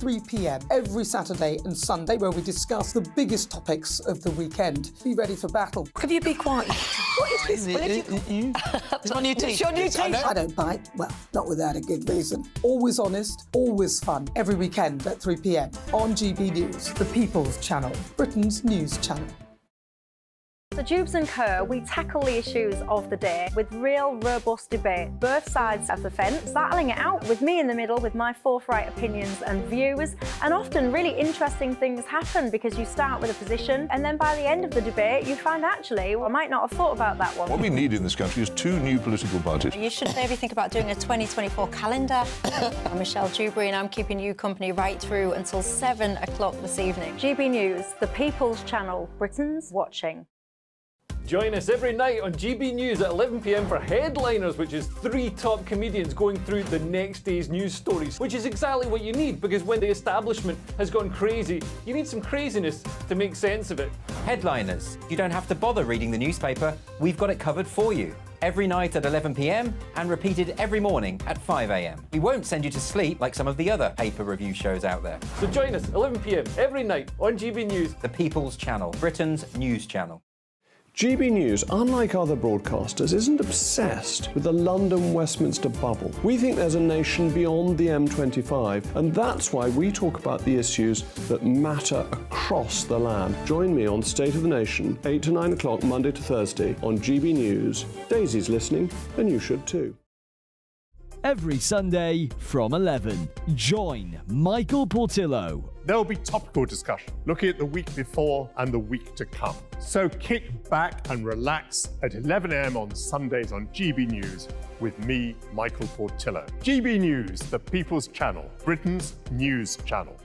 3 p.m. every Saturday and Sunday, where we discuss the biggest topics of the weekend. Be ready for battle. Could you be quiet? What is this? It's my new t-shirt. It's your new t-shirt. I don't bite. Well, not without a good reason. Always honest, always fun. Every weekend at 3 p.m. on GB News, the People's Channel, Britain's news channel. So Jubes and Kerr, we tackle the issues of the day with real, robust debate. Both sides of the fence, battling it out with me in the middle with my forthright opinions and views. And often really interesting things happen because you start with a position and then by the end of the debate you find actually, well, I might not have thought about that one. What we need in this country is 2 new political parties. You should maybe think about doing a 2024 calendar. I'm Michelle Dewberry and I'm keeping you company right through until 7 o'clock this evening. GB News, the People's Channel, Britain's watching. Join us every night on GB News at 11 p.m. for Headliners, which is 3 top comedians going through the next day's news stories, which is exactly what you need, because when the establishment has gone crazy, you need some craziness to make sense of it. Headliners. You don't have to bother reading the newspaper. We've got it covered for you. Every night at 11 p.m. and repeated every morning at 5 a.m. We won't send you to sleep like some of the other paper review shows out there. So join us 11 p.m. every night on GB News. The People's Channel, Britain's news channel. GB News, unlike other broadcasters, isn't obsessed with the London-Westminster bubble. We think there's a nation beyond the M25, and that's why we talk about the issues that matter across the land. Join me on State of the Nation, 8 to 9 o'clock, Monday to Thursday, on GB News. Daisy's listening, and you should too. Every Sunday from 11, join Michael Portillo. There'll be topical discussion, looking at the week before and the week to come. So kick back and relax at 11 a.m. on Sundays on GB News with me, Michael Portillo. GB News, the People's Channel, Britain's news channel.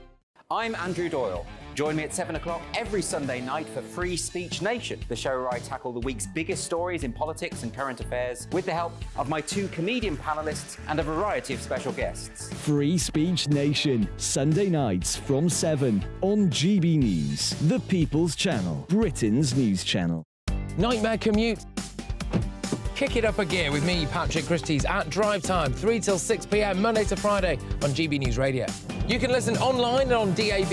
I'm Andrew Doyle. Join me at 7 o'clock every Sunday night for Free Speech Nation, the show where I tackle the week's biggest stories in politics and current affairs with the help of my 2 comedian panellists and a variety of special guests. Free Speech Nation, Sunday nights from 7 on GB News, the People's Channel, Britain's news channel. Nightmare commute. Kick it up a gear with me, Patrick Christys, at drive time, 3 till 6 p.m, Monday to Friday on GB News Radio. You can listen online and on DAB+,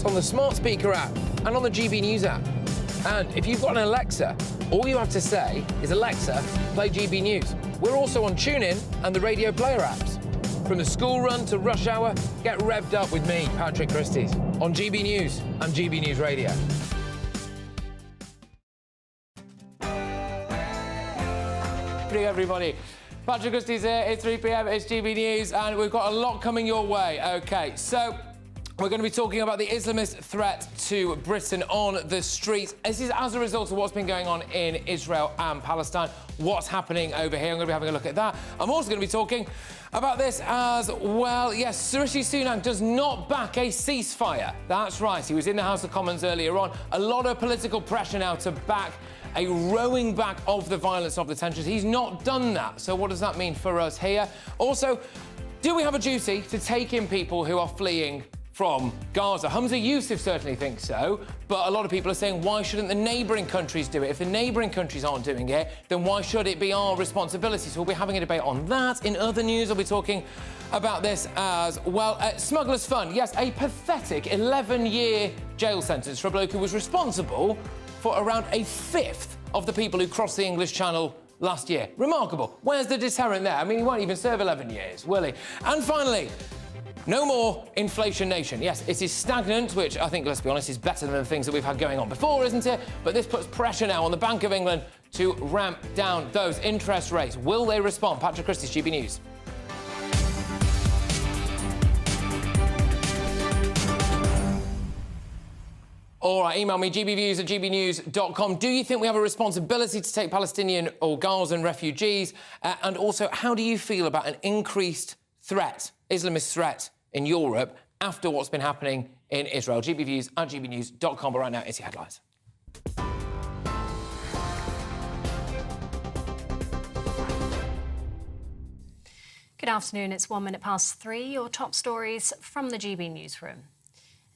on the smart speaker app, and on the GB News app. And if you've got an Alexa, all you have to say is, Alexa, play GB News. We're also on TuneIn and the Radio Player apps. From the school run to rush hour, get revved up with me, Patrick Christys, on GB News and GB News Radio. Good evening, everybody. Patrick Christys here. It's 3 p.m. It's GB News, and we've got a lot coming your way. OK, so we're going to be talking about the Islamist threat to Britain on the streets. This is as a result of what's been going on in Israel and Palestine. What's happening over here? I'm going to be having a look at that. I'm also going to be talking about this as well. Yes, Rishi Sunak does not back a ceasefire. That's right. He was in the House of Commons earlier on. A lot of political pressure now to back a rowing back of the violence, of the tensions. He's not done that. So what does that mean for us here? Also, do we have a duty to take in people who are fleeing from Gaza? Humza Yousaf certainly thinks so, but a lot of people are saying, why shouldn't the neighbouring countries do it? If the neighbouring countries aren't doing it, then why should it be our responsibility? So we'll be having a debate on that. In other news, I'll be talking about this as well. Smuggler's Fund, yes, a pathetic 11-year jail sentence for a bloke who was responsible for around a fifth of the people who crossed the English Channel last year. Remarkable. Where's the deterrent there? I mean, he won't even serve 11 years, will he? And finally, no more inflation nation. Yes, it is stagnant, which I think, let's be honest, is better than the things that we've had going on before, isn't it? But this puts pressure now on the Bank of England to ramp down those interest rates. Will they respond? Patrick Christys, GB News. All right, email me, gbviews@gbnews.com. Do you think we have a responsibility to take Palestinian or Gazan refugees? And also, how do you feel about an increased threat, Islamist threat, in Europe after what's been happening in Israel? gbviews@gbnews.com. But right now, it's the headlines. Good afternoon. It's 1 minute past 3. Your top stories from the GB newsroom.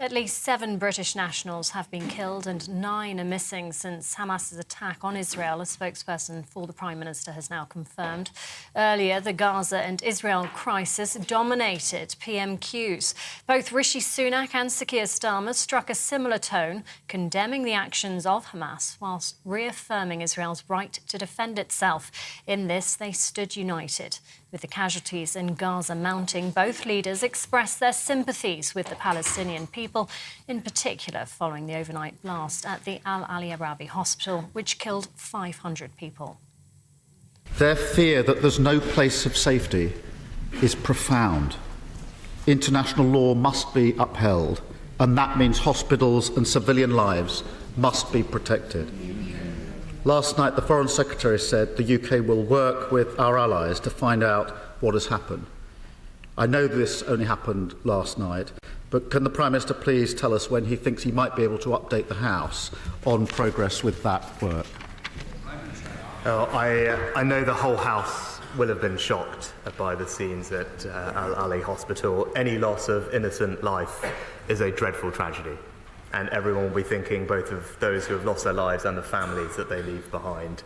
At least 7 British nationals have been killed and 9 are missing since Hamas's attack on Israel, a spokesperson for the Prime Minister has now confirmed. Earlier, the Gaza and Israel crisis dominated PMQs. Both Rishi Sunak and Sir Keir Starmer struck a similar tone, condemning the actions of Hamas whilst reaffirming Israel's right to defend itself. In this, they stood united. With the casualties in Gaza mounting, both leaders expressed their sympathies with the Palestinian people, in particular following the overnight blast at the Al Ali Arabi hospital, which killed 500 people. Their fear that there's no place of safety is profound. International law must be upheld, and that means hospitals and civilian lives must be protected. Last night, the Foreign Secretary said the UK will work with our allies to find out what has happened. I know this only happened last night, but can the Prime Minister please tell us when he thinks he might be able to update the House on progress with that work? I know the whole House will have been shocked by the scenes at Al Ali Hospital. Any loss of innocent life is a dreadful tragedy. And everyone will be thinking both of those who have lost their lives and the families that they leave behind.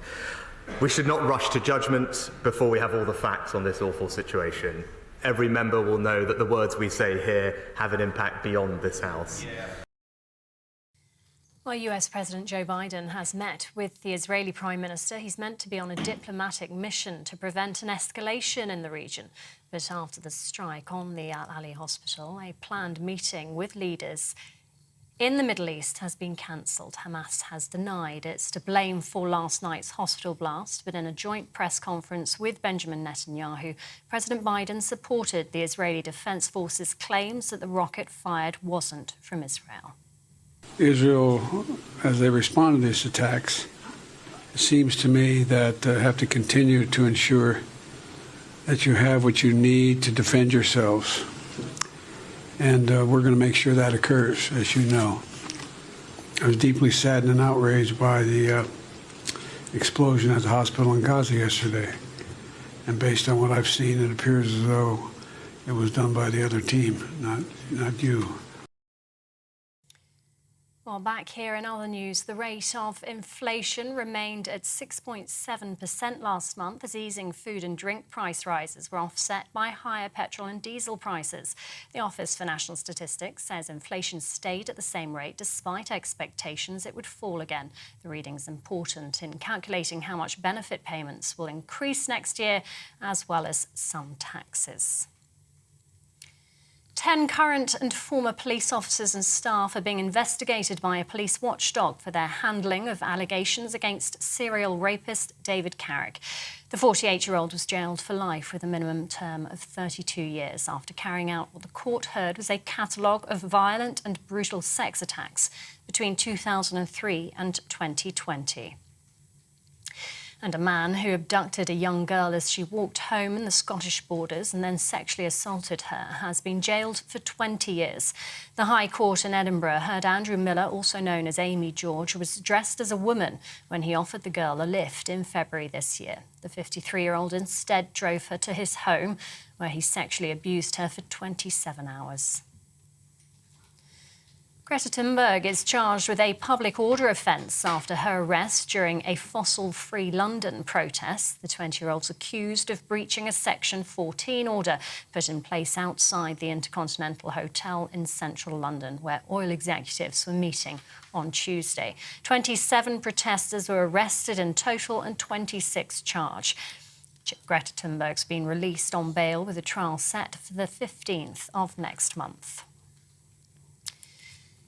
We should not rush to judgment before we have all the facts on this awful situation. Every member will know that the words we say here have an impact beyond this House. Well, US President Joe Biden has met with the Israeli Prime Minister. He's meant to be on a diplomatic mission to prevent an escalation in the region. But after the strike on the Al Ali hospital, a planned meeting with leaders in the Middle East has been cancelled. Hamas has denied it's to blame for last night's hospital blast, but in a joint press conference with Benjamin Netanyahu, President Biden supported the Israeli Defense Forces' claims that the rocket fired wasn't from Israel. Israel, as they respond to these attacks, it seems to me that have to continue to ensure that you have what you need to defend yourselves. And we're going to make sure that occurs, as you know. I was deeply saddened and outraged by the explosion at the hospital in Gaza yesterday. And based on what I've seen, it appears as though it was done by the other team, not you. Well, back here in other news, the rate of inflation remained at 6.7% last month as easing food and drink price rises were offset by higher petrol and diesel prices. The Office for National Statistics says inflation stayed at the same rate despite expectations it would fall again. The reading's important in calculating how much benefit payments will increase next year, as well as some taxes. 10 current and former police officers and staff are being investigated by a police watchdog for their handling of allegations against serial rapist David Carrick. The 48-year-old was jailed for life with a minimum term of 32 years after carrying out what the court heard was a catalogue of violent and brutal sex attacks between 2003 and 2020. And a man who abducted a young girl as she walked home in the Scottish borders and then sexually assaulted her has been jailed for 20 years. The High Court in Edinburgh heard Andrew Miller, also known as Amy George, was dressed as a woman when he offered the girl a lift in February this year. The 53-year-old instead drove her to his home, where he sexually abused her for 27 hours. Greta Thunberg is charged with a public order offence after her arrest during a fossil-free London protest. The 20-year-old's accused of breaching a Section 14 order put in place outside the Intercontinental Hotel in central London, where oil executives were meeting on Tuesday. 27 protesters were arrested in total and 26 charged. Greta Thunberg's been released on bail with a trial set for the 15th of next month.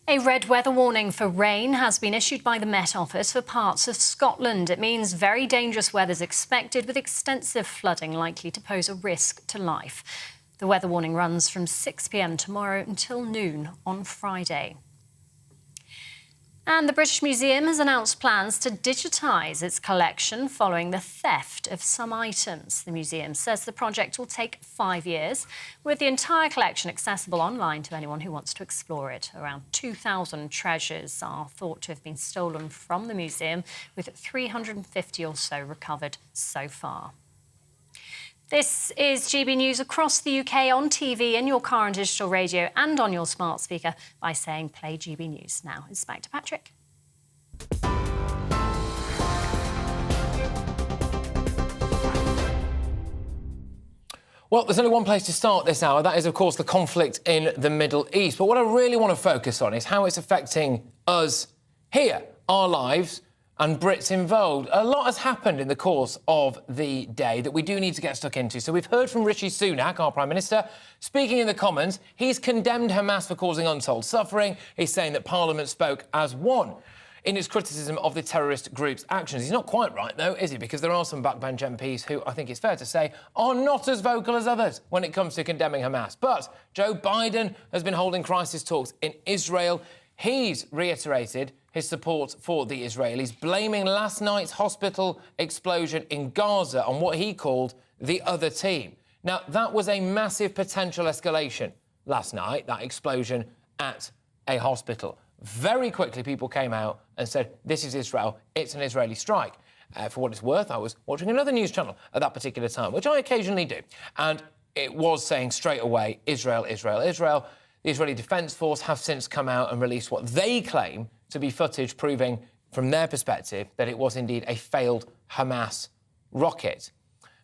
A red weather warning for rain has been issued by the Met Office for parts of Scotland. It means very dangerous weather is expected, with extensive flooding likely to pose a risk to life. The weather warning runs from 6 p.m. tomorrow until noon on Friday. And the British Museum has announced plans to digitise its collection following the theft of some items. The museum says the project will take 5 years, with the entire collection accessible online to anyone who wants to explore it. Around 2,000 treasures are thought to have been stolen from the museum, with 350 or so recovered so far. This is GB News across the UK on TV, in your car and digital radio, and on your smart speaker by saying play GB News. Now it's back to Patrick. Well, there's only one place to start this hour. That is, of course, the conflict in the Middle East. But what I really want to focus on is how it's affecting us here, our lives, and Brits involved. A lot has happened in the course of the day that we do need to get stuck into. So we've heard from Rishi Sunak, our Prime Minister, speaking in the Commons. He's condemned Hamas for causing untold suffering. He's saying that Parliament spoke as one in its criticism of the terrorist group's actions. He's not quite right, though, is he? Because there are some backbench MPs who, I think it's fair to say, are not as vocal as others when it comes to condemning Hamas. But Joe Biden has been holding crisis talks in Israel. He's reiterated his support for the Israelis, blaming last night's hospital explosion in Gaza on what he called the other team. Now, that was a massive potential escalation last night, that explosion at a hospital. Very quickly, people came out and said, this is Israel, it's an Israeli strike. For what it's worth, I was watching another news channel at that particular time, which I occasionally do, and it was saying straight away, Israel, Israel, Israel. The Israeli Defence Force have since come out and released what they claim to be footage proving, from their perspective, that it was indeed a failed Hamas rocket.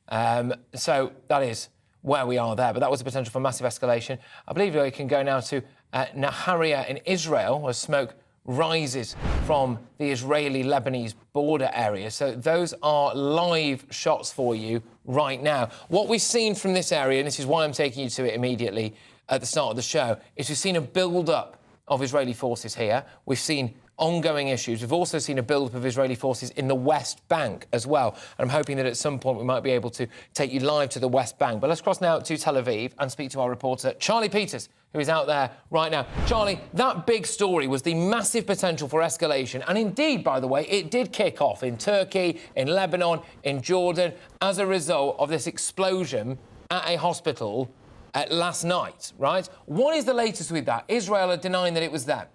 So that is where we are there, but that was a potential for massive escalation. I believe we can go now to Nahariya in Israel, where smoke rises from the Israeli-Lebanese border area. So those are live shots for you right now. What we've seen from this area, and this is why I'm taking you to it immediately at the start of the show, is we've seen a build-up of Israeli forces here. We've seen ongoing issues. We've also seen a build-up of Israeli forces in the West Bank as well. And I'm hoping that at some point we might be able to take you live to the West Bank. But let's cross now to Tel Aviv and speak to our reporter, Charlie Peters, who is out there right now. Charlie, that big story was the massive potential for escalation. And indeed, by the way, it did kick off in Turkey, in Lebanon, in Jordan, as a result of this explosion at a hospital last night, right? What is the latest with that? Israel are denying that it was them.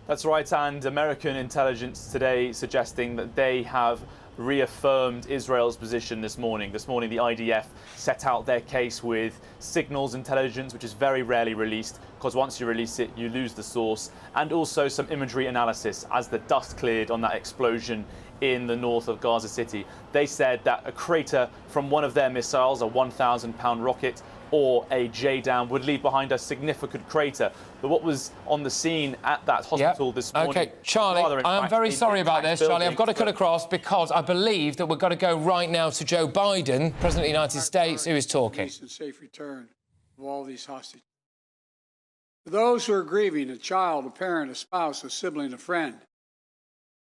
That's right, and American intelligence today suggesting that they have reaffirmed Israel's position this morning. This morning, the IDF set out their case with signals intelligence, which is very rarely released, because once you release it, you lose the source, and also some imagery analysis as the dust cleared on that explosion in the north of Gaza City. They said that a crater from one of their missiles, a 1,000-pound rocket, or a J-Dam would leave behind a significant crater. But what was on the scene at that hospital this morning... OK, Charlie, I am very sorry about this, Charlie. I've got to cut across because I believe that we've got to go right now to Joe Biden, President of the United States, who is talking. And safe return of all these hostages. For those who are grieving, a child, a parent, a spouse, a sibling, a friend,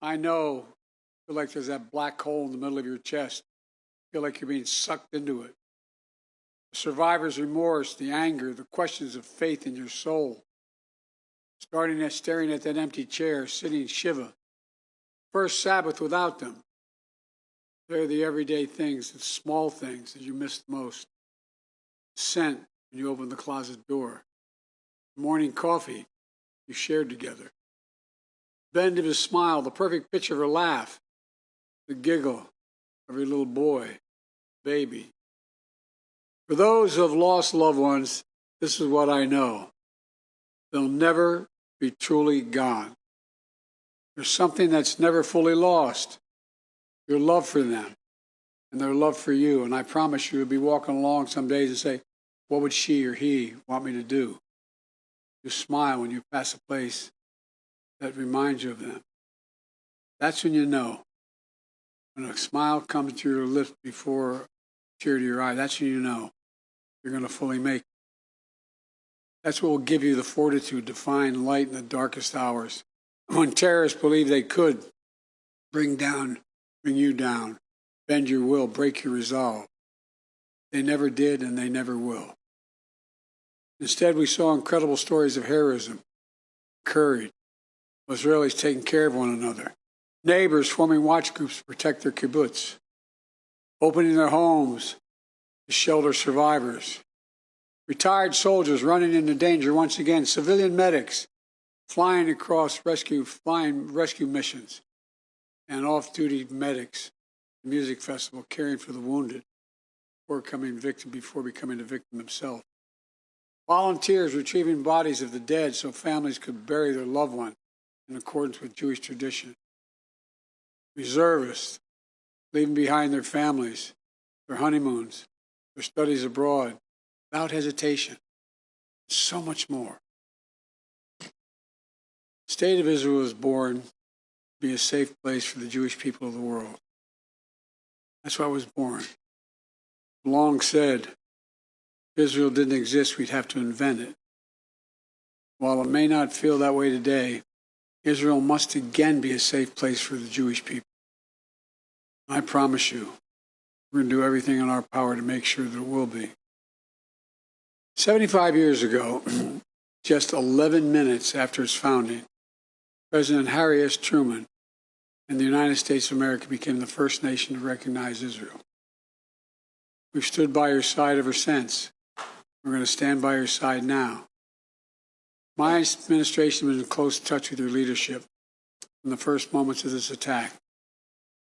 I know you feel like there's that black hole in the middle of your chest. You feel like you're being sucked into it. The survivor's remorse, the anger, the questions of faith in your soul. Staring at that empty chair, sitting Shiva. First Sabbath without them. They're the everyday things, the small things that you miss the most. Scent when you open the closet door. Morning coffee you shared together. Bend of his smile, the perfect picture of her laugh. The giggle of your little boy, baby. For those who have lost loved ones, this is what I know. They'll never be truly gone. There's something that's never fully lost. Your love for them and their love for you. And I promise you, you'll be walking along some days and say, what would she or he want me to do? You smile when you pass a place that reminds you of them. That's when you know. When a smile comes to your lips before a tear to your eye, that's when you know you're going to fully make it. That's what will give you the fortitude to find light in the darkest hours. When terrorists believe they could bring you down, bend your will, break your resolve. They never did and they never will. Instead, we saw incredible stories of heroism, courage, Israelis taking care of one another, neighbors forming watch groups to protect their kibbutz, opening their homes to shelter survivors, retired soldiers running into danger once again, civilian medics flying across rescue missions, and off-duty medics the music festival, caring for the wounded before becoming a victim himself. Volunteers retrieving bodies of the dead so families could bury their loved one in accordance with Jewish tradition. Reservists leaving behind their families, their honeymoons, their studies abroad, without hesitation. So much more. The State of Israel was born to be a safe place for the Jewish people of the world. That's why it was born. Long said, if Israel didn't exist, we'd have to invent it. While it may not feel that way today, Israel must again be a safe place for the Jewish people. I promise you, we're going to do everything in our power to make sure that it will be. 75 years ago, just 11 minutes after its founding, President Harry S. Truman and the United States of America became the first nation to recognize Israel. We've stood by your side ever since. We're going to stand by your side now. My administration was in close touch with your leadership from the first moments of this attack.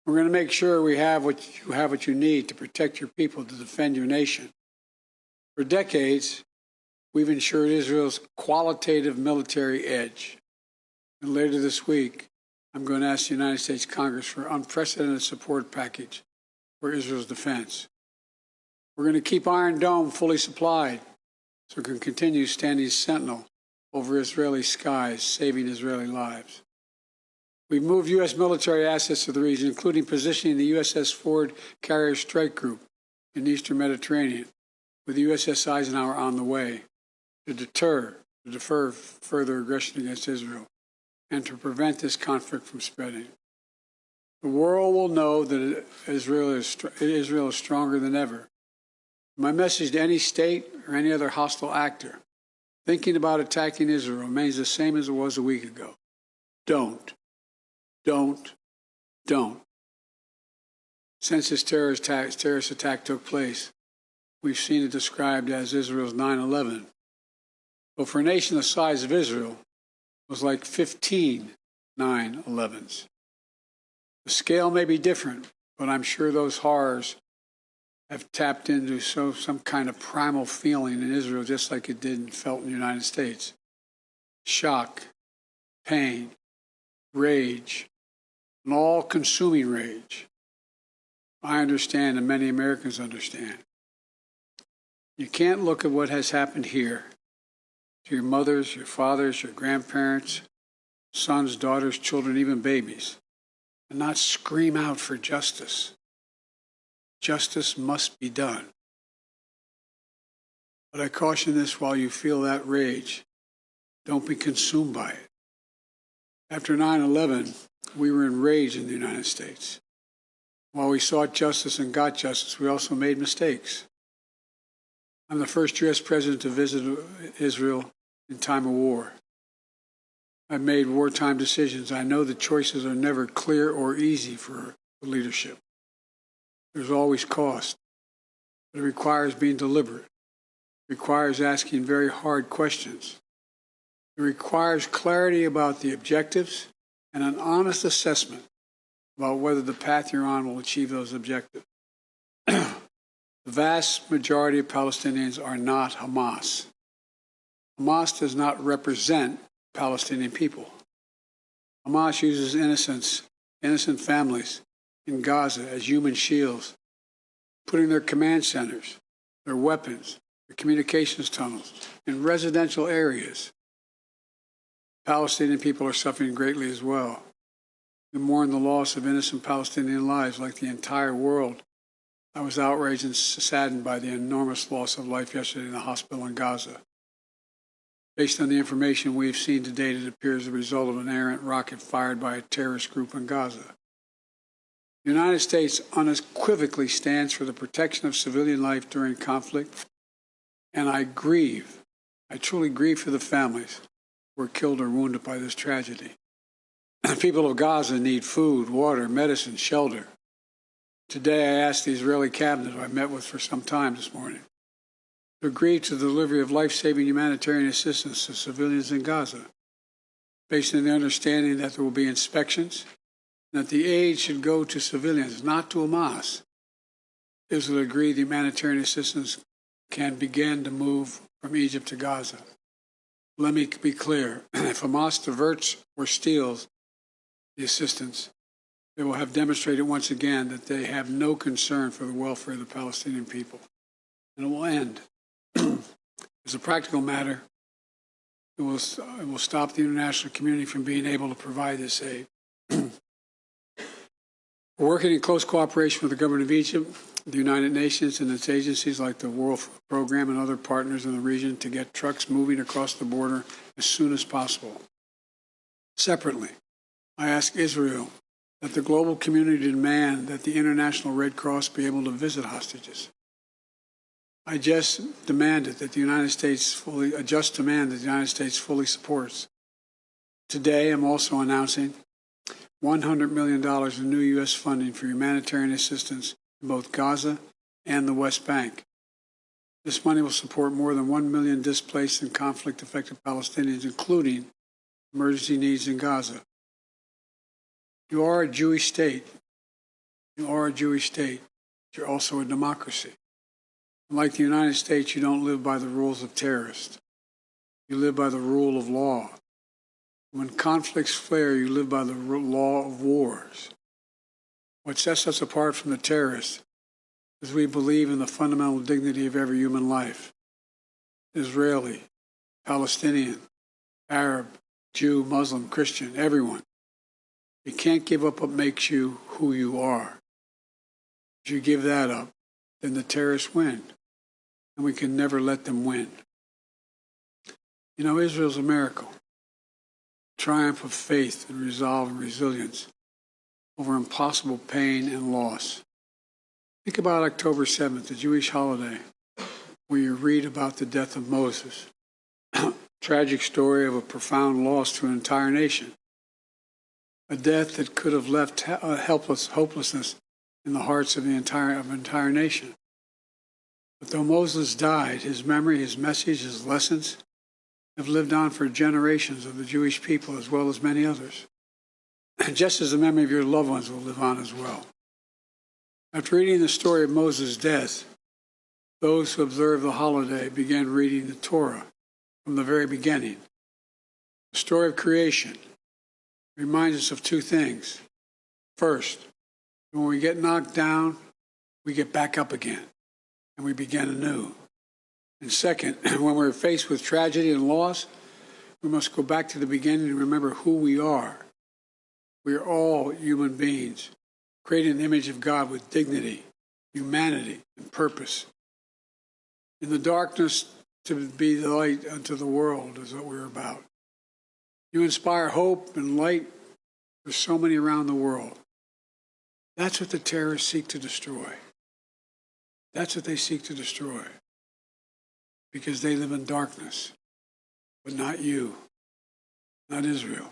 We're going to make sure you have what you need to protect your people, to defend your nation. For decades, we've ensured Israel's qualitative military edge. And later this week, I'm going to ask the United States Congress for an unprecedented support package for Israel's defense. We're going to keep Iron Dome fully supplied so it can continue standing sentinel over Israeli skies, saving Israeli lives. We've moved U.S. military assets to the region, including positioning the USS Ford Carrier Strike Group in the Eastern Mediterranean, with the USS Eisenhower on the way, to defer further aggression against Israel, and to prevent this conflict from spreading. The world will know that Israel is stronger than ever. My message to any state or any other hostile actor thinking about attacking Israel remains the same as it was a week ago. Don't. Since this terrorist attack took place, we've seen it described as Israel's 9/11. But for a nation the size of Israel, it was like 15 9/11s. The scale may be different, but I'm sure those horrors have tapped into some kind of primal feeling in Israel, just like it did and felt in the United States. Shock, pain, rage, an all-consuming rage. I understand, and many Americans understand. You can't look at what has happened here to your mothers, your fathers, your grandparents, sons, daughters, children, even babies, and not scream out for justice. Justice must be done. But I caution this: while you feel that rage, don't be consumed by it. After 9/11, we were enraged in the United States. While we sought justice and got justice, we also made mistakes. I'm the first U.S. president to visit Israel in time of war. I've made wartime decisions. I know the choices are never clear or easy for the leadership. There's always cost, but it requires being deliberate. It requires asking very hard questions. It requires clarity about the objectives and an honest assessment about whether the path you're on will achieve those objectives. The vast majority of Palestinians are not Hamas. Hamas does not represent Palestinian people. Hamas uses innocent families in Gaza as human shields, putting their command centers, their weapons, their communications tunnels in residential areas. Palestinian people are suffering greatly as well. They mourn the loss of innocent Palestinian lives like the entire world. I was outraged and saddened by the enormous loss of life yesterday in the hospital in Gaza. Based on the information we've seen to date, it appears the result of an errant rocket fired by a terrorist group in Gaza. The United States unequivocally stands for the protection of civilian life during conflict, and I truly grieve for the families who were killed or wounded by this tragedy. The people of Gaza need food, water, medicine, shelter. Today, I asked the Israeli cabinet, who I met with for some time this morning, to agree to the delivery of life-saving humanitarian assistance to civilians in Gaza, based on the understanding that there will be inspections that the aid should go to civilians, not to Hamas, Israel agreed the humanitarian assistance can begin to move from Egypt to Gaza. Let me be clear. If Hamas diverts or steals the assistance, they will have demonstrated once again that they have no concern for the welfare of the Palestinian people. And it will end. As a practical matter, it will stop the international community from being able to provide this aid. We're working in close cooperation with the government of Egypt, the United Nations, and its agencies like the World Food Program and other partners in the region to get trucks moving across the border as soon as possible. Separately, I ask Israel that the global community demand that the International Red Cross be able to visit hostages. I just demanded that the United States fully supports. Today, I'm also announcing $100 million in new U.S. funding for humanitarian assistance in both Gaza and the West Bank. This money will support more than 1 million displaced and conflict-affected Palestinians, including emergency needs in Gaza. You are a Jewish state. You are a Jewish state. You're also a democracy. Like the United States, you don't live by the rules of terrorists. You live by the rule of law. When conflicts flare, you live by the law of wars. What sets us apart from the terrorists is we believe in the fundamental dignity of every human life. Israeli, Palestinian, Arab, Jew, Muslim, Christian, everyone. You can't give up what makes you who you are. If you give that up, then the terrorists win. And we can never let them win. You know, Israel's a miracle. Triumph of faith and resolve and resilience over impossible pain and loss. Think about October 7th, the Jewish holiday, where you read about the death of Moses. Tragic story of a profound loss to an entire nation. A death that could have left hopelessness in the hearts of the entire nation. But though Moses died, his memory, his message, his lessons have lived on for generations of the Jewish people as well as many others. And just as the memory of your loved ones will live on as well. After reading the story of Moses' death, those who observe the holiday began reading the Torah from the very beginning. The story of creation reminds us of two things. First, when we get knocked down, we get back up again, and we begin anew. And second, when we're faced with tragedy and loss, we must go back to the beginning and remember who we are. We are all human beings, created in the image of God with dignity, humanity, and purpose. In the darkness, to be the light unto the world is what we're about. You inspire hope and light for so many around the world. That's what the terrorists seek to destroy. That's what they seek to destroy. Because they live in darkness. But not you. Not Israel.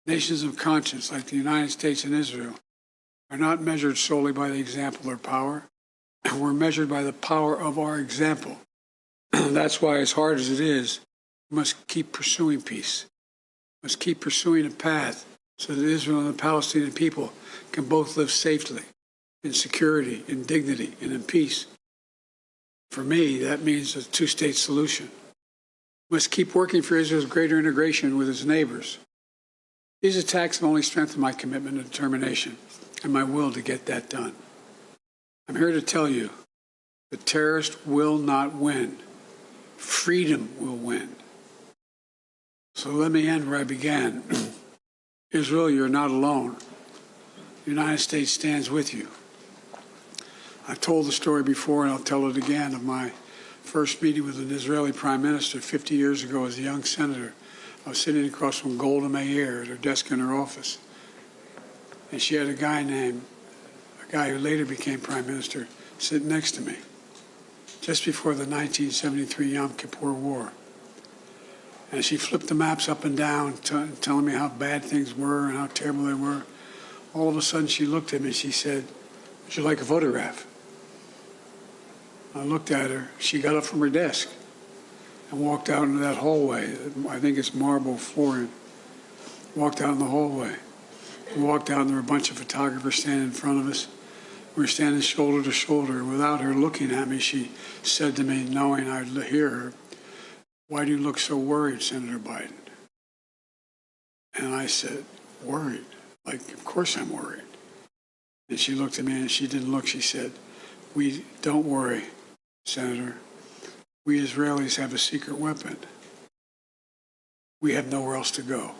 Nations of conscience like the United States and Israel are not measured solely by the example or power. We're measured by the power of our example. That's why, as hard as it is, we must keep pursuing peace. We must keep pursuing a path so that Israel and the Palestinian people can both live safely, in security, in dignity, and in peace. For me, that means a two-state solution. We must keep working for Israel's greater integration with its neighbors. These attacks have only strengthened my commitment and determination and my will to get that done. I'm here to tell you, the terrorists will not win. Freedom will win. So let me end where I began. Israel, you're not alone. The United States stands with you. I've told the story before, and I'll tell it again, of my first meeting with an Israeli prime minister 50 years ago as a young senator. I was sitting across from Golda Meir at her desk in her office. And she had a guy who later became prime minister, sitting next to me, just before the 1973 Yom Kippur War. And she flipped the maps up and down, telling me how bad things were and how terrible they were. All of a sudden, she looked at me and she said, "Would you like a photograph?" I looked at her. She got up from her desk and walked out into that hallway. I think it's marble flooring. Walked out in the hallway. We walked out and there were a bunch of photographers standing in front of us. We were standing shoulder to shoulder. Without her looking at me, she said to me, knowing I'd hear her, "Why do you look so worried, Senator Biden?" And I said, "Worried? Like, of course I'm worried." And she looked at me and she didn't look. She said, "We don't worry, Senator. We Israelis have a secret weapon. We have nowhere else to go."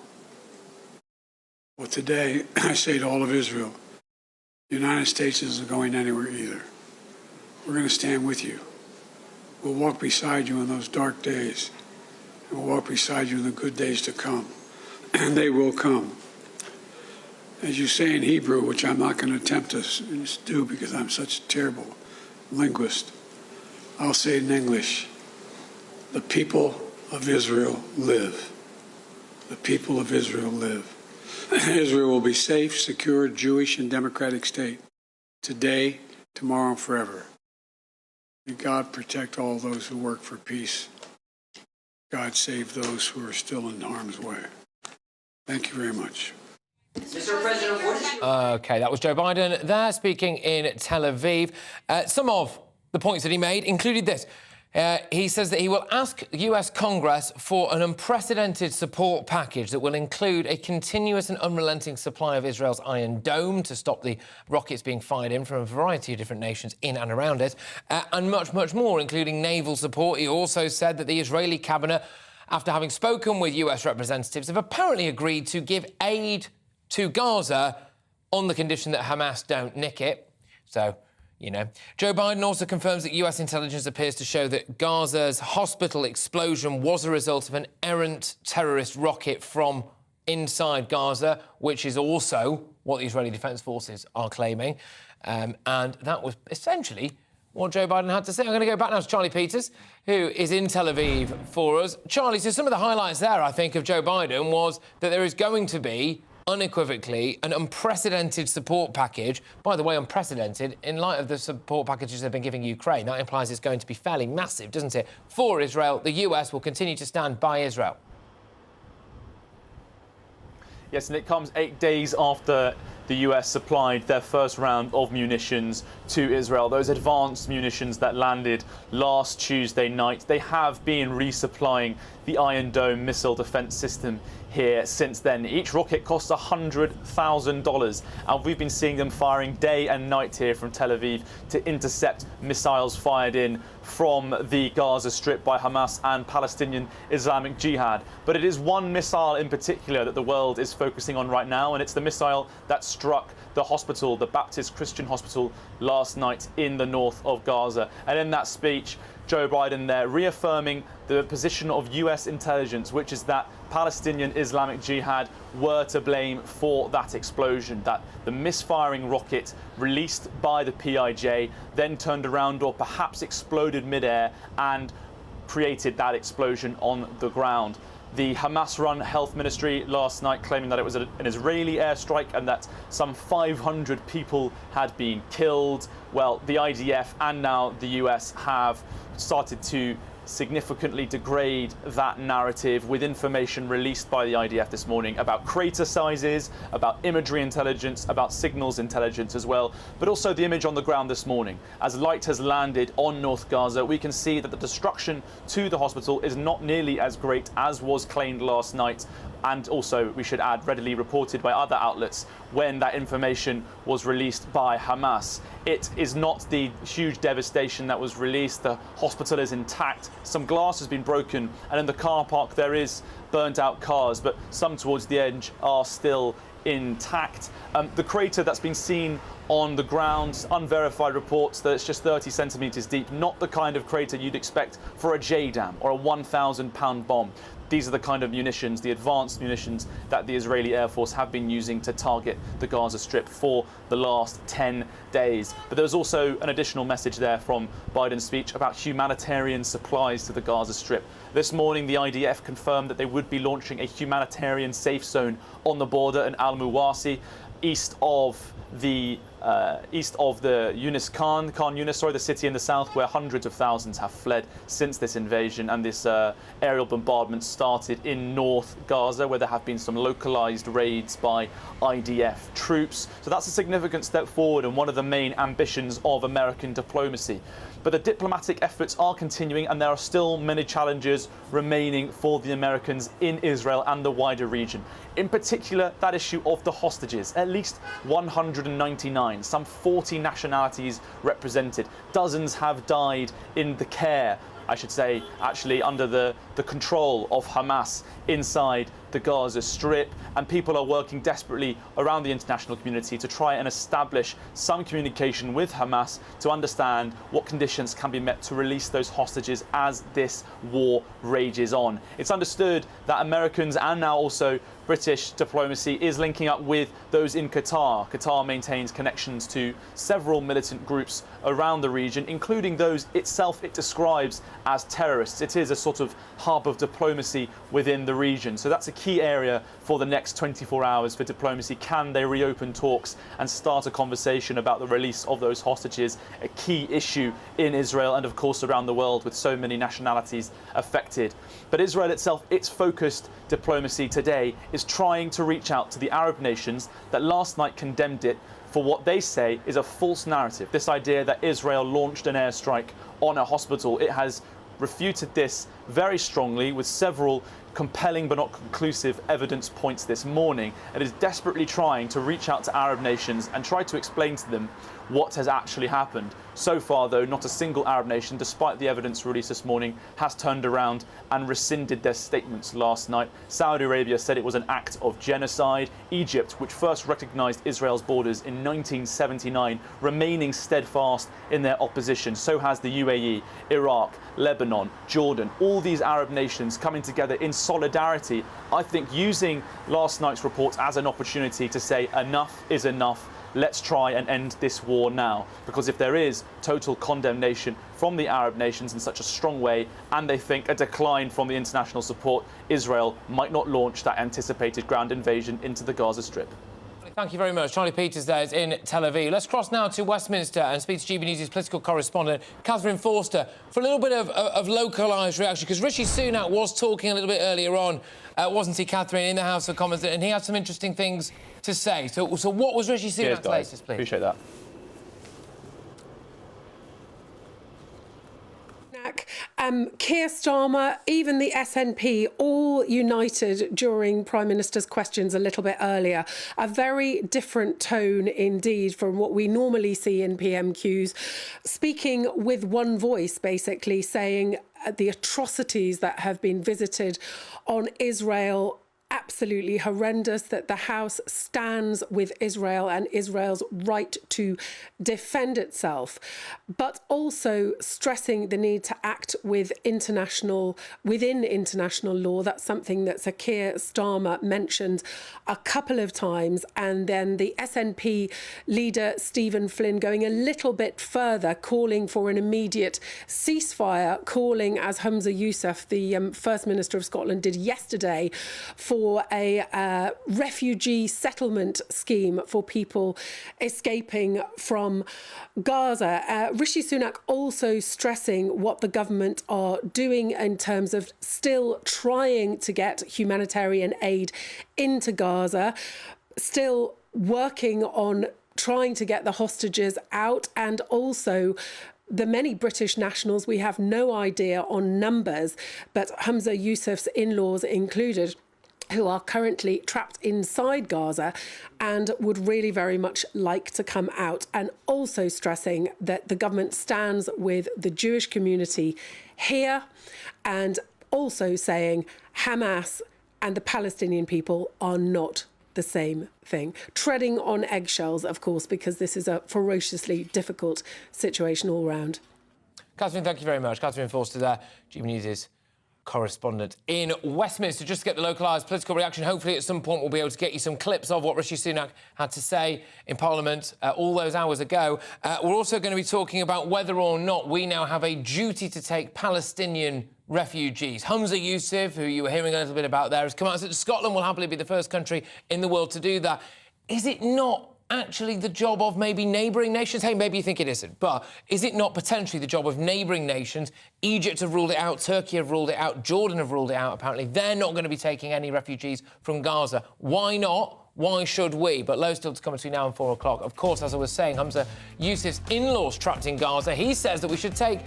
Well, today, I say to all of Israel, the United States isn't going anywhere either. We're going to stand with you. We'll walk beside you in those dark days, and we'll walk beside you in the good days to come, and they will come. As you say in Hebrew, which I'm not going to attempt to do because I'm such a terrible linguist, I'll say it in English. The people of Israel live. The people of Israel live. Israel will be safe, secure, Jewish, and democratic state today, tomorrow, and forever. May God protect all those who work for peace. God save those who are still in harm's way. Thank you very much. Mr. President, what is your... OK, that was Joe Biden there speaking in Tel Aviv. Some of the points that he made included this. He says that he will ask US Congress for an unprecedented support package that will include a continuous and unrelenting supply of Israel's Iron Dome to stop the rockets being fired in from a variety of different nations in and around it, and much, much more, including naval support. He also said that the Israeli cabinet, after having spoken with US representatives, have apparently agreed to give aid to Gaza on the condition that Hamas don't nick it. So... you know. Joe Biden also confirms that US intelligence appears to show that Gaza's hospital explosion was a result of an errant terrorist rocket from inside Gaza, which is also what the Israeli Defense Forces are claiming. And that was essentially what Joe Biden had to say. I'm going to go back now to Charlie Peters, who is in Tel Aviv for us. Charlie, so some of the highlights there, I think, of Joe Biden was that there is going to be unequivocally an unprecedented support package. By the way, unprecedented in light of the support packages they've been giving Ukraine. That implies it's going to be fairly massive, doesn't it? For Israel, the US will continue to stand by Israel. Yes, and it comes 8 days after the US supplied their first round of munitions to Israel. Those advanced munitions that landed last Tuesday night, they have been resupplying the Iron Dome missile defense system here since then. Each rocket costs $100,000, and we've been seeing them firing day and night here from Tel Aviv to intercept missiles fired in from the Gaza Strip by Hamas and Palestinian Islamic Jihad. But it is one missile in particular that the world is focusing on right now, and it's the missile that struck the hospital, the Baptist Christian hospital, last night in the north of Gaza. And in that speech, Joe Biden there reaffirming the position of US intelligence, which is that Palestinian Islamic Jihad were to blame for that explosion, that the misfiring rocket released by the PIJ then turned around or perhaps exploded midair and created that explosion on the ground. The Hamas-run health ministry last night claiming that it was an Israeli airstrike and that some 500 people had been killed. Well, the IDF and now the US have started to significantly degrade that narrative with information released by the IDF this morning about crater sizes, about imagery intelligence, about signals intelligence as well, but also the image on the ground this morning. As light has landed on North Gaza, we can see that the destruction to the hospital is not nearly as great as was claimed last night, and also, we should add, readily reported by other outlets when that information was released by Hamas. It is not the huge devastation that was released. The hospital is intact. Some glass has been broken, and in the car park there is burnt out cars, but some towards the edge are still intact. The crater that's been seen on the ground, unverified reports that it's just 30 centimetres deep, not the kind of crater you'd expect for a JDAM or a 1,000-pound bomb. These are the kind of munitions, the advanced munitions, that the Israeli Air Force have been using to target the Gaza Strip for the last 10 days. But there was also an additional message there from Biden's speech about humanitarian supplies to the Gaza Strip. This morning, the IDF confirmed that they would be launching a humanitarian safe zone on the border in Al-Muwasi, east of the east of the Khan Yunis, the city in the south, where hundreds of thousands have fled since this invasion, and this aerial bombardment started in North Gaza, where there have been some localized raids by IDF troops. So that's a significant step forward and one of the main ambitions of American diplomacy. But the diplomatic efforts are continuing, and there are still many challenges remaining for the Americans in Israel and the wider region. In particular, that issue of the hostages. At least 199, some 40 nationalities represented. Dozens have died in the care, I should say, actually under the control of Hamas inside the Gaza Strip, and people are working desperately around the international community to try and establish some communication with Hamas to understand what conditions can be met to release those hostages as this war rages on. It's understood that Americans and now also British diplomacy is linking up with those in Qatar. Qatar maintains connections to several militant groups around the region, including those itself it describes as terrorists. It is a sort of hub of diplomacy within the region. So that's a key area for the next 24 hours for diplomacy. Can they reopen talks and start a conversation about the release of those hostages? A key issue in Israel and, of course, around the world with so many nationalities affected. But Israel itself, its focused diplomacy today is trying to reach out to the Arab nations that last night condemned it for what they say is a false narrative. This idea that Israel launched an airstrike on a hospital. It has refuted this very strongly with several compelling but not conclusive evidence points this morning. It is desperately trying to reach out to Arab nations and try to explain to them what has actually happened. So far, though, not a single Arab nation, despite the evidence released this morning, has turned around and rescinded their statements last night. Saudi Arabia said it was an act of genocide. Egypt, which first recognised Israel's borders in 1979, remaining steadfast in their opposition. So has the UAE, Iraq, Lebanon, Jordan, all these Arab nations coming together in solidarity, I think using last night's reports as an opportunity to say enough is enough. Let's try and end this war now, because if there is total condemnation from the Arab nations in such a strong way, and they think a decline from the international support, Israel might not launch that anticipated ground invasion into the Gaza Strip. Thank you very much. Charlie Peters there is in Tel Aviv. Let's cross now to Westminster and speak to GB News' political correspondent, Catherine Forster, for a little bit of localised reaction, because Rishi Sunak was talking a little bit earlier on, wasn't he, Catherine, in the House of Commons, and he had some interesting things to say. So what was Rishi Sunak's latest, please? Appreciate that. Keir Starmer, even the SNP, all united during Prime Minister's questions a little bit earlier. A very different tone indeed from what we normally see in PMQs, speaking with one voice, basically saying the atrocities that have been visited on Israel absolutely horrendous, that the House stands with Israel and Israel's right to defend itself, but also stressing the need to act within international law. That's something that Sir Keir Starmer mentioned a couple of times, and then the SNP leader Stephen Flynn going a little bit further, calling for an immediate ceasefire, calling, as Humza Yousaf, the First Minister of Scotland, did yesterday, for a refugee settlement scheme for people escaping from Gaza. Rishi Sunak also stressing what the government are doing in terms of still trying to get humanitarian aid into Gaza, still working on trying to get the hostages out, and also the many British nationals, we have no idea on numbers, but Humza Yousaf's in-laws included, who are currently trapped inside Gaza and would really very much like to come out, and also stressing that the government stands with the Jewish community here, and also saying Hamas and the Palestinian people are not the same thing. Treading on eggshells, of course, because this is a ferociously difficult situation all round. Catherine, thank you very much. Catherine Forster there, GB News' correspondent in Westminster. Just to get the localised political reaction, hopefully at some point we'll be able to get you some clips of what Rishi Sunak had to say in Parliament all those hours ago. We're also going to be talking about whether or not we now have a duty to take Palestinian refugees. Humza Yousaf, who you were hearing a little bit about there, has come out and said Scotland will happily be the first country in the world to do that. Is it not actually the job of maybe neighbouring nations? Hey, maybe you think it isn't, but is it not potentially the job of neighbouring nations? Egypt have ruled it out, Turkey have ruled it out, Jordan have ruled it out, apparently. They're not going to be taking any refugees from Gaza. Why not? Why should we? But loads still to come between now and 4 o'clock. Of course, as I was saying, Hamza Yousaf's in-laws trapped in Gaza. He says that we should take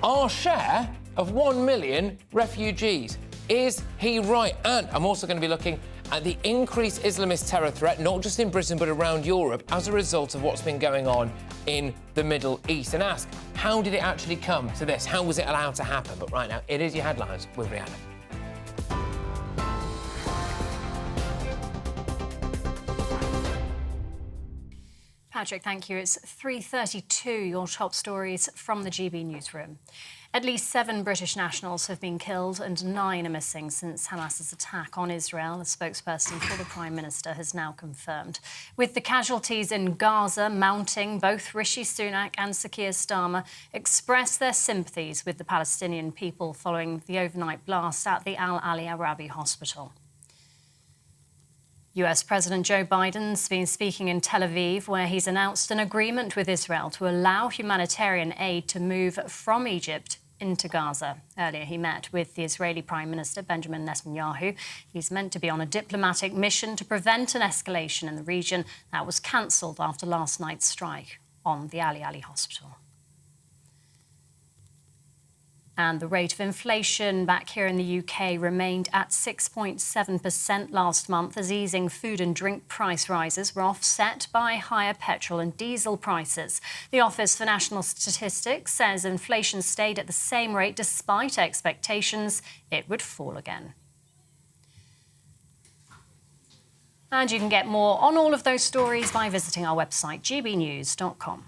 our share of 1 million refugees. Is he right? And I'm also going to be looking at the increased Islamist terror threat, not just in Britain but around Europe, as a result of what's been going on in the Middle East. And ask, how did it actually come to this? How was it allowed to happen? But right now, it is your headlines with Rihanna. Patrick, thank you. It's 3:32, your top stories from the GB newsroom. At least 7 British nationals have been killed and 9 are missing since Hamas's attack on Israel, a spokesperson for the Prime Minister has now confirmed. With the casualties in Gaza mounting, both Rishi Sunak and Sir Keir Starmer expressed their sympathies with the Palestinian people following the overnight blast at the Al Ali Arabi hospital. US President Joe Biden's been speaking in Tel Aviv, where he's announced an agreement with Israel to allow humanitarian aid to move from Egypt into Gaza. Earlier, he met with the Israeli Prime Minister Benjamin Netanyahu. He's meant to be on a diplomatic mission to prevent an escalation in the region that was cancelled after last night's strike on the Ali Ali hospital. And the rate of inflation back here in the UK remained at 6.7% last month as easing food and drink price rises were offset by higher petrol and diesel prices. The Office for National Statistics says inflation stayed at the same rate despite expectations it would fall again. And you can get more on all of those stories by visiting our website, gbnews.com.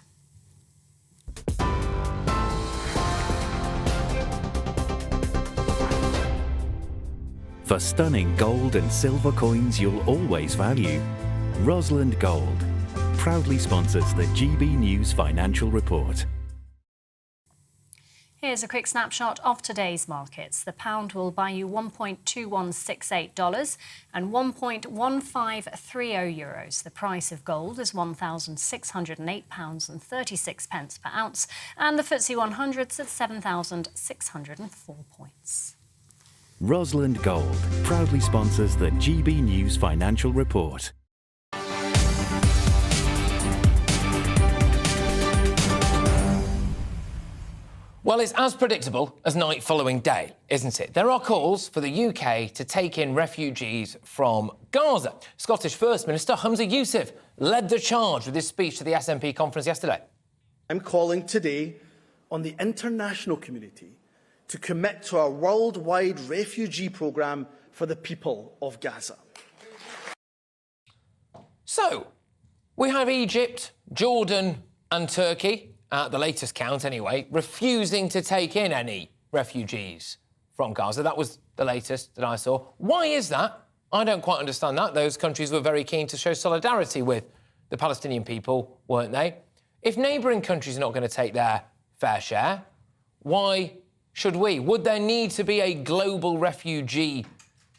For stunning gold and silver coins you'll always value, Rosland Gold proudly sponsors the GB News Financial Report. Here's a quick snapshot of today's markets. The pound will buy you $1.2168 and €1.1530 euros. The price of gold is £1,608.36 per ounce, and the FTSE 100's at 7,604 points. Rosland Gold proudly sponsors the GB News Financial Report. Well, it's as predictable as night following day, isn't it? There are calls for the UK to take in refugees from Gaza. Scottish First Minister Humza Yousaf led the charge with his speech to the SNP conference yesterday. I'm calling today on the international community to commit to a worldwide refugee programme for the people of Gaza. So, we have Egypt, Jordan and Turkey, at the latest count anyway, refusing to take in any refugees from Gaza. That was the latest that I saw. Why is that? I don't quite understand that. Those countries were very keen to show solidarity with the Palestinian people, weren't they? If neighbouring countries are not going to take their fair share, why should we? Would there need to be a global refugee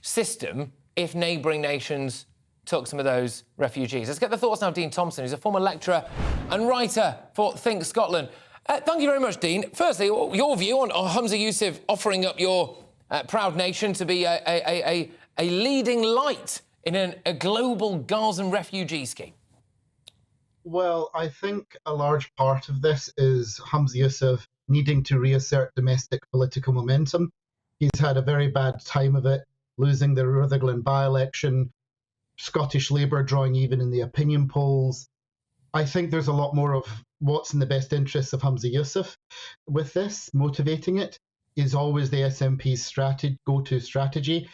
system if neighbouring nations took some of those refugees? Let's get the thoughts now of Dean Thompson, who's a former lecturer and writer for Think Scotland. Thank you very much, Dean. Firstly, your view on Humza Yousaf offering up your proud nation to be a leading light in a global Gazan refugee scheme. Well, I think a large part of this is Humza Yousaf needing to reassert domestic political momentum. He's had a very bad time of it, losing the Rutherglen by-election, Scottish Labour drawing even in the opinion polls. I think there's a lot more of what's in the best interests of Humza Yousaf with this. Motivating it is always the SNP's go-to strategy.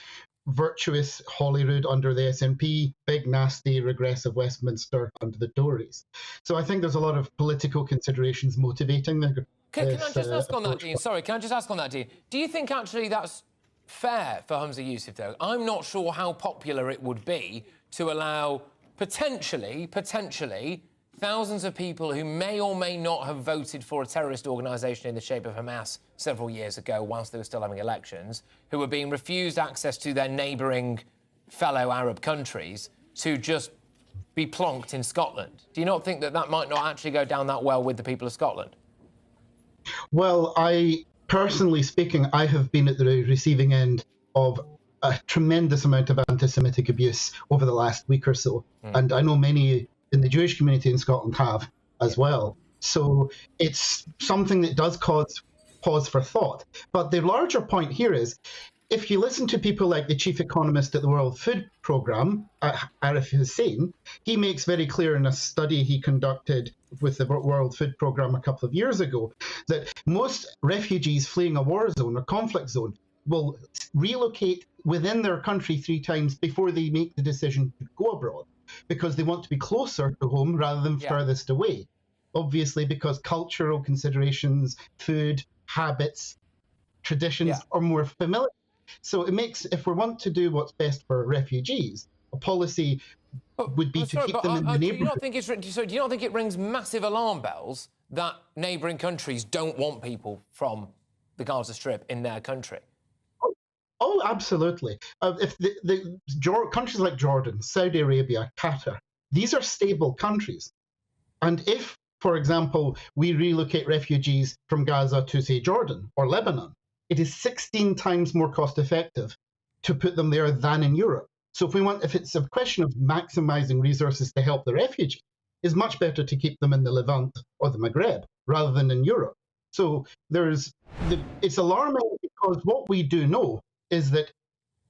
Virtuous Holyrood under the SNP, big, nasty, regressive Westminster under the Tories. So I think there's a lot of political considerations motivating the Can I just ask on that, Dean? Sorry, can I just ask on that, Dean? Do you think actually that's fair for Humza Yousaf, though? I'm not sure how popular it would be to allow potentially thousands of people who may or may not have voted for a terrorist organisation in the shape of Hamas several years ago, whilst they were still having elections, who were being refused access to their neighbouring fellow Arab countries, to just be plonked in Scotland. Do you not think that that might not actually go down that well with the people of Scotland? Well, personally speaking, I have been at the receiving end of a tremendous amount of anti-Semitic abuse over the last week or so. And I know many in the Jewish community in Scotland have as well. So it's something that does cause pause for thought. But the larger point here is, if you listen to people like the chief economist at the World Food Programme, Arif Hussein, he makes very clear in a study he conducted with the World Food Programme a couple of years ago that most refugees fleeing a war zone or conflict zone will relocate within their country 3 times before they make the decision to go abroad, because they want to be closer to home rather than furthest away. Obviously, because cultural considerations, food, habits, traditions are more familiar. So it makes, if we want to do what's best for refugees, a policy would be to keep them in the neighbourhood. Do you not think it rings massive alarm bells that neighbouring countries don't want people from the Gaza Strip in their country? Oh, absolutely. If the countries like Jordan, Saudi Arabia, Qatar, these are stable countries. And if, for example, we relocate refugees from Gaza to, say, Jordan or Lebanon, it is 16 times more cost effective to put them there than in Europe. So if it's a question of maximizing resources to help the refugee, it's much better to keep them in the Levant or the Maghreb rather than in Europe. So it's alarming, because what we do know is that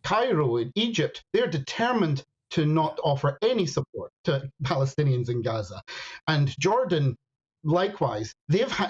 Cairo in Egypt, they're determined to not offer any support to Palestinians in Gaza. And Jordan, likewise,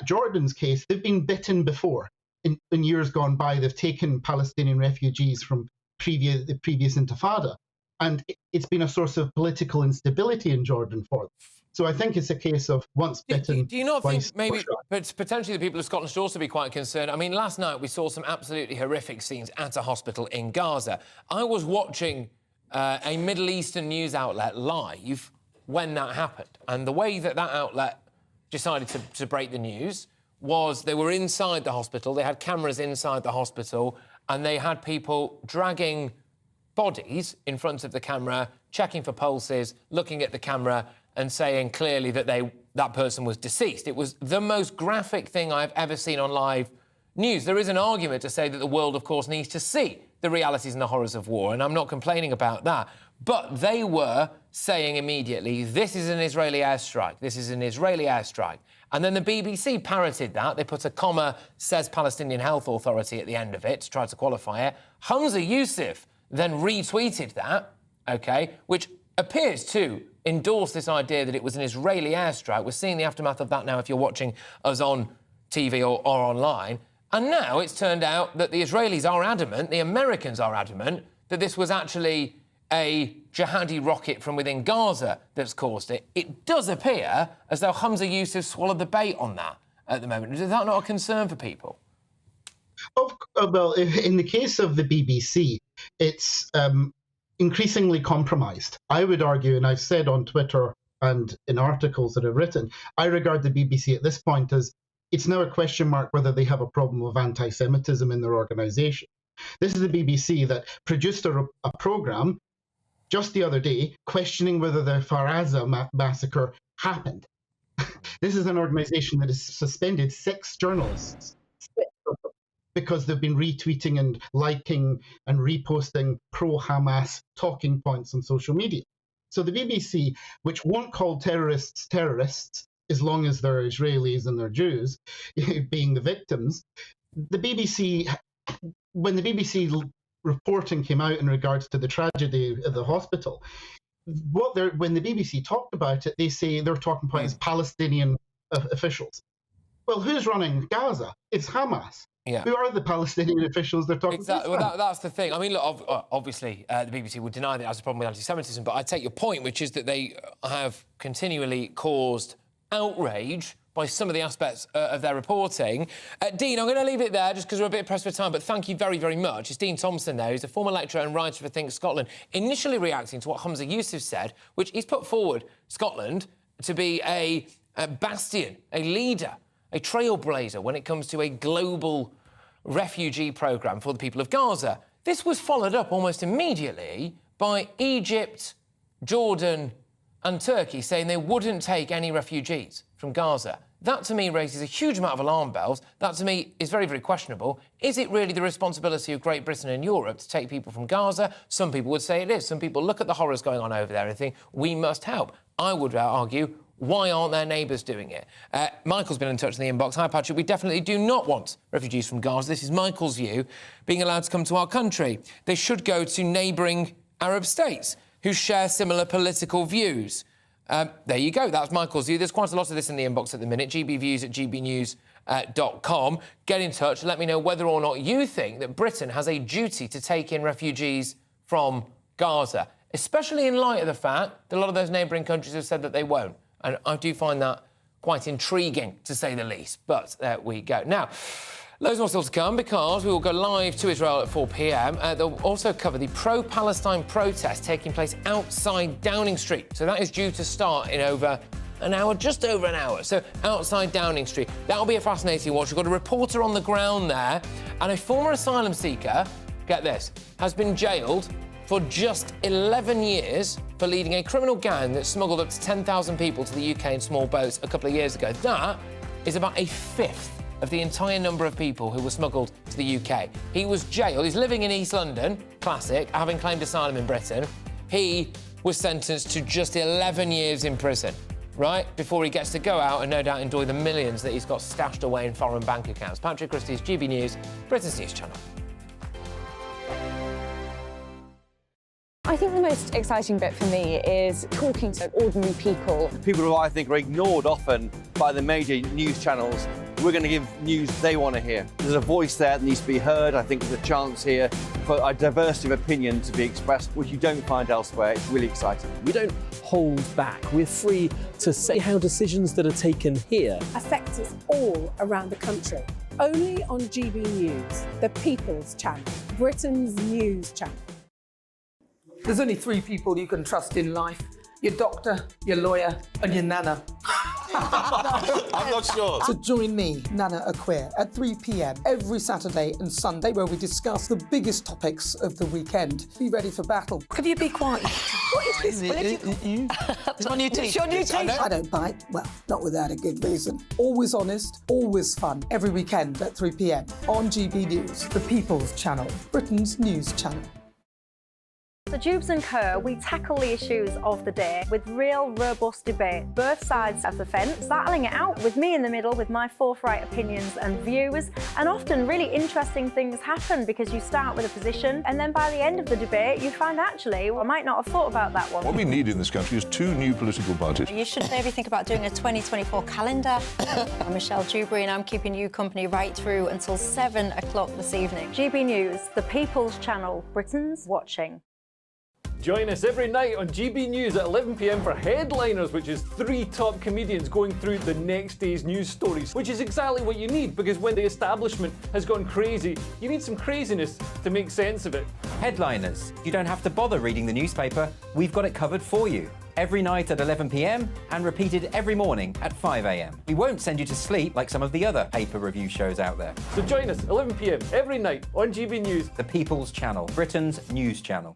Jordan's case, they've been bitten before. In years gone by, they've taken Palestinian refugees from the previous intifada, and it's been a source of political instability in Jordan for them. So I think it's a case of once bitten, do you not twice think maybe, but potentially the people of Scotland should also be quite concerned? I mean, last night we saw some absolutely horrific scenes at a hospital in Gaza. I was watching a Middle Eastern news outlet live when that happened, and the way that outlet decided to break the news was they were inside the hospital, they had cameras inside the hospital, and they had people dragging bodies in front of the camera, checking for pulses, looking at the camera and saying clearly that that person was deceased. It was the most graphic thing I've ever seen on live news. There is an argument to say that the world, of course, needs to see the realities and the horrors of war, and I'm not complaining about that. But they were saying immediately, this is an Israeli airstrike, this is an Israeli airstrike. And then the BBC parroted that. They put a comma, says Palestinian Health Authority at the end of it to try to qualify it. Hamza Yusuf then retweeted that, OK, which appears to endorse this idea that it was an Israeli airstrike. We're seeing the aftermath of that now if you're watching us on TV or online. And now it's turned out that the Israelis are adamant, the Americans are adamant, that this was actually a jihadi rocket from within Gaza that's caused it. It does appear as though Hamza Yusuf swallowed the bait on that at the moment. Is that not a concern for people? Well, in the case of the BBC, it's increasingly compromised. I would argue, and I've said on Twitter and in articles that I've written, I regard the BBC at this point as it's now a question mark whether they have a problem of anti-Semitism in their organisation. This is the BBC that produced a programme just the other day questioning whether the Faraza massacre happened. This is an organisation that has suspended 6 journalists because they've been retweeting and liking and reposting pro-Hamas talking points on social media. So the BBC, which won't call terrorists terrorists as long as they're Israelis and they're Jews being the victims, the BBC, when the BBC reporting came out in regards to the tragedy at the hospital, when the BBC talked about it, they say they're talking about as Palestinian officials. Well, who's running Gaza? It's Hamas. Yeah. Who are the Palestinian officials they're talking Exactly. Well, that's the thing. I mean, look, obviously, the BBC would deny that as a problem with anti-Semitism, but I take your point, which is that they have continually caused outrage by some of the aspects of their reporting. Dean, I'm going to leave it there just because we're a bit pressed for time, but thank you very, very much. It's Dean Thompson there, who's a former lecturer and writer for Think Scotland, initially reacting to what Hamza Yusuf said, which he's put forward Scotland to be a bastion, a leader, a trailblazer when it comes to a global refugee programme for the people of Gaza. This was followed up almost immediately by Egypt, Jordan and Turkey saying they wouldn't take any refugees from Gaza. That, to me, raises a huge amount of alarm bells. That, to me, is very, very questionable. Is it really the responsibility of Great Britain and Europe to take people from Gaza? Some people would say it is. Some people look at the horrors going on over there and think, we must help. I would argue, why aren't their neighbours doing it? Michael's been in touch in the inbox. Hi, Patrick. We definitely do not want refugees from Gaza. This is Michael's view. Being allowed to come to our country, they should go to neighbouring Arab states who share similar political views. There you go. That's Michael's view. There's quite a lot of this in the inbox at the minute. gbviews@gbnews.com. Get in touch. Let me know whether or not you think that Britain has a duty to take in refugees from Gaza, especially in light of the fact that a lot of those neighbouring countries have said that they won't. And I do find that quite intriguing, to say the least. But there we go. Now, loads more still to come, because we will go live to Israel at 4 p.m. They'll also cover the pro-Palestine protest taking place outside Downing Street. So that is due to start in over an hour, just over an hour. So outside Downing Street. That'll be a fascinating watch. We've got a reporter on the ground there, and a former asylum seeker, get this, has been jailed for just 11 years for leading a criminal gang that smuggled up to 10,000 people to the UK in small boats a couple of years ago. That is about a fifth of the entire number of people who were smuggled to the UK. He was jailed. He's living in East London, classic, having claimed asylum in Britain. He was sentenced to just 11 years in prison, right, before he gets to go out and no doubt enjoy the millions that he's got stashed away in foreign bank accounts. Patrick Christys, GB News, Britain's news channel. I think the most exciting bit for me is talking to ordinary people. People who I think are ignored often by the major news channels. We're going to give news they want to hear. There's a voice there that needs to be heard. I think there's a chance here for a diversity of opinion to be expressed, which you don't find elsewhere. It's really exciting. We don't hold back. We're free to say how decisions that are taken here affect us all around the country. Only on GB News, the People's Channel, Britain's news channel. There's only 3 people you can trust in life: your doctor, your lawyer, and your nana. I'm not sure. So join me, Nana Akweer, at 3 p.m. every Saturday and Sunday, where we discuss the biggest topics of the weekend. Be ready for battle. Could you be quiet? What is this? It's my new teeth. It's your new teeth. I don't bite. Well, not without a good reason. Always honest, always fun. Every weekend at 3 p.m. on GB News, the People's Channel, Britain's news channel. So Jubes and Kerr, we tackle the issues of the day with real, robust debate, both sides of the fence, battling it out with me in the middle with my forthright opinions and views. And often really interesting things happen because you start with a position and then by the end of the debate you find actually, well, I might not have thought about that one. What we need in this country is 2 new political parties. You should maybe think about doing a 2024 calendar. I'm Michelle Dewberry and I'm keeping you company right through until 7 o'clock this evening. GB News, the People's Channel, Britain's watching. Join us every night on GB News at 11 p.m. for Headliners, which is 3 top comedians going through the next day's news stories, which is exactly what you need, because when the establishment has gone crazy, you need some craziness to make sense of it. Headliners. You don't have to bother reading the newspaper. We've got it covered for you. Every night at 11 p.m. and repeated every morning at 5 a.m. We won't send you to sleep like some of the other paper review shows out there. So join us 11 p.m. every night on GB News. The People's Channel, Britain's news channel.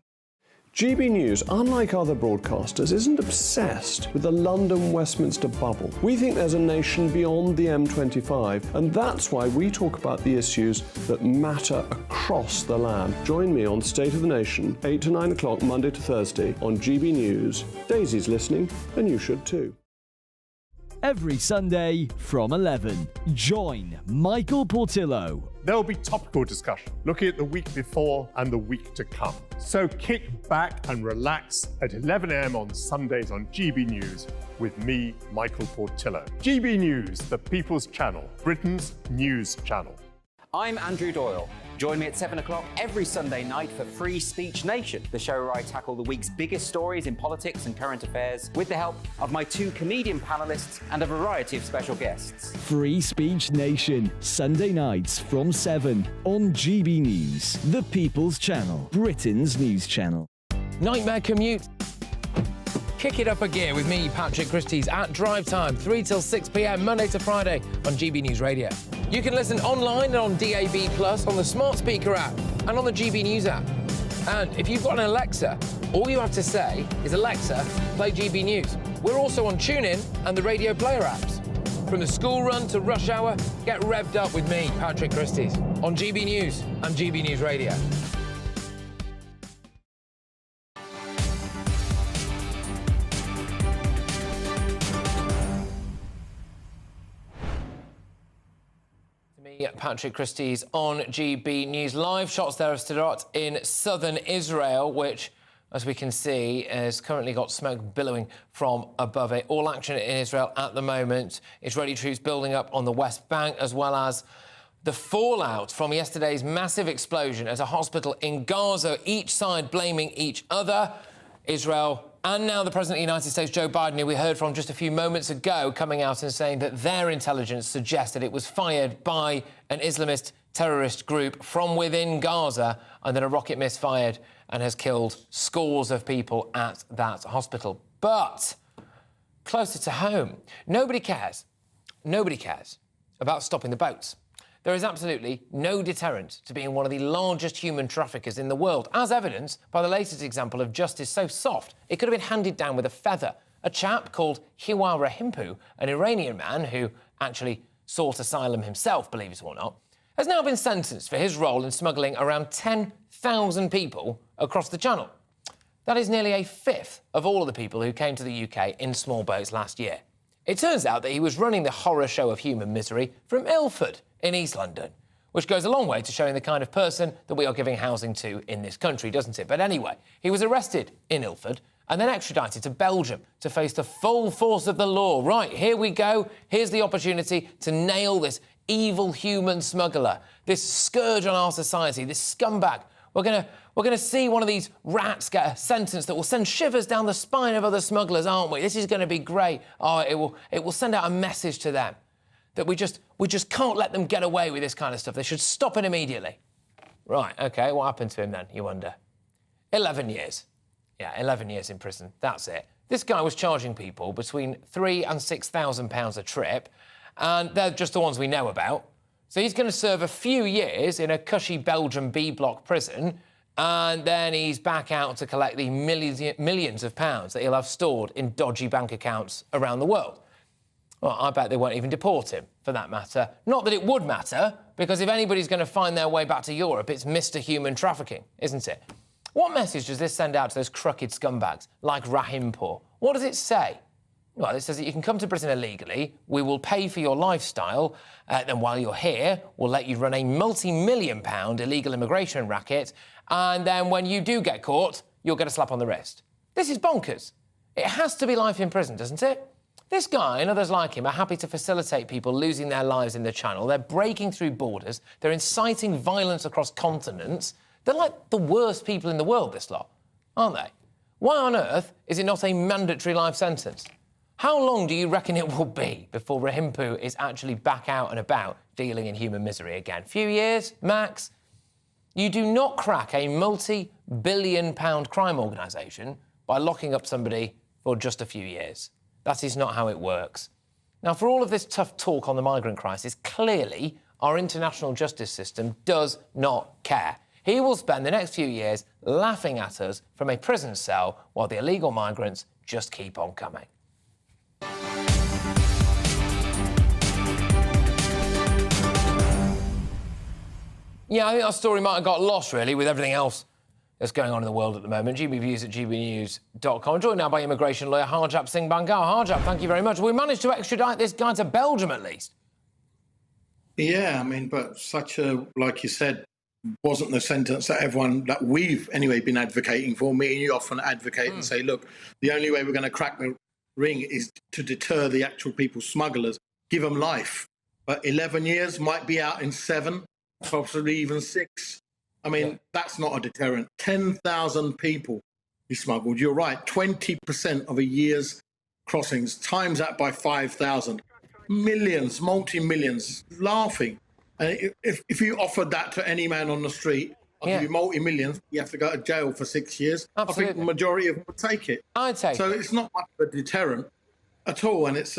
GB News, unlike other broadcasters, isn't obsessed with the London-Westminster bubble. We think there's a nation beyond the M25, and that's why we talk about the issues that matter across the land. Join me on State of the Nation, 8 to 9 o'clock, Monday to Thursday, on GB News. Daisy's listening, and you should too. Every Sunday from 11, join Michael Portillo. There will be topical discussion, looking at the week before and the week to come. So kick back and relax at 11 a.m. on Sundays on GB News with me, Michael Portillo. GB News, the People's Channel, Britain's news channel. I'm Andrew Doyle. Join me at 7 o'clock every Sunday night for Free Speech Nation, the show where I tackle the week's biggest stories in politics and current affairs with the help of my 2 comedian panellists and a variety of special guests. Free Speech Nation, Sunday nights from 7 on GB News, the People's Channel, Britain's news channel. Nightmare commute. Kick it up a gear with me, Patrick Christys, at drive time, 3 till 6 p.m, Monday to Friday on GB News Radio. You can listen online and on DAB+, on the smart speaker app, and on the GB News app. And if you've got an Alexa, All you have to say is, Alexa, play GB News. We're also on TuneIn and the Radio Player apps. From the school run to rush hour, get revved up with me, Patrick Christys, on GB News and GB News Radio. Patrick Christys on GB News. Live shots there of Sderot in southern Israel, which, as we can see, has currently got smoke billowing from above it. All action in Israel at the moment. Israeli troops building up on the West Bank, as well as the fallout from yesterday's massive explosion at a hospital in Gaza, each side blaming each other. Israel and now the President of the United States, Joe Biden, who we heard from just a few moments ago, coming out and saying that their intelligence suggests that it was fired by an Islamist terrorist group from within Gaza, and that a rocket misfired and has killed scores of people at that hospital. But closer to home, nobody cares about stopping the boats. There is absolutely no deterrent to being one of the largest human traffickers in the world, as evidenced by the latest example of justice so soft it could have been handed down with a feather. A chap called Hiwa Rahimpu, an Iranian man who actually sought asylum himself, believe it or not, has now been sentenced for his role in smuggling around 10,000 people across the Channel. That is nearly a fifth of all of the people who came to the UK in small boats last year. It turns out that he was running the horror show of human misery from Ilford in East London, which goes a long way to showing the kind of person that we are giving housing to in this country, doesn't it? But anyway, he was arrested in Ilford and then extradited to Belgium to face the full force of the law. Right, here we go. Here's the opportunity to nail this evil human smuggler, this scourge on our society, this scumbag. We're gonna see one of these rats get a sentence that will send shivers down the spine of other smugglers, aren't we? This is going to be great. Oh, it will send out a message to them that we just can't let them get away with this kind of stuff. They should stop it immediately. Right, OK, what happened to him then, you wonder? 11 years. Yeah, 11 years in prison, that's it. This guy was charging people between £3,000 and £6,000 a trip, and they're just the ones we know about. So he's going to serve a few years in a cushy Belgian B-block prison, and then he's back out to collect the millions of pounds that he'll have stored in dodgy bank accounts around the world. Well, I bet they won't even deport him, for that matter. Not that it would matter, because if anybody's going to find their way back to Europe, it's Mr. Human Trafficking, isn't it? What message does this send out to those crooked scumbags like Rahimpour? What does it say? Well, it says that you can come to Britain illegally, we will pay for your lifestyle, then while you're here, we'll let you run a multi-million-pound illegal immigration racket, and then when you do get caught, you'll get a slap on the wrist. This is bonkers. It has to be life in prison, doesn't it? This guy and others like him are happy to facilitate people losing their lives in the Channel. They're breaking through borders. They're inciting violence across continents. They're like the worst people in the world, this lot, aren't they? Why on earth is it not a mandatory life sentence? How long do you reckon it will be before Rahimpour is actually back out and about dealing in human misery again? Few years, max? You do not crack a multi-billion-pound crime organisation by locking up somebody for just a few years. That is not how it works. Now, for all of this tough talk on the migrant crisis, clearly our international justice system does not care. He will spend the next few years laughing at us from a prison cell while the illegal migrants just keep on coming. Yeah, I think our story might have got lost, really, with everything else that's going on in the world at the moment. GBViews at GBnews.com. Joined now by immigration lawyer Harjap Singh Bangal. Harjap, thank you very much. We managed to extradite this guy to Belgium, at least. Yeah, I mean, but such a, like you said, wasn't the sentence that everyone, that we've anyway been advocating for. Me and you often advocate and say, look, the only way we're going to crack the ring is to deter the actual people smugglers, give them life. But 11 years, might be out in 7, possibly even 6. I mean, that's not a deterrent. 10,000 people he smuggled. You're right, 20% of a year's crossings, times that by 5,000. Millions, multi-millions, laughing. And if you offered that to any man on the street, I'll give you multi-millions, you have to go to jail for 6 years. Absolutely. I think the majority of them would take it. I'd take it. So it's not much of a deterrent at all. And it's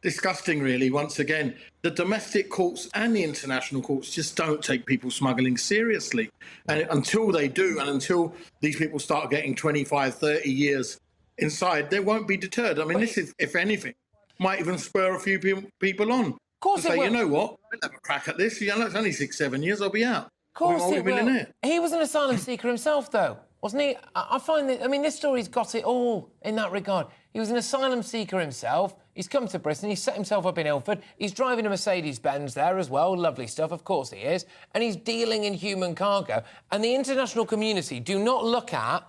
disgusting, really. Once again, the domestic courts and the international courts just don't take people smuggling seriously. And until they do, and until these people start getting 25, 30 years inside, they won't be deterred. I mean, this is, if anything, might even spur a few people on. Of course say, it will. you know what, we'll have a crack at this. You know, it's only 6, 7 years, I'll be out. Of course I'm a it will. millionaire. He was an asylum seeker himself, though, wasn't he? I find that, I mean, this story's got it all in that regard. He was an asylum seeker himself. He's come to Britain. He's set himself up in Ilford. He's driving a Mercedes-Benz there as well. Lovely stuff, of course he is. And he's dealing in human cargo. And the international community do not look at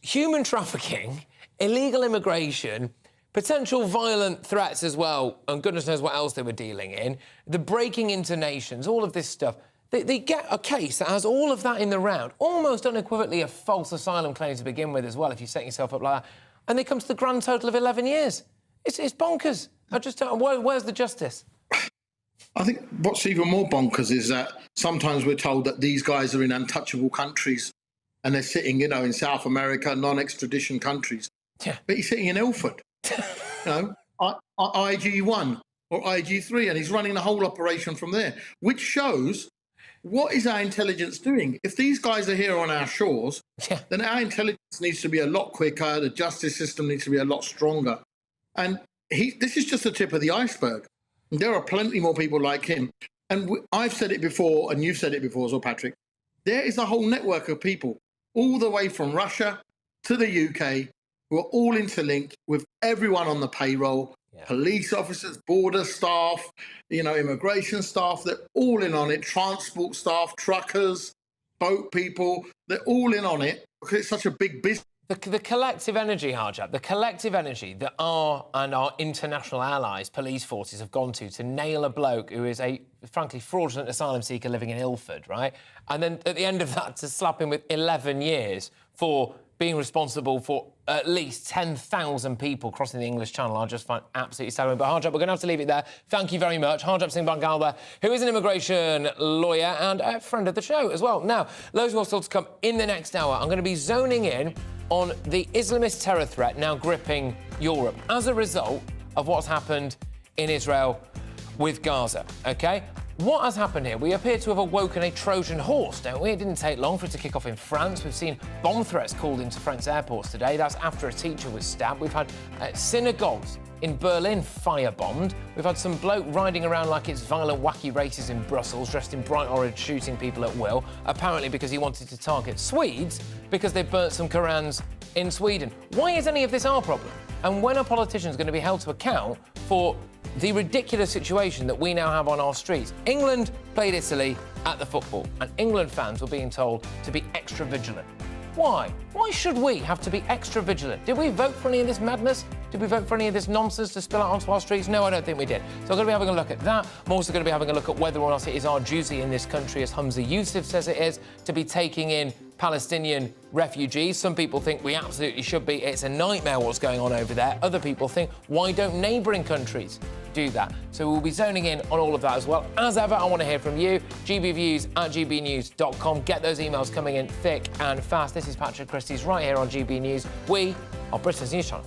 human trafficking, illegal immigration, potential violent threats as well, and goodness knows what else they were dealing in, the breaking into nations, all of this stuff. They get a case that has all of that in the round, almost unequivocally a false asylum claim to begin with as well, if you set yourself up like that, and they come to the grand total of 11 years. It's bonkers. I just don't... Where's the justice? I think what's even more bonkers is that sometimes we're told that these guys are in untouchable countries and they're sitting, you know, in South America, non-extradition countries. Yeah. But he's sitting in Ilford, you know, IG1 or IG3, and he's running the whole operation from there, which shows what is our intelligence doing? If these guys are here on our shores, then our intelligence needs to be a lot quicker, the justice system needs to be a lot stronger. And this is just the tip of the iceberg. There are plenty more people like him. And I've said it before, and you've said it before as well, Patrick. There is a whole network of people all the way from Russia to the UK who are all interlinked with everyone on the payroll, police officers, border staff, you know, immigration staff. They're all in on it, transport staff, truckers, boat people. They're all in on it because it's such a big business. The collective energy, Harjab, the collective energy that our international allies, police forces, have gone to nail a bloke who is a, frankly, fraudulent asylum seeker living in Ilford, right? And then at the end of that, to slap him with 11 years for being responsible for at least 10,000 people crossing the English Channel, I just find absolutely staggering. But Harjab, we're going to have to leave it there. Thank you very much. Harjab Singh Bangal there, who is an immigration lawyer and a friend of the show as well. Now, loads more still to come in the next hour. I'm going to be zoning in on the Islamist terror threat now gripping Europe as a result of what's happened in Israel with Gaza, OK? What has happened here? We appear to have awoken a Trojan horse, don't we? It didn't take long for it to kick off in France. We've seen bomb threats called into French airports today. That's after a teacher was stabbed. We've had synagogues in Berlin firebombed. We've had some bloke riding around like it's violent, wacky races in Brussels, dressed in bright orange, shooting people at will, apparently because he wanted to target Swedes because they burnt some Korans in Sweden. Why is any of this our problem? And when are politicians going to be held to account for the ridiculous situation that we now have on our streets? England played Italy at the football, and England fans were being told to be extra vigilant. Why? Why should we have to be extra vigilant? Did we vote for any of this madness? Did we vote for any of this nonsense to spill out onto our streets? No, I don't think we did. So I'm going to be having a look at that. I'm also going to be having a look at whether or not it is our duty in this country, as Humza Yousaf says it is, to be taking in Palestinian refugees. Some people think we absolutely should be. It's a nightmare what's going on over there. Other people think, why don't neighbouring countries do that? So we'll be zoning in on all of that as well. As ever, I want to hear from you. gbviews@gbnews.com. Get those emails coming in thick and fast. This is Patrick Christys right here on GB News. We are Britain's news channel.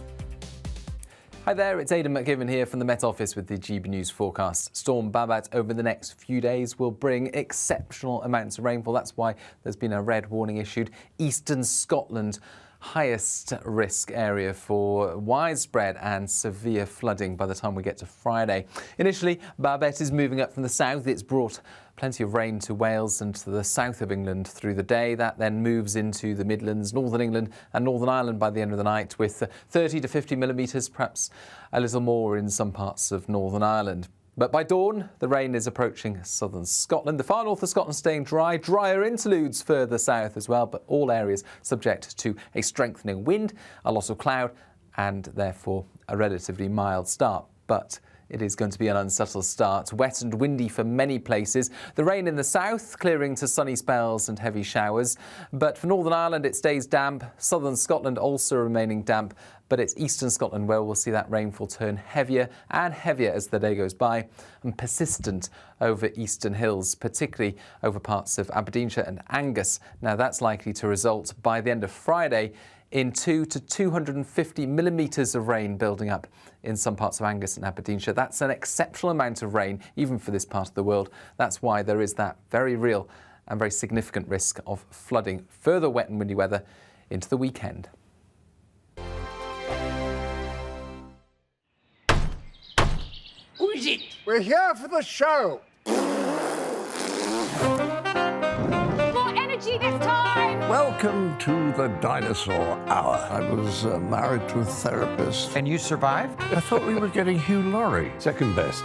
Hi there, it's Aidan McGivern here from the Met Office with the GB News forecast. Storm Babet over the next few days will bring exceptional amounts of rainfall. That's why there's been a red warning issued. Eastern Scotland, highest risk area for widespread and severe flooding by the time we get to Friday. Initially, Babet is moving up from the south. It's brought plenty of rain to Wales and to the south of England through the day. That then moves into the Midlands, Northern England and Northern Ireland by the end of the night with 30 to 50 millimetres, perhaps a little more in some parts of Northern Ireland. But by dawn, the rain is approaching southern Scotland. The far north of Scotland staying dry, drier interludes further south as well, but all areas subject to a strengthening wind, a lot of cloud and therefore a relatively mild start. But it is going to be an unsettled start, wet and windy for many places. The rain in the south clearing to sunny spells and heavy showers. But for Northern Ireland, it stays damp. Southern Scotland also remaining damp, but it's eastern Scotland where we'll see that rainfall turn heavier and heavier as the day goes by, and persistent over eastern hills, particularly over parts of Aberdeenshire and Angus. Now that's likely to result by the end of Friday in 200 to 250 millimetres of rain building up in some parts of Angus and Aberdeenshire. That's an exceptional amount of rain, even for this part of the world. That's why there is that very real and very significant risk of flooding, further wet and windy weather into the weekend. Who is it? We're here for the show. More energy this time! Welcome to the Dinosaur Hour. I was married to a therapist. And you survived? I thought we were getting Hugh Laurie. Second best.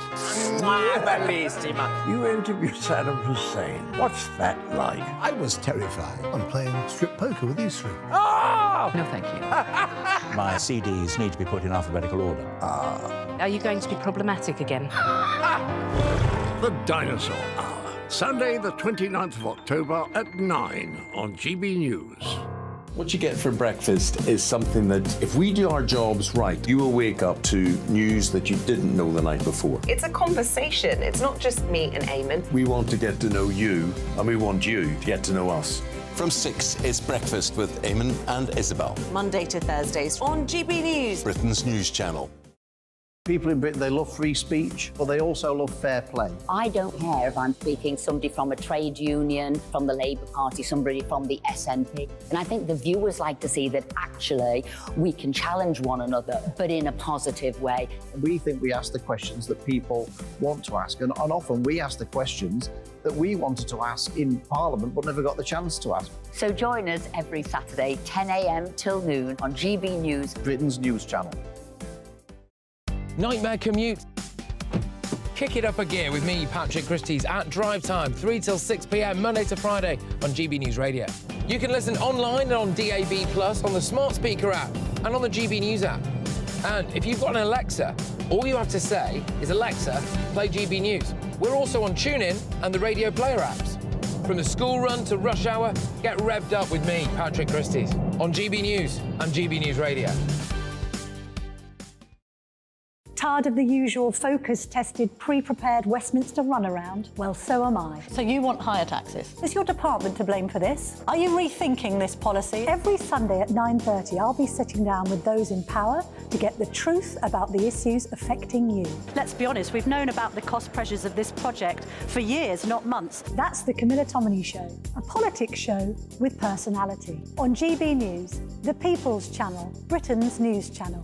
You interviewed Saddam Hussein. What's that like? I was terrified. I'm playing strip poker with these three. Oh! No, thank you. My CDs need to be put in alphabetical order. Are you going to be problematic again? The Dinosaur Hour. Sunday, the 29th of October at 9 on GB News. What you get for breakfast is something that, if we do our jobs right, you will wake up to news that you didn't know the night before. It's a conversation. It's not just me and Eamon. We want to get to know you, and we want you to get to know us. From 6, it's Breakfast with Eamon and Isabel. Monday to Thursdays on GB News. Britain's news channel. People in Britain, they love free speech, but they also love fair play. I don't care if I'm speaking somebody from a trade union, from the Labour Party, somebody from the SNP. And I think the viewers like to see that actually we can challenge one another, but in a positive way. We think we ask the questions that people want to ask, and often we ask the questions that we wanted to ask in Parliament but never got the chance to ask. So join us every Saturday, 10 a.m. till noon on GB News, Britain's news channel. Nightmare commute. Kick it up a gear with me, Patrick Christys, at drive time, 3 till 6 p.m, Monday to Friday on GB News Radio. You can listen online and on DAB+, on the smart speaker app, and on the GB News app. And if you've got an Alexa, all you have to say is, Alexa, play GB News. We're also on TuneIn and the Radio Player apps. From the school run to rush hour, get revved up with me, Patrick Christys, on GB News and GB News Radio. Tired of the usual focus-tested, pre-prepared Westminster runaround? Well, so am I. So you want higher taxes? Is your department to blame for this? Are you rethinking this policy? Every Sunday at 9:30, I'll be sitting down with those in power to get the truth about the issues affecting you. Let's be honest, we've known about the cost pressures of this project for years, not months. That's the Camilla Tominey Show, a politics show with personality. On GB News, the People's Channel, Britain's news channel.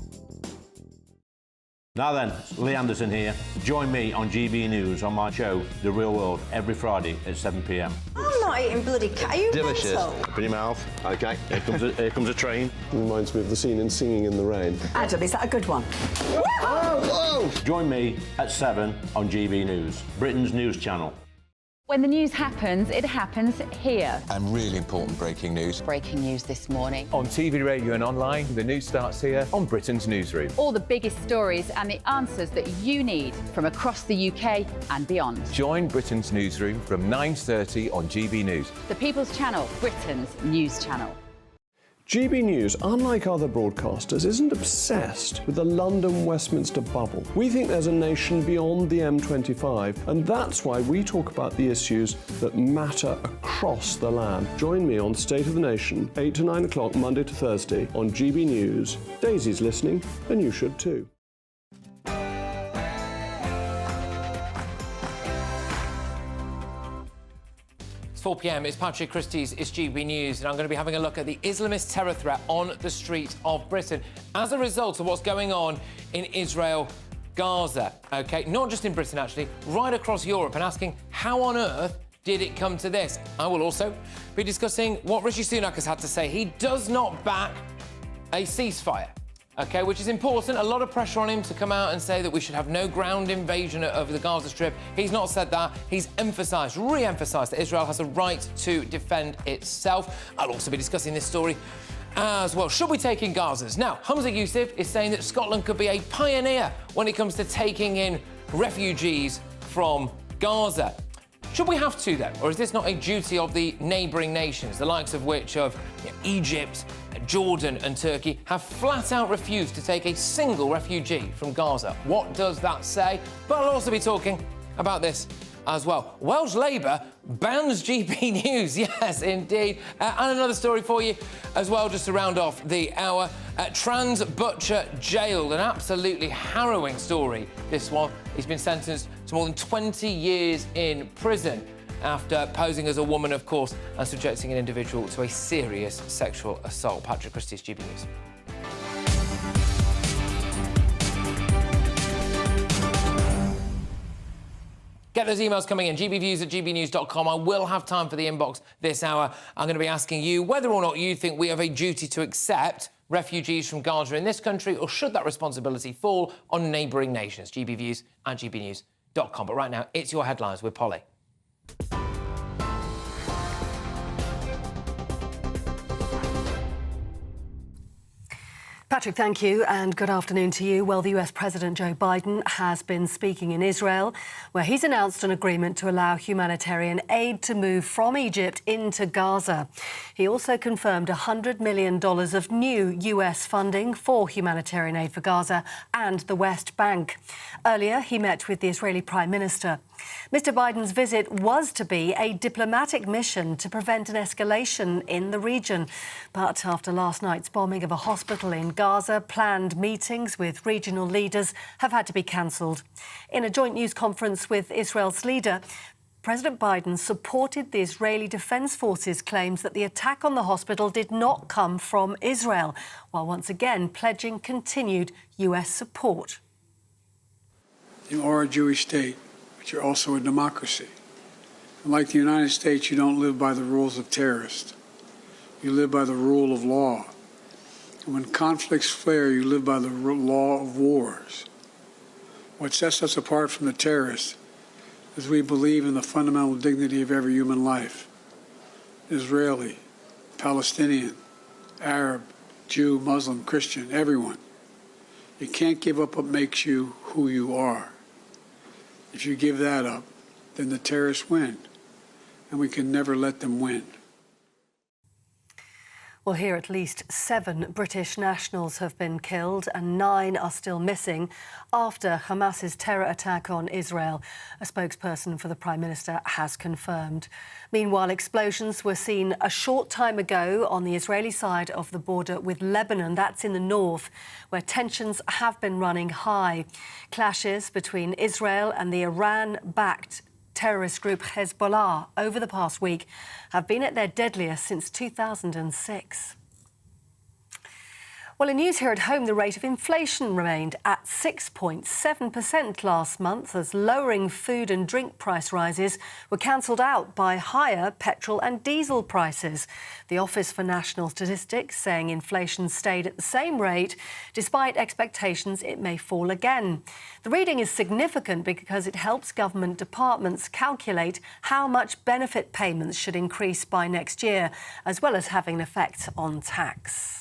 Now then, Lee Anderson here. Join me on GB News on my show, The Real World, every Friday at 7 p.m. I'm not eating bloody cat. Are you Delicious. mental? Open your mouth. OK, here comes a train. Reminds me of the scene in Singing in the Rain. Adam, is that a good one? Whoa! Join me at 7 on GB News, Britain's news channel. When the news happens, it happens here. And really important breaking news. Breaking news this morning. On TV, radio and online, the news starts here on Britain's Newsroom. All the biggest stories and the answers that you need from across the UK and beyond. Join Britain's Newsroom from 9:30 on GB News. The People's Channel, Britain's news channel. GB News, unlike other broadcasters, isn't obsessed with the London-Westminster bubble. We think there's a nation beyond the M25, and that's why we talk about the issues that matter across the land. Join me on State of the Nation, 8 to 9 o'clock, Monday to Thursday, on GB News. Daisy's listening, and you should too. 4 p.m, it's Patrick Christys, it's GB News, and I'm going to be having a look at the Islamist terror threat on the streets of Britain as a result of what's going on in Israel, Gaza, OK? Not just in Britain, actually, right across Europe, and asking how on earth did it come to this? I will also be discussing what Rishi Sunak has had to say. He does not back a ceasefire, OK, which is important. A lot of pressure on him to come out and say that we should have no ground invasion of the Gaza Strip. He's not said that. He's emphasised, re-emphasised that Israel has a right to defend itself. I'll also be discussing this story as well. Should we take in Gazans? Now, Humza Yousaf is saying that Scotland could be a pioneer when it comes to taking in refugees from Gaza. Should we have to, then? Or is this not a duty of the neighbouring nations, the likes of which of Egypt, Jordan and Turkey have flat out refused to take a single refugee from Gaza. What does that say? But I'll also be talking about this as well. Welsh Labour bans GB News. Yes, indeed. And another story for you as well, just to round off the hour. Trans butcher jailed. An absolutely harrowing story, this one. He's been sentenced to more than 20 years in prison after posing as a woman, of course, and subjecting an individual to a serious sexual assault. Patrick Christys, GB News. Get those emails coming in, gbviews@gbnews.com. I will have time for the inbox this hour. I'm going to be asking you whether or not you think we have a duty to accept refugees from Gaza in this country, or should that responsibility fall on neighbouring nations? gbviews@gbnews.com. But right now, it's your headlines with Polly. Patrick, thank you, and good afternoon to you. Well, the US President Joe Biden has been speaking in Israel, where he's announced an agreement to allow humanitarian aid to move from Egypt into Gaza. He also confirmed $100 million of new US funding for humanitarian aid for Gaza and the West Bank. Earlier, he met with the Israeli Prime Minister. Mr. Biden's visit was to be a diplomatic mission to prevent an escalation in the region. But after last night's bombing of a hospital in Gaza, planned meetings with regional leaders have had to be cancelled. In a joint news conference with Israel's leader, President Biden supported the Israeli Defense Forces' claims that the attack on the hospital did not come from Israel, while once again pledging continued US support. You are a Jewish state, but you're also a democracy. And like the United States, you don't live by the rules of terrorists. You live by the rule of law. And when conflicts flare, you live by the law of wars. What sets us apart from the terrorists is we believe in the fundamental dignity of every human life. Israeli, Palestinian, Arab, Jew, Muslim, Christian, everyone. You can't give up what makes you who you are. If you give that up, then the terrorists win, and we can never let them win. Well, here at least 7 British nationals have been killed and 9 are still missing after Hamas's terror attack on Israel. A spokesperson for the Prime Minister has confirmed. Meanwhile, explosions were seen a short time ago on the Israeli side of the border with Lebanon. That's in the north, where tensions have been running high. Clashes between Israel and the Iran-backed terrorist group Hezbollah over the past week have been at their deadliest since 2006. Well, in news here at home, the rate of inflation remained at 6.7% last month as lowering food and drink price rises were cancelled out by higher petrol and diesel prices. The Office for National Statistics saying inflation stayed at the same rate despite expectations it may fall again. The reading is significant because it helps government departments calculate how much benefit payments should increase by next year, as well as having an effect on tax.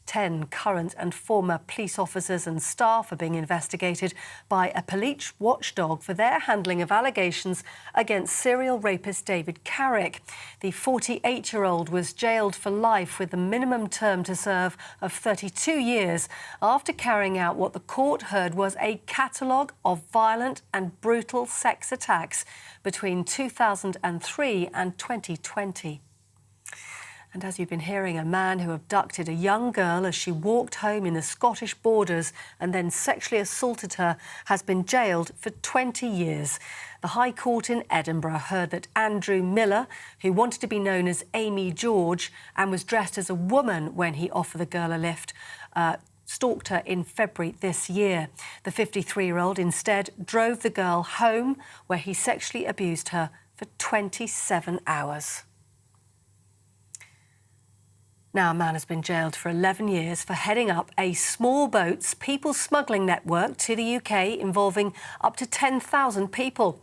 10 current and former police officers and staff are being investigated by a police watchdog for their handling of allegations against serial rapist David Carrick. The 48-year-old was jailed for life with a minimum term to serve of 32 years after carrying out what the court heard was a catalogue of violent and brutal sex attacks between 2003 and 2020. And as you've been hearing, a man who abducted a young girl as she walked home in the Scottish borders and then sexually assaulted her has been jailed for 20 years. The High Court in Edinburgh heard that Andrew Miller, who wanted to be known as Amy George and was dressed as a woman when he offered the girl a lift, stalked her in February this year. The 53-year-old instead drove the girl home, where he sexually abused her for 27 hours. Now, a man has been jailed for 11 years for heading up a small boats people smuggling network to the UK involving up to 10,000 people.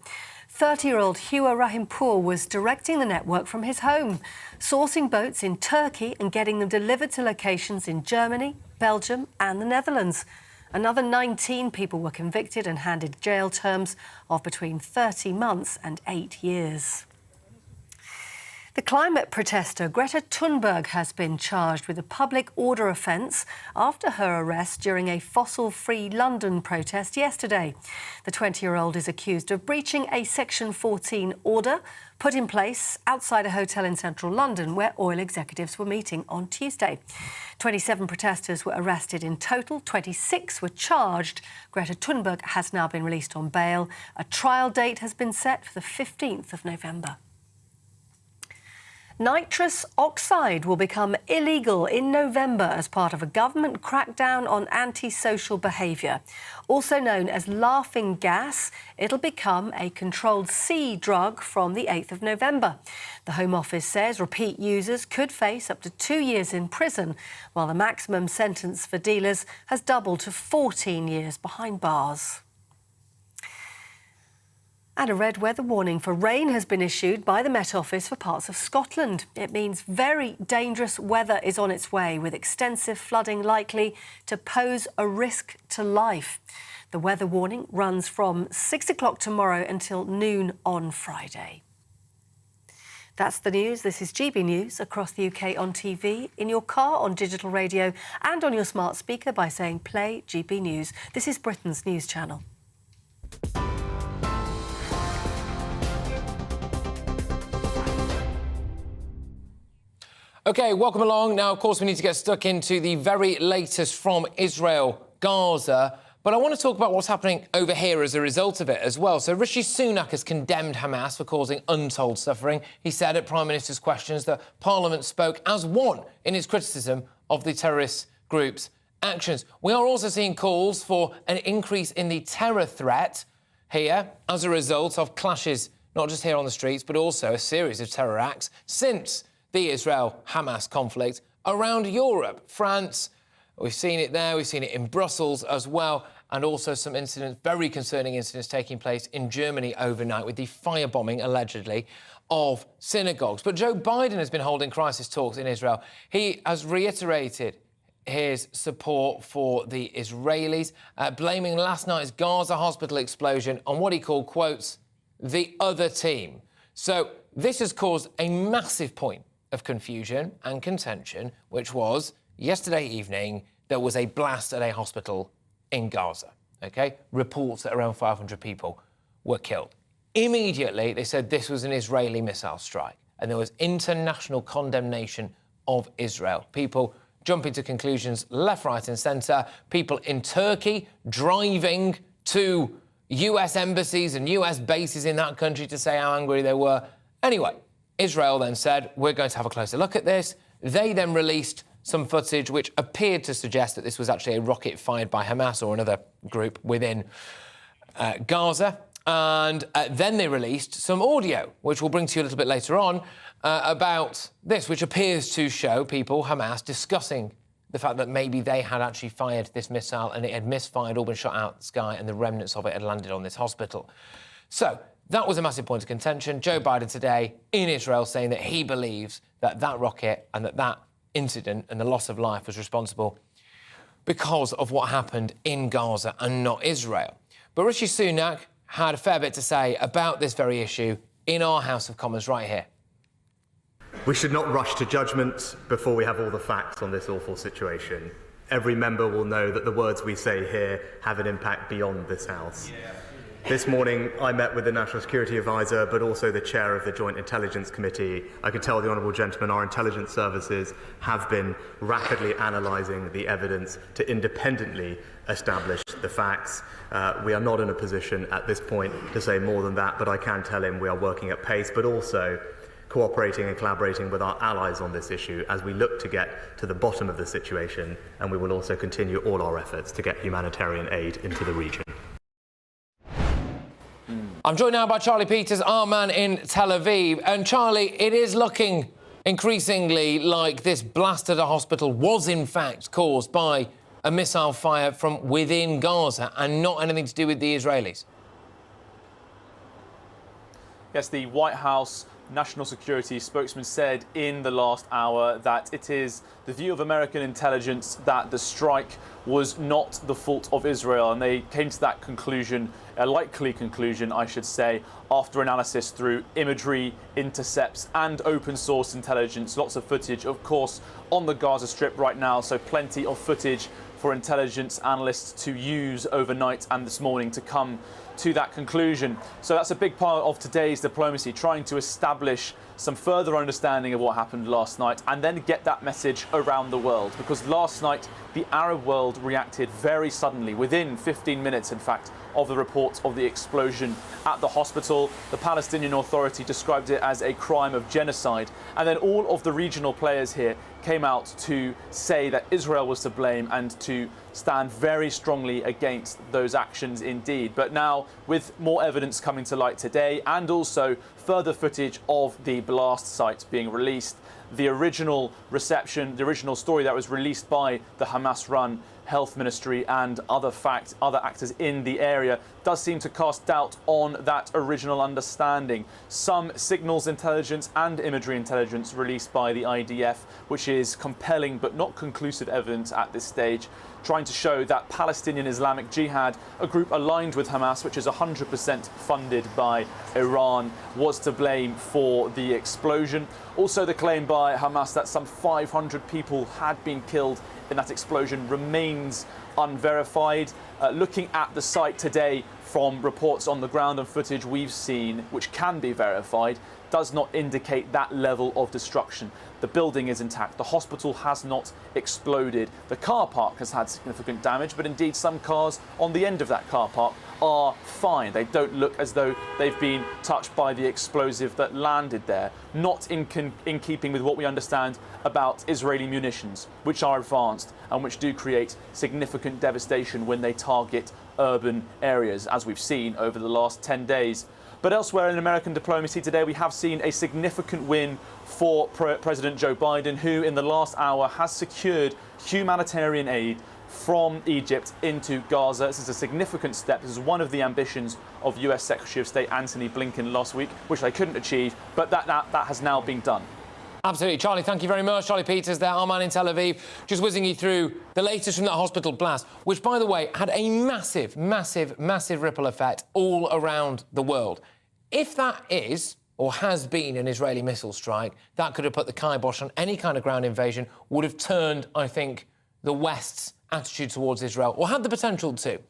30-year-old Hua Rahimpour was directing the network from his home, sourcing boats in Turkey and getting them delivered to locations in Germany, Belgium and the Netherlands. Another 19 people were convicted and handed jail terms of between 30 months and 8 years. The climate protester Greta Thunberg has been charged with a public order offence after her arrest during a fossil-free London protest yesterday. The 20-year-old is accused of breaching a Section 14 order put in place outside a hotel in central London where oil executives were meeting on Tuesday. 27 protesters were arrested in total, 26 were charged. Greta Thunberg has now been released on bail. A trial date has been set for the 15th of November. Nitrous oxide will become illegal in November as part of a government crackdown on antisocial behaviour. Also known as laughing gas, it'll become a controlled C drug from the 8th of November. The Home Office says repeat users could face up to 2 years in prison, while the maximum sentence for dealers has doubled to 14 years behind bars. And a red weather warning for rain has been issued by the Met Office for parts of Scotland. It means very dangerous weather is on its way, with extensive flooding likely to pose a risk to life. The weather warning runs from 6 o'clock tomorrow until noon on Friday. That's the news. This is GB News across the UK on TV, in your car, on digital radio and on your smart speaker by saying play GB News. This is Britain's news channel. OK, welcome along. Now, of course, we need to get stuck into the very latest from Israel, Gaza. But I want to talk about what's happening over here as a result of it as well. So Rishi Sunak has condemned Hamas for causing untold suffering. He said at Prime Minister's questions that Parliament spoke as one in its criticism of the terrorist group's actions. We are also seeing calls for an increase in the terror threat here as a result of clashes, not just here on the streets, but also a series of terror acts since the Israel-Hamas conflict around Europe. France, we've seen it there, we've seen it in Brussels as well, and also some incidents, very concerning incidents taking place in Germany overnight with the firebombing, allegedly, of synagogues. But Joe Biden has been holding crisis talks in Israel. He has reiterated his support for the Israelis, blaming last night's Gaza hospital explosion on what he called, quotes, the other team. So this has caused a massive point of confusion and contention, which was yesterday evening there was a blast at a hospital in Gaza, OK? Reports that around 500 people were killed. Immediately, they said this was an Israeli missile strike, and there was international condemnation of Israel. People jumping to conclusions left, right and centre. People in Turkey driving to US embassies and US bases in that country to say how angry they were. Anyway, Israel then said, we're going to have a closer look at this. They then released some footage which appeared to suggest that this was actually a rocket fired by Hamas or another group within Gaza. And then they released some audio, which we'll bring to you a little bit later on, about this, which appears to show people, Hamas, discussing the fact that maybe they had actually fired this missile and it had misfired, all been shot out of the sky, and the remnants of it had landed on this hospital. So that was a massive point of contention. Joe Biden today in Israel saying that he believes that that rocket and that incident and the loss of life was responsible because of what happened in Gaza and not Israel. But Rishi Sunak had a fair bit to say about this very issue in our House of Commons right here. We should not rush to judgment before we have all the facts on this awful situation. Every member will know that the words we say here have an impact beyond this House. This morning, I met with the National Security Advisor, but also the chair of the Joint Intelligence Committee. I can tell the honourable gentleman our intelligence services have been rapidly analysing the evidence to independently establish the facts. We are not in a position at this point to say more than that, but I can tell him we are working at pace, but also cooperating and collaborating with our allies on this issue as we look to get to the bottom of the situation, and we will also continue all our efforts to get humanitarian aid into the region. I'm joined now by Charlie Peters, our man in Tel Aviv. And Charlie, it is looking increasingly like this blast at a hospital was in fact caused by a missile fire from within Gaza and not anything to do with the Israelis. Yes, the White House national security spokesman said in the last hour that it is the view of American intelligence that the strike was not the fault of Israel, and they came to that conclusion, a likely conclusion, I should say, after analysis through imagery, intercepts and open source intelligence. Lots of footage, of course, on the Gaza Strip right now, so plenty of footage for intelligence analysts to use overnight and this morning to come to that conclusion. So that's a big part of today's diplomacy, trying to establish some further understanding of what happened last night and then get that message around the world. Because last night, the Arab world reacted very suddenly, within 15 minutes, in fact, of the reports of the explosion at the hospital. The Palestinian Authority described it as a crime of genocide. And then all of the regional players here came out to say that Israel was to blame and to stand very strongly against those actions indeed. But now, with more evidence coming to light today and also further footage of the blast site being released, the original reception, the original story that was released by the Hamas-run Health Ministry and other actors in the area does seem to cast doubt on that original understanding. Some signals intelligence and imagery intelligence released by the IDF, which is compelling but not conclusive evidence at this stage, trying to show that Palestinian Islamic Jihad, a group aligned with Hamas, which is 100% funded by Iran, was to blame for the explosion. Also, the claim by Hamas that some 500 people had been killed in that explosion remains unverified. Looking at the site today from reports on the ground and footage we've seen, which can be verified, does not indicate that level of destruction. The building is intact. The hospital has not exploded. The car park has had significant damage, but indeed some cars on the end of that car park are fine. They don't look as though they've been touched by the explosive that landed there. Not in keeping with what we understand about Israeli munitions, which are advanced and which do create significant devastation when they target urban areas, as we've seen over the last 10 days. But elsewhere in American diplomacy today, we have seen a significant win for President Joe Biden, who in the last hour has secured humanitarian aid from Egypt into Gaza. This is a significant step. This is one of the ambitions of US Secretary of State Antony Blinken last week, which they couldn't achieve, but that has now been done. Absolutely. Charlie, thank you very much. Charlie Peters there, our man in Tel Aviv, just whizzing you through the latest from that hospital blast, which, by the way, had a massive, massive, massive ripple effect all around the world. If that is, or has been, an Israeli missile strike, that could have put the kibosh on any kind of ground invasion, would have turned, I think, the West's attitude towards Israel, or had the potential to.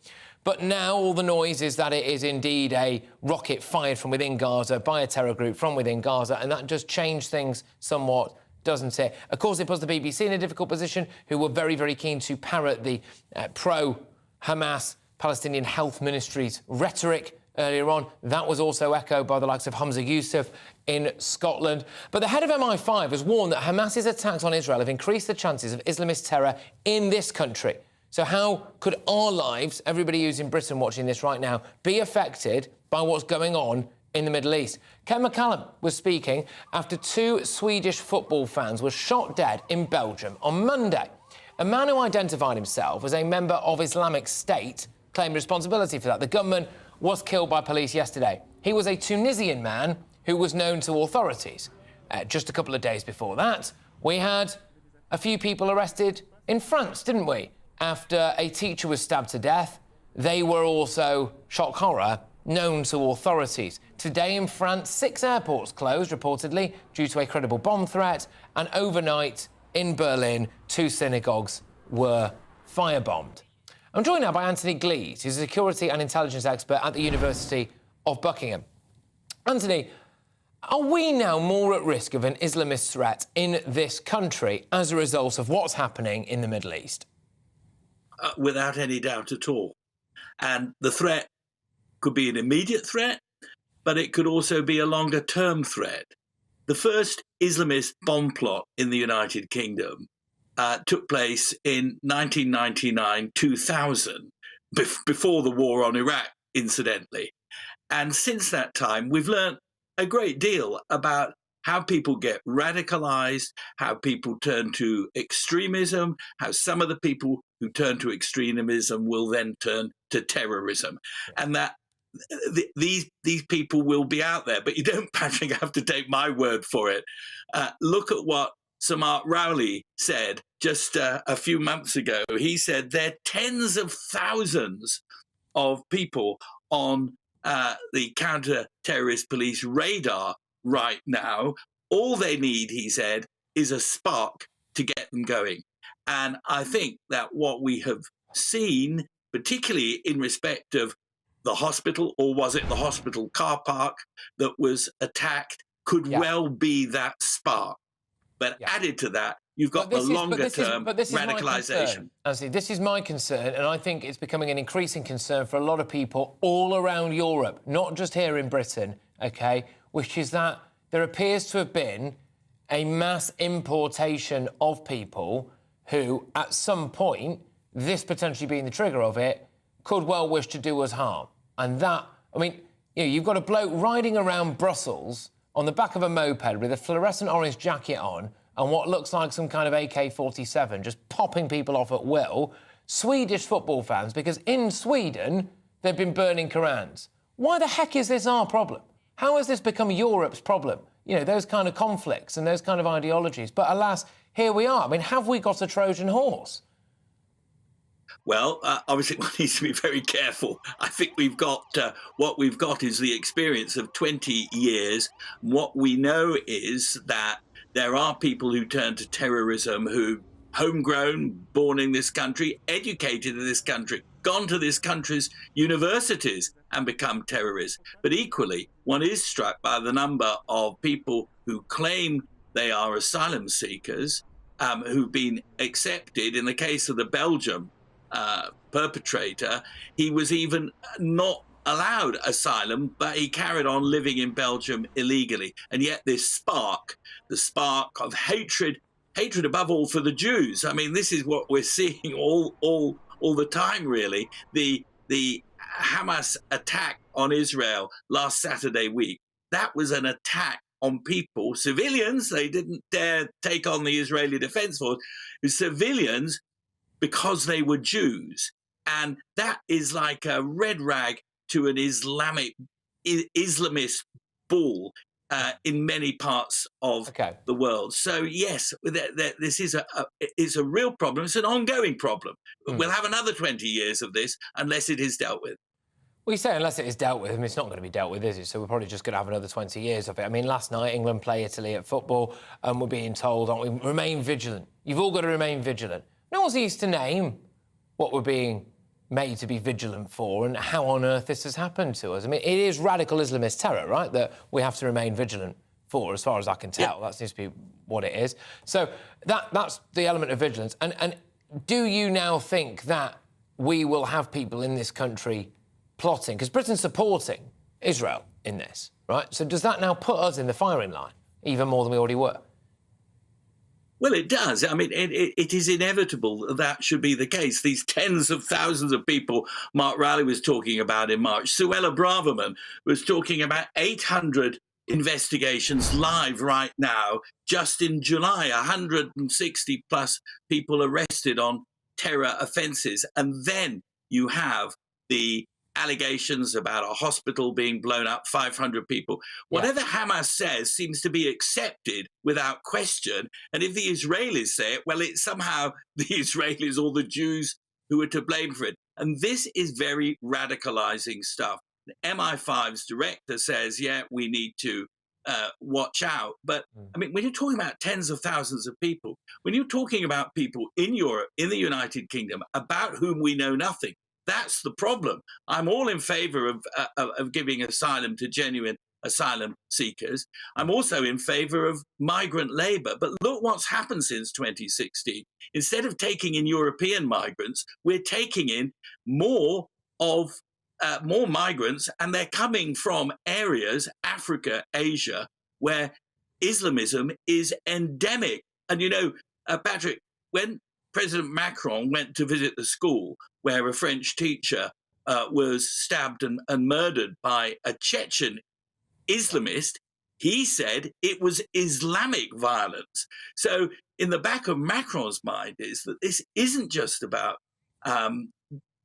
But now all the noise is that it is indeed a rocket fired from within Gaza by a terror group from within Gaza, and that just changed things somewhat, doesn't it? Of course, it puts the BBC in a difficult position, who were very, very keen to parrot the pro-Hamas Palestinian Health Ministry's rhetoric earlier on. That was also echoed by the likes of Hamza Yusuf in Scotland. But the head of MI5 has warned that Hamas's attacks on Israel have increased the chances of Islamist terror in this country. So how could our lives, everybody who's in Britain watching this right now, be affected by what's going on in the Middle East? Ken McCallum was speaking after 2 Swedish football fans were shot dead in Belgium on Monday. A man who identified himself as a member of Islamic State claimed responsibility for that. The gunman was killed by police yesterday. He was a Tunisian man who was known to authorities. Just a couple of days before that, we had a few people arrested in France, didn't we? After a teacher was stabbed to death, they were also, shock horror, known to authorities. Today in France, 6 airports closed, reportedly, due to a credible bomb threat, and overnight in Berlin, 2 synagogues were firebombed. I'm joined now by Anthony Glees, who's a security and intelligence expert at the University of Buckingham. Anthony, are we now more at risk of an Islamist threat in this country as a result of what's happening in the Middle East? Without any doubt at all. And the threat could be an immediate threat, but it could also be a longer-term threat. The first Islamist bomb plot in the United Kingdom took place in 1999-2000, before the war on Iraq, incidentally. And since that time, we've learned a great deal about how people get radicalized, how people turn to extremism, how some of the people who turn to extremism will then turn to terrorism. And that these people will be out there. But you don't, Patrick, have to take my word for it. Look at what Sir Mark Rowley said just a few months ago. He said there are tens of thousands of people on the counter-terrorist police radar right now. All they need, he said, is a spark to get them going. And I think that what we have seen, particularly in respect of the hospital, or was it the hospital car park that was attacked, could well be that spark. But added to that, you've got the longer-term radicalisation. Honestly, this is my concern, and I think it's becoming an increasing concern for a lot of people all around Europe, not just here in Britain, OK, which is that there appears to have been a mass importation of people who, at some point, this potentially being the trigger of it, could well wish to do us harm. And that, I mean, you know, you've got a bloke riding around Brussels on the back of a moped with a fluorescent orange jacket on and what looks like some kind of AK-47, just popping people off at will. Swedish football fans, because in Sweden, they've been burning Korans. Why the heck is this our problem? How has this become Europe's problem? You know, those kind of conflicts and those kind of ideologies. But alas, here we are. I mean, have we got a Trojan horse? Well, obviously one needs to be very careful. I think we've got, what we've got is the experience of 20 years. What we know is that there are people who turn to terrorism who homegrown, born in this country, educated in this country, gone to this country's universities and become terrorists. But equally, one is struck by the number of people who claim they are asylum seekers, who've been accepted. In the case of the Belgium perpetrator, he was even not allowed asylum, but he carried on living in Belgium illegally. And yet this spark, the spark of hatred above all for the Jews. I mean, this is what we're seeing all the time, really. The Hamas attack on Israel last Saturday week, that was an attack on people, civilians. They didn't dare take on the Israeli Defense Force, civilians, because they were Jews. And that is like a red rag to an Islamist ball in many parts of the world. So, yes, this is a real problem. It's an ongoing problem. We'll have another 20 years of this unless it is dealt with. Well, you say unless it is dealt with. I mean, it's not going to be dealt with, is it? So we're probably just going to have another 20 years of it. I mean, last night, England play Italy at football, and we're being told, aren't we, remain vigilant. You've all got to remain vigilant. No one's used to name what we're being made to be vigilant for and how on earth this has happened to us. I mean, it is radical Islamist terror, right, that we have to remain vigilant for, as far as I can tell. That seems to be what it is. So that's the element of vigilance. And do you now think that we will have people in this country plotting? Because Britain's supporting Israel in this, right? So does that now put us in the firing line even more than we already were? Well, it does. I mean, it is inevitable that should be the case. These tens of thousands of people Mark Rowley was talking about in March. Suella Braverman was talking about 800 investigations live right now. Just in July, 160 plus people arrested on terror offences. And then you have the allegations about a hospital being blown up, 500 people. Whatever Hamas says seems to be accepted without question. And if the Israelis say it, well, it's somehow the Israelis or the Jews who are to blame for it. And this is very radicalizing stuff. The MI5's director says, yeah, we need to watch out. But, I mean, when you're talking about tens of thousands of people, when you're talking about people in Europe, in the United Kingdom, about whom we know nothing, that's the problem. I'm all in favour of giving asylum to genuine asylum seekers. I'm also in favour of migrant labour. But look what's happened since 2016. Instead of taking in European migrants, we're taking in more migrants, and they're coming from areas, Africa, Asia, where Islamism is endemic. And, you know, Patrick, when President Macron went to visit the school where a French teacher was stabbed and murdered by a Chechen Islamist, he said it was Islamic violence. So in the back of Macron's mind is that this isn't just about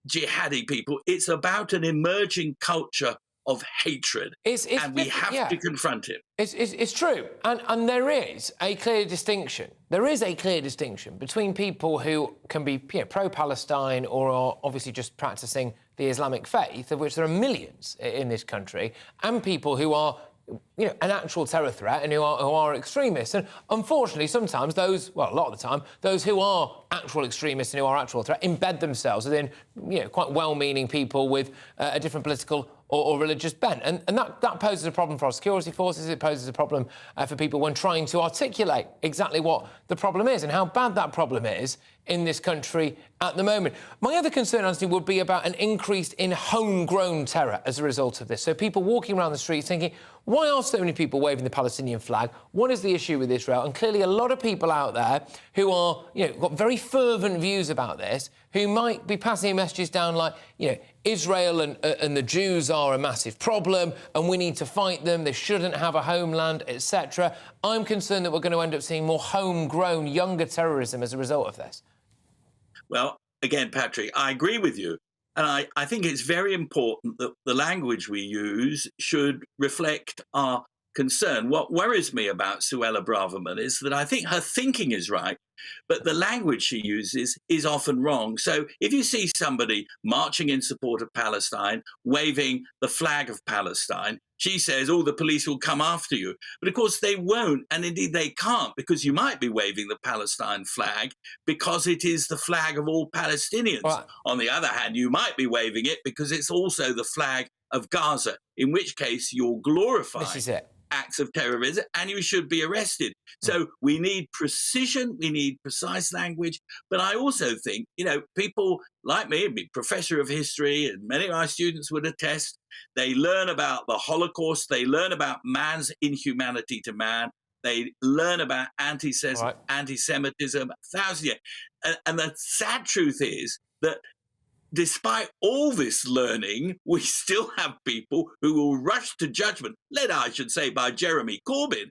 jihadi people. It's about an emerging culture of hatred, and we have to confront it. It's true, and there is a clear distinction. There is a clear distinction between people who can be pro-Palestine or are obviously just practising the Islamic faith, of which there are millions in this country, and people who are an actual terror threat and who are extremists. And unfortunately, sometimes those, well, a lot of the time, those who are actual extremists and who are actual threat embed themselves within, quite well-meaning people with a different political or religious bent. And that poses a problem for our security forces. It poses a problem for people when trying to articulate exactly what the problem is and how bad that problem is in this country at the moment. My other concern, Anthony, would be about an increase in homegrown terror as a result of this. So people walking around the streets thinking, why are so many people waving the Palestinian flag? What is the issue with Israel? And clearly a lot of people out there who are, got very fervent views about this, who might be passing messages down like, Israel and the Jews are a massive problem and we need to fight them, they shouldn't have a homeland, etc. I'm concerned that we're going to end up seeing more homegrown, younger terrorism as a result of this. Well, again, Patrick, I agree with you. And I think it's very important that the language we use should reflect our concern. What worries me about Suella Braverman is that I think her thinking is right, but the language she uses is often wrong. So if you see somebody marching in support of Palestine, waving the flag of Palestine, she says, oh, the police will come after you. But of course they won't, and indeed they can't, because you might be waving the Palestine flag because it is the flag of all Palestinians. Right. On the other hand, you might be waving it because it's also the flag of Gaza, in which case you're glorifying acts of terrorism and you should be arrested. So we need precision, we need precise language, but I also think, people like me, a professor of history, and many of my students would attest, they learn about the Holocaust, they learn about man's inhumanity to man, they learn about anti-Semitism, thousands of years. And the sad truth is that despite all this learning, we still have people who will rush to judgment, led, I should say, by Jeremy Corbyn.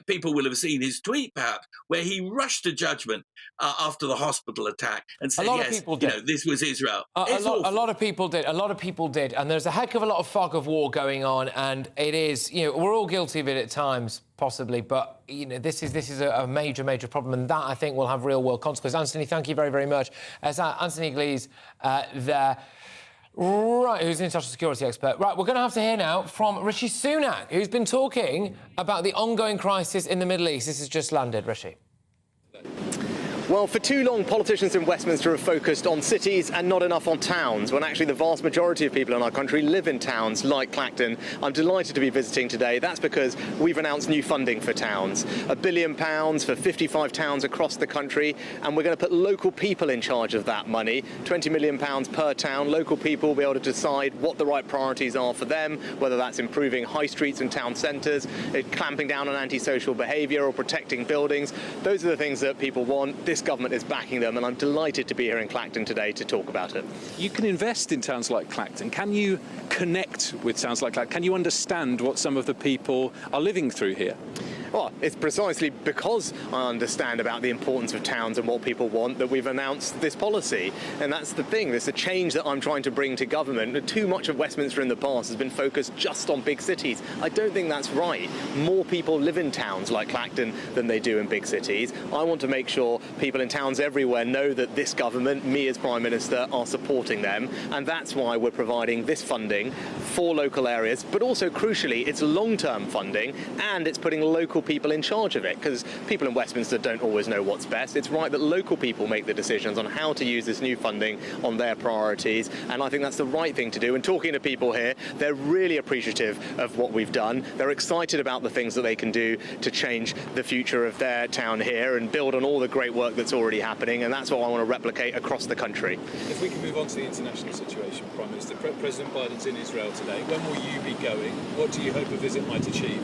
People will have seen his tweet, perhaps, where he rushed to judgment after the hospital attack and said, yes, this was Israel. A lot of people did. A lot of people did. And there's a heck of a lot of fog of war going on. And it is, we're all guilty of it at times, possibly. But, this is a major, major problem. And that, I think, will have real-world consequences. Anthony, thank you very, very much. Anthony Glees there. Right, who's an international security expert. Right, we're going to have to hear now from Rishi Sunak, who's been talking about the ongoing crisis in the Middle East. This has just landed, Rishi. Well, for too long, politicians in Westminster have focused on cities and not enough on towns, when actually the vast majority of people in our country live in towns like Clacton. I'm delighted to be visiting today. That's because we've announced new funding for towns. £1 billion for 55 towns across the country, and we're going to put local people in charge of that money. £20 million per town. Local people will be able to decide what the right priorities are for them, whether that's improving high streets and town centres, clamping down on antisocial behaviour or protecting buildings. Those are the things that people want. This government is backing them, and I'm delighted to be here in Clacton today to talk about it. You can invest in towns like Clacton. Can you connect with towns like Clacton? Can you understand what some of the people are living through here? Well, it's precisely because I understand about the importance of towns and what people want that we've announced this policy. And that's the thing, there's a change that I'm trying to bring to government. Too much of Westminster in the past has been focused just on big cities. I don't think that's right. More people live in towns like Clacton than they do in big cities. I want to make sure people in towns everywhere know that this government, me as Prime Minister, are supporting them. And that's why we're providing this funding for local areas. But also, crucially, it's long-term funding, and it's putting local people in charge of it, because people in Westminster don't always know what's best. It's right that local people make the decisions on how to use this new funding on their priorities, and I think that's the right thing to do. And talking to people here, they're really appreciative of what we've done. They're excited about the things that they can do to change the future of their town here and build on all the great work that's already happening, and that's what I want to replicate across the country. If we can move on to the international situation, Prime Minister, President Biden's in Israel today. When will you be going? What do you hope a visit might achieve?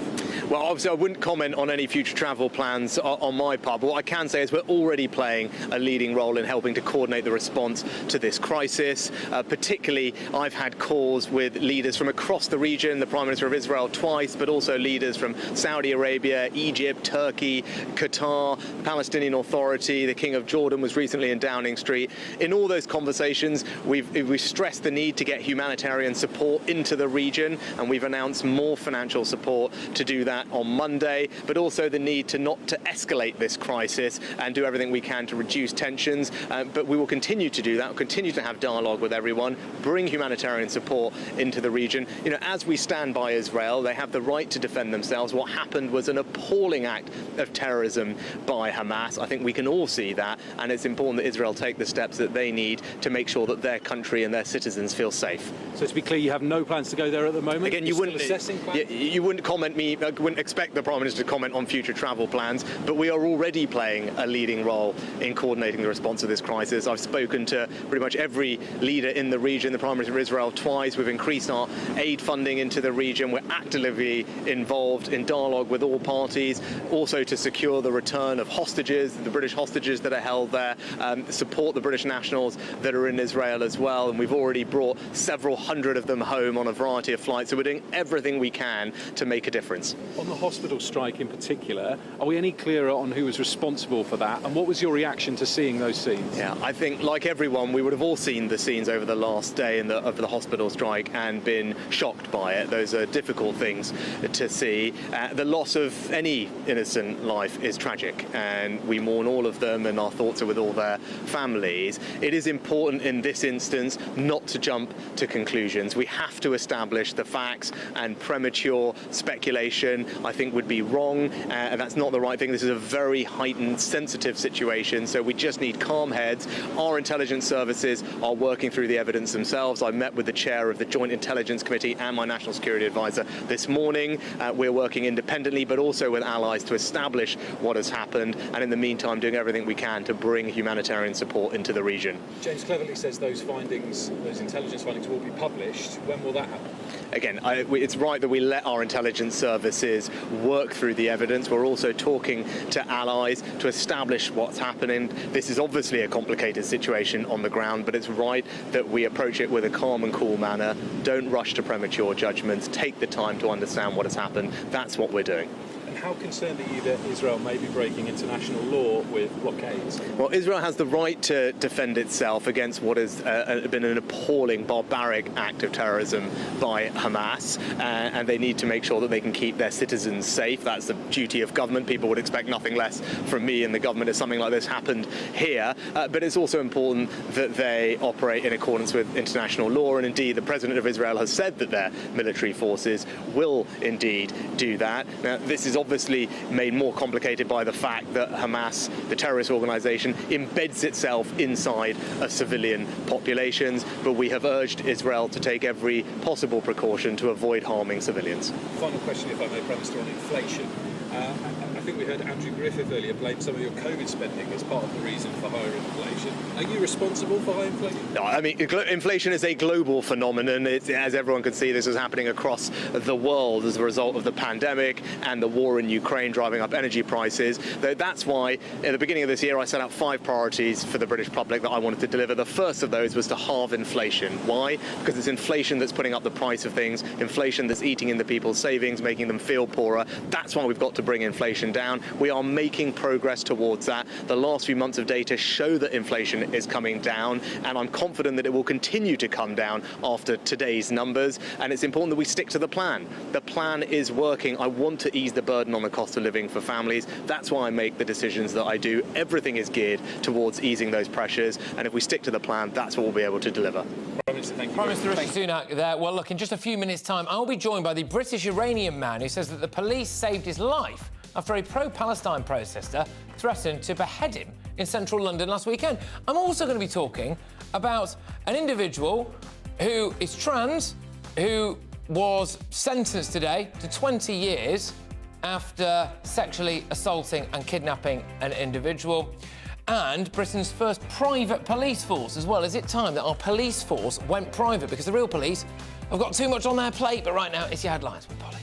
Well, obviously I wouldn't comment comment on any future travel plans on my part, but what I can say is we're already playing a leading role in helping to coordinate the response to this crisis. Particularly, I've had calls with leaders from across the region, the Prime Minister of Israel twice, but also leaders from Saudi Arabia, Egypt, Turkey, Qatar, Palestinian Authority, the King of Jordan was recently in Downing Street. In all those conversations, we've stressed the need to get humanitarian support into the region, and we've announced more financial support to do that on Monday, but also the need to not to escalate this crisis and do everything we can to reduce tensions. But we will continue to do that, we'll continue to have dialogue with everyone, bring humanitarian support into the region. You know, as we stand by Israel, they have the right to defend themselves. What happened was an appalling act of terrorism by Hamas. I think we can all see that, and it's important that Israel take the steps that they need to make sure that their country and their citizens feel safe. So to be clear, you have no plans to go there at the moment? Again, you wouldn't I wouldn't expect the Prime Minister to comment on future travel plans, but we are already playing a leading role in coordinating the response to this crisis. I've spoken to pretty much every leader in the region, the Prime Minister of Israel twice. We've increased our aid funding into the region. We're actively involved in dialogue with all parties, also to secure the return of hostages, the British hostages that are held there, support the British nationals that are in Israel as well. And we've already brought several hundred of them home on a variety of flights. So we're doing everything we can to make a difference. On the hospital strike in particular, are we any clearer on who was responsible for that, and what was your reaction to seeing those scenes? Yeah, I think, like everyone, we would have all seen the scenes over the last day of the hospital strike and been shocked by it. Those are difficult things to see. The loss of any innocent life is tragic, and we mourn all of them, and our thoughts are with all their families. It is important in this instance not to jump to conclusions. We have to establish the facts, and premature speculation, I think, would be wrong, and that's not the right thing. This is a very heightened, sensitive situation, so we just need calm heads. Our intelligence services are working through the evidence themselves. I met with the chair of the Joint Intelligence Committee and my National Security Advisor this morning. We're working independently, but also with allies to establish what has happened, and in the meantime doing everything we can to bring humanitarian support into the region. James Cleverly says those findings, those intelligence findings, will be published. When will that happen? Again, it's right that we let our intelligence services work through the evidence. We're also talking to allies to establish what's happening. This is obviously a complicated situation on the ground, but it's right that we approach it with a calm and cool manner. Don't rush to premature judgments. Take the time to understand what has happened. That's what we're doing. And how concerned are you that Israel may be breaking international law with blockades? Well, Israel has the right to defend itself against what has been an appalling, barbaric act of terrorism by Hamas, and they need to make sure that they can keep their citizens safe. That's the duty of government. People would expect nothing less from me and the government if something like this happened here. But it's also important that they operate in accordance with international law, and indeed the President of Israel has said that their military forces will indeed do that. Now, this is obviously made more complicated by the fact that Hamas, the terrorist organisation, embeds itself inside of civilian populations, but we have urged Israel to take every possible precaution to avoid harming civilians. Final question, if I may, Prime Minister, on inflation. I think we heard Andrew Griffith earlier blame some of your COVID spending as part of the reason for higher inflation. Are you responsible for high inflation? No, I mean, inflation is a global phenomenon. As everyone can see, this is happening across the world as a result of the pandemic and the war in Ukraine driving up energy prices. That's why, at the beginning of this year, I set out 5 priorities for the British public that I wanted to deliver. The first of those was to halve inflation. Why? Because it's inflation that's putting up the price of things, inflation that's eating into people's savings, making them feel poorer. That's why we've got to bring inflation down. We are making progress towards that. The last few months of data show that inflation is coming down, and I'm confident that it will continue to come down after today's numbers, and it's important that we stick to the plan. The plan is working. I want to ease the burden on the cost of living for families. That's why I make the decisions that I do. Everything is geared towards easing those pressures, and if we stick to the plan, that's what we'll be able to deliver. Prime Minister, thank you. Prime Minister Rishi Sunak there. Well, look, in just a few minutes' time, I'll be joined by the British Iranian man who says that the police saved his life after a pro-Palestine protester threatened to behead him in central London last weekend. I'm also going to be talking about an individual who is trans, who was sentenced today to 20 years after sexually assaulting and kidnapping an individual, and Britain's first private police force as well. Is it time that our police force went private? Because the real police have got too much on their plate. But right now, it's your headlines with Polly.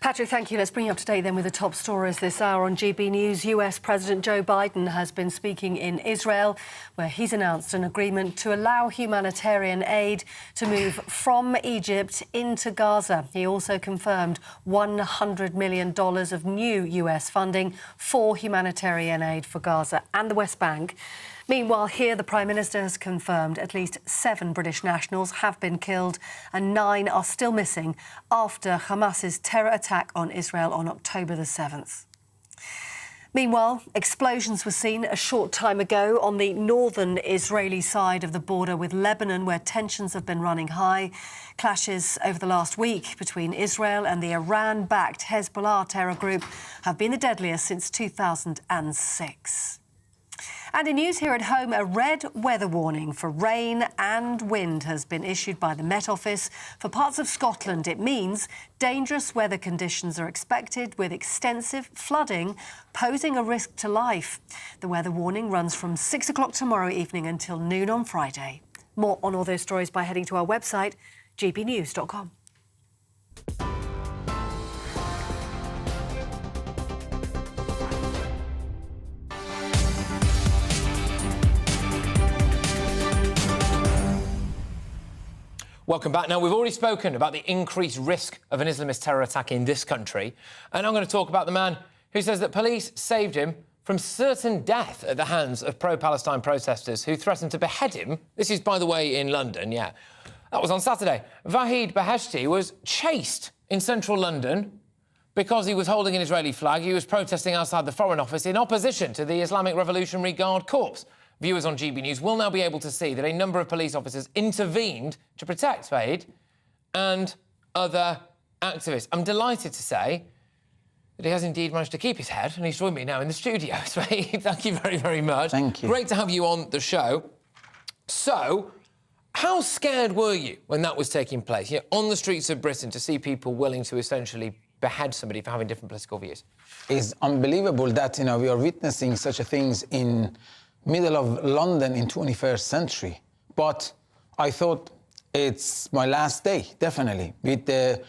Patrick, thank you. Let's bring you up to date then with the top stories this hour on GB News. US President Joe Biden has been speaking in Israel, where he's announced an agreement to allow humanitarian aid to move from Egypt into Gaza. He also confirmed $100 million of new US funding for humanitarian aid for Gaza and the West Bank. Meanwhile, here the Prime Minister has confirmed at least 7 British nationals have been killed and 9 are still missing after Hamas's terror attack on Israel on October the 7th. Meanwhile, explosions were seen a short time ago on the northern Israeli side of the border with Lebanon, where tensions have been running high. Clashes over the last week between Israel and the Iran-backed Hezbollah terror group have been the deadliest since 2006. And in news here at home, a red weather warning for rain and wind has been issued by the Met Office. For parts of Scotland, it means dangerous weather conditions are expected, with extensive flooding posing a risk to life. The weather warning runs from 6 o'clock tomorrow evening until noon on Friday. More on all those stories by heading to our website, gbnews.com. Welcome back. Now, we've already spoken about the increased risk of an Islamist terror attack in this country, and I'm going to talk about the man who says that police saved him from certain death at the hands of pro-Palestine protesters who threatened to behead him. This is, by the way, in London, yeah. That was on Saturday. Vahid Beheshti was chased in central London because he was holding an Israeli flag. He was protesting outside the Foreign Office in opposition to the Islamic Revolutionary Guard Corps. Viewers on GB News will now be able to see that a number of police officers intervened to protect Vahid and other activists. I'm delighted to say that he has indeed managed to keep his head, and he's joined me now in the studio. Vahid, thank you very, very much. Thank you. Great to have you on the show. So, how scared were you when that was taking place? You're on the streets of Britain to see people willing to essentially behead somebody for having different political views. It's unbelievable that, we are witnessing such things in middle of London in 21st century. But I thought it's my last day, definitely, with the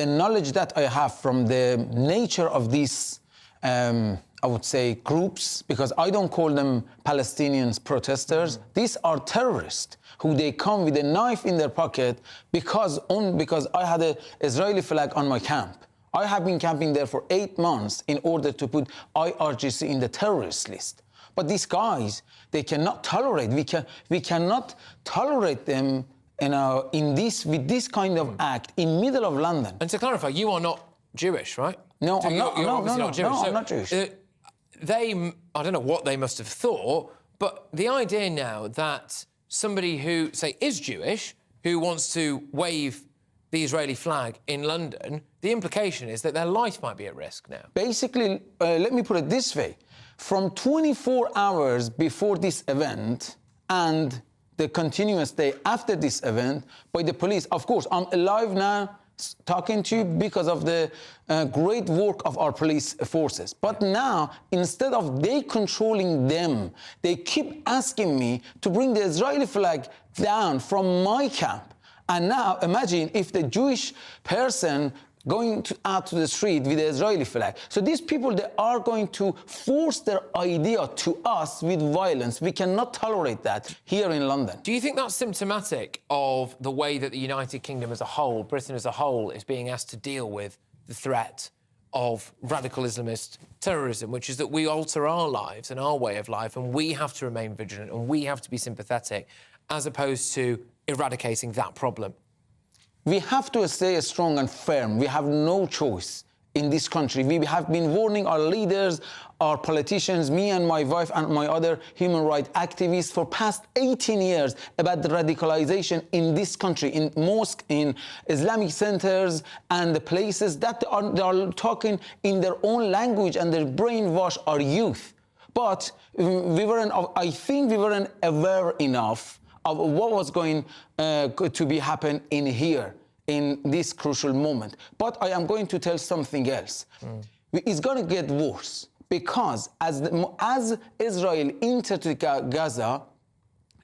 knowledge that I have from the nature of these, I would say, groups, because I don't call them Palestinians protesters. These are terrorists who they come with a knife in their pocket because I had an Israeli flag on my camp. I have been camping there for 8 months in order to put IRGC in the terrorist list. But these guys, they cannot tolerate. We cannot tolerate them, with this kind of act in middle of London. And to clarify, you are not Jewish, right? No, so I'm not. Not Jewish. No, I'm not Jewish. I don't know what they must have thought, but the idea now that somebody who, say, is Jewish, who wants to wave the Israeli flag in London, the implication is that their life might be at risk now. Basically, let me put it this way. From 24 hours before this event and the continuous day after this event by the police, of course, I'm alive now talking to you because of the great work of our police forces. But now, instead of they controlling them, they keep asking me to bring the Israeli flag down from my camp. And now, imagine if the Jewish person going out to the street with the Israeli flag. So these people, they are going to force their idea to us with violence. We cannot tolerate that here in London. Do you think that's symptomatic of the way that the United Kingdom as a whole, Britain as a whole, is being asked to deal with the threat of radical Islamist terrorism, which is that we alter our lives and our way of life, and we have to remain vigilant and we have to be sympathetic, as opposed to eradicating that problem? We have to stay strong and firm. We have no choice in this country. We have been warning our leaders, our politicians, me and my wife and my other human rights activists for past 18 years about the radicalization in this country, in mosques, in Islamic centers, and the places that they are talking in their own language and they brainwash our youth. But I think we weren't aware enough of what was going to be happen in here in this crucial moment. But I am going to tell something else. It's going to get worse because as Israel entered Gaza,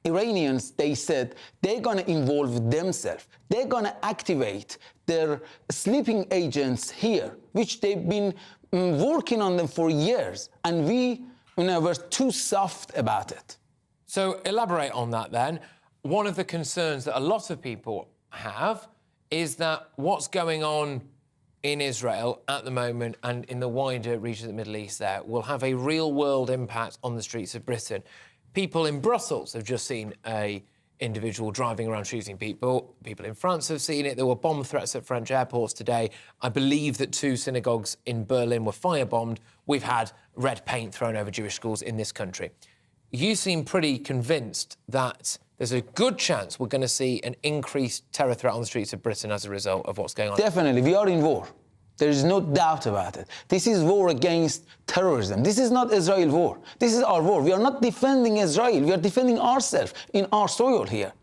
Iranians, they said they're going to involve themselves. They're going to activate their sleeping agents here, which they've been working on them for years, and we were too soft about it. So elaborate on that then. One of the concerns that a lot of people have is that what's going on in Israel at the moment and in the wider region of the Middle East there will have a real-world impact on the streets of Britain. People in Brussels have just seen an individual driving around shooting people. People in France have seen it. There were bomb threats at French airports today. I believe that 2 synagogues in Berlin were firebombed. We've had red paint thrown over Jewish schools in this country. You seem pretty convinced that there's a good chance we're going to see an increased terror threat on the streets of Britain as a result of what's going on. Definitely, we are in war. There is no doubt about it. This is war against terrorism. This is not Israel war. This is our war. We are not defending Israel. We are defending ourselves in our soil here.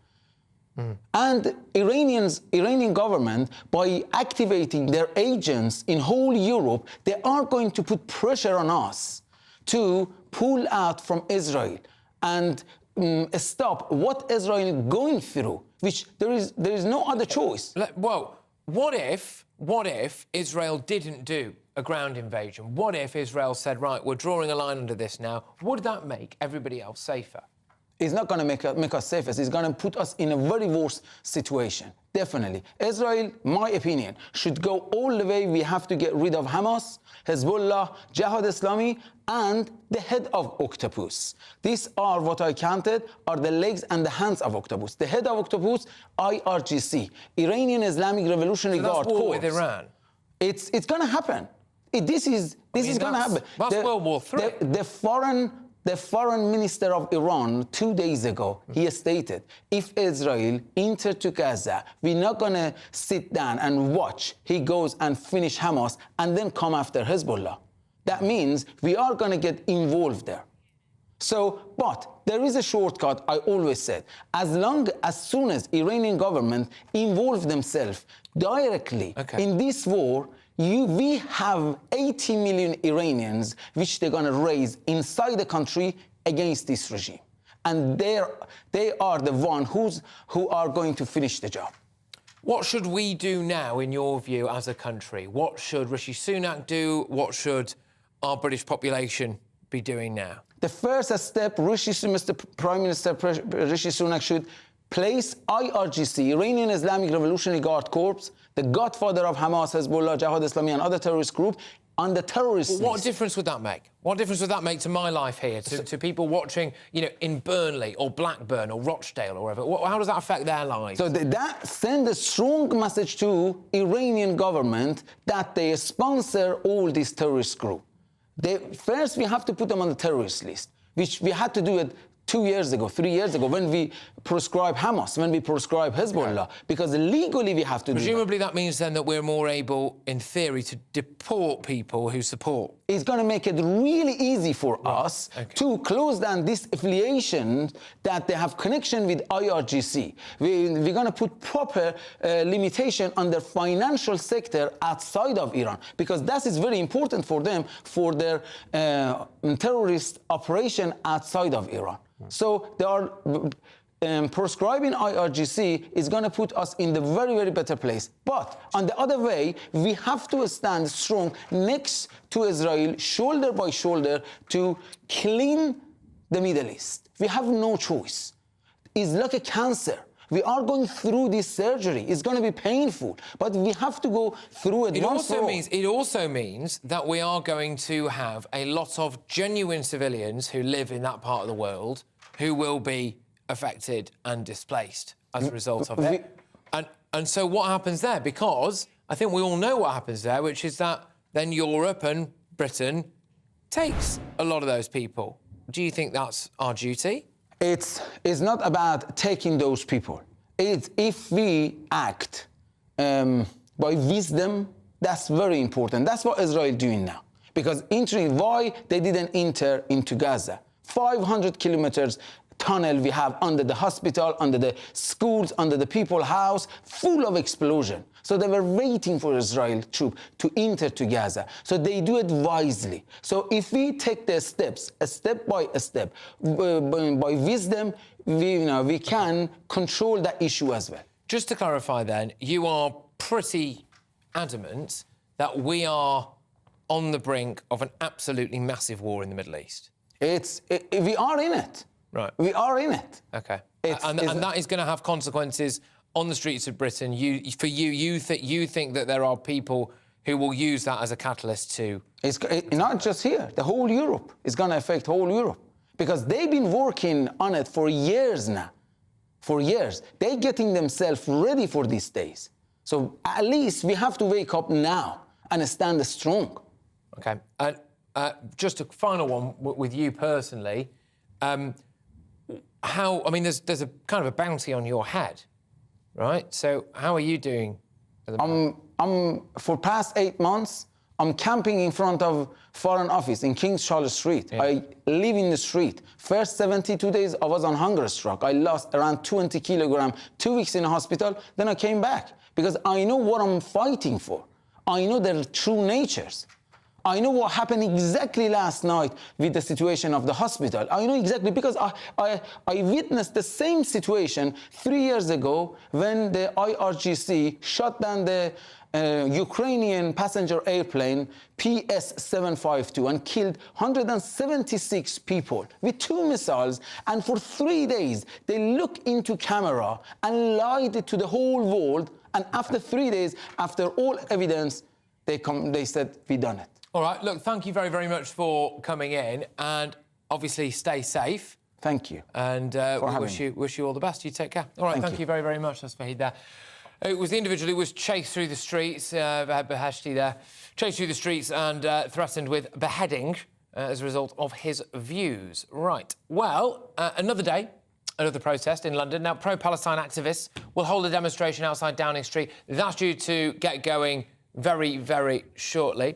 And Iranian government, by activating their agents in whole Europe, they are going to put pressure on us to pull out from Israel and stop what Israel is going through, which there is no other choice. Well, what if Israel didn't do a ground invasion? What if Israel said, right, we're drawing a line under this now? Would that make everybody else safer? It's not going to make us safer. It's going to put us in a very worse situation. Definitely. Israel, my opinion, should go all the way. We have to get rid of Hamas, Hezbollah, Jihad Islami, and the head of octopus. These are what I counted are the legs and the hands of octopus. The head of octopus, IRGC, Iranian Islamic Revolutionary Guard Corps. War with Iran. It's going to happen. This is going to happen. That's World War III. The foreign minister of Iran, 2 days ago, he stated, if Israel entered to Gaza, we're not going to sit down and watch. He goes and finish Hamas and then come after Hezbollah. That means we are going to get involved there. So, but there is a shortcut, I always said. As soon as Iranian government involve themselves directly in this war, we have 80 million Iranians which they're going to raise inside the country against this regime. And they are the one who are going to finish the job. What should we do now, in your view, as a country? What should Rishi Sunak do? What should our British population be doing now? The first step, Mr. Prime Minister Rishi Sunak should place IRGC, Iranian Islamic Revolutionary Guard Corps, the godfather of Hamas, Hezbollah, Jihad Islami, and other terrorist groups, on the terrorist list. What difference would that make? What difference would that make to my life here, to people watching, in Burnley or Blackburn or Rochdale or wherever? How does that affect their lives? So that sends a strong message to Iranian government that they sponsor all these terrorist groups. First, we have to put them on the terrorist list, which we had to do it 2 years ago, 3 years ago, when we proscribe Hamas, when we proscribe Hezbollah, because legally we have to do that. Presumably that means then that we're more able, in theory, to deport people who support. It's going to make it really easy for us to close down this affiliation that they have connection with IRGC. We're going to put proper limitation on their financial sector outside of Iran, because that is very important for them, for their terrorist operation outside of Iran. So they are proscribing IRGC is going to put us in the very, very better place. But on the other way, we have to stand strong next to Israel, shoulder by shoulder, to clean the Middle East. We have no choice. It's like a cancer. We are going through this surgery. It's going to be painful, but we have to go through it. It also means that we are going to have a lot of genuine civilians who live in that part of the world who will be affected and displaced as a result of it. And so what happens there? Because I think we all know what happens there, which is that then Europe and Britain takes a lot of those people. Do you think that's our duty? It's not about taking those people. If we act by wisdom, that's very important. That's what Israel is doing now. Because why they didn't enter into Gaza? 500 kilometers tunnel we have under the hospital, under the schools, under the people's house, full of explosion. So they were waiting for Israel troops to enter to Gaza. So they do it wisely. So if we take the steps, a step by step, by wisdom, we can control that issue as well. Just to clarify then, you are pretty adamant that we are on the brink of an absolutely massive war in the Middle East. We are in it. Right. We are in it. OK. And that is going to have consequences on the streets of Britain. You think that there are people who will use that as a catalyst to... It's not just here. The whole Europe is going to affect whole Europe. Because they've been working on it for years now. For years. They're getting themselves ready for these days. So at least we have to wake up now and stand strong. OK. And just a final one with you personally. I mean, there's a kind of a bounty on your head, right? So how are you doing? For past 8 months, I'm camping in front of Foreign Office in King Charles Street. Yeah. I live in the street. First 72 days, I was on hunger strike. I lost around 20 kilograms, 2 weeks in the hospital. Then I came back because I know what I'm fighting for. I know their true natures. I know what happened exactly last night with the situation of the hospital. I know exactly because I witnessed the same situation 3 years ago when the IRGC shot down the Ukrainian passenger airplane PS-752 and killed 176 people with 2 missiles. And for 3 days, they looked into camera and lied to the whole world. And after 3 days, after all evidence, they said, we done it. All right, look, thank you very, very much for coming in, and obviously stay safe. Thank you. And we wish you all the best. You take care. All right, thank you very, very much. That's Fahid there. It was the individual who was chased through the streets, Beheshti there, chased through the streets and threatened with beheading as a result of his views. Right, well, another day, another protest in London. Now, pro-Palestine activists will hold a demonstration outside Downing Street. That's due to get going very, very shortly.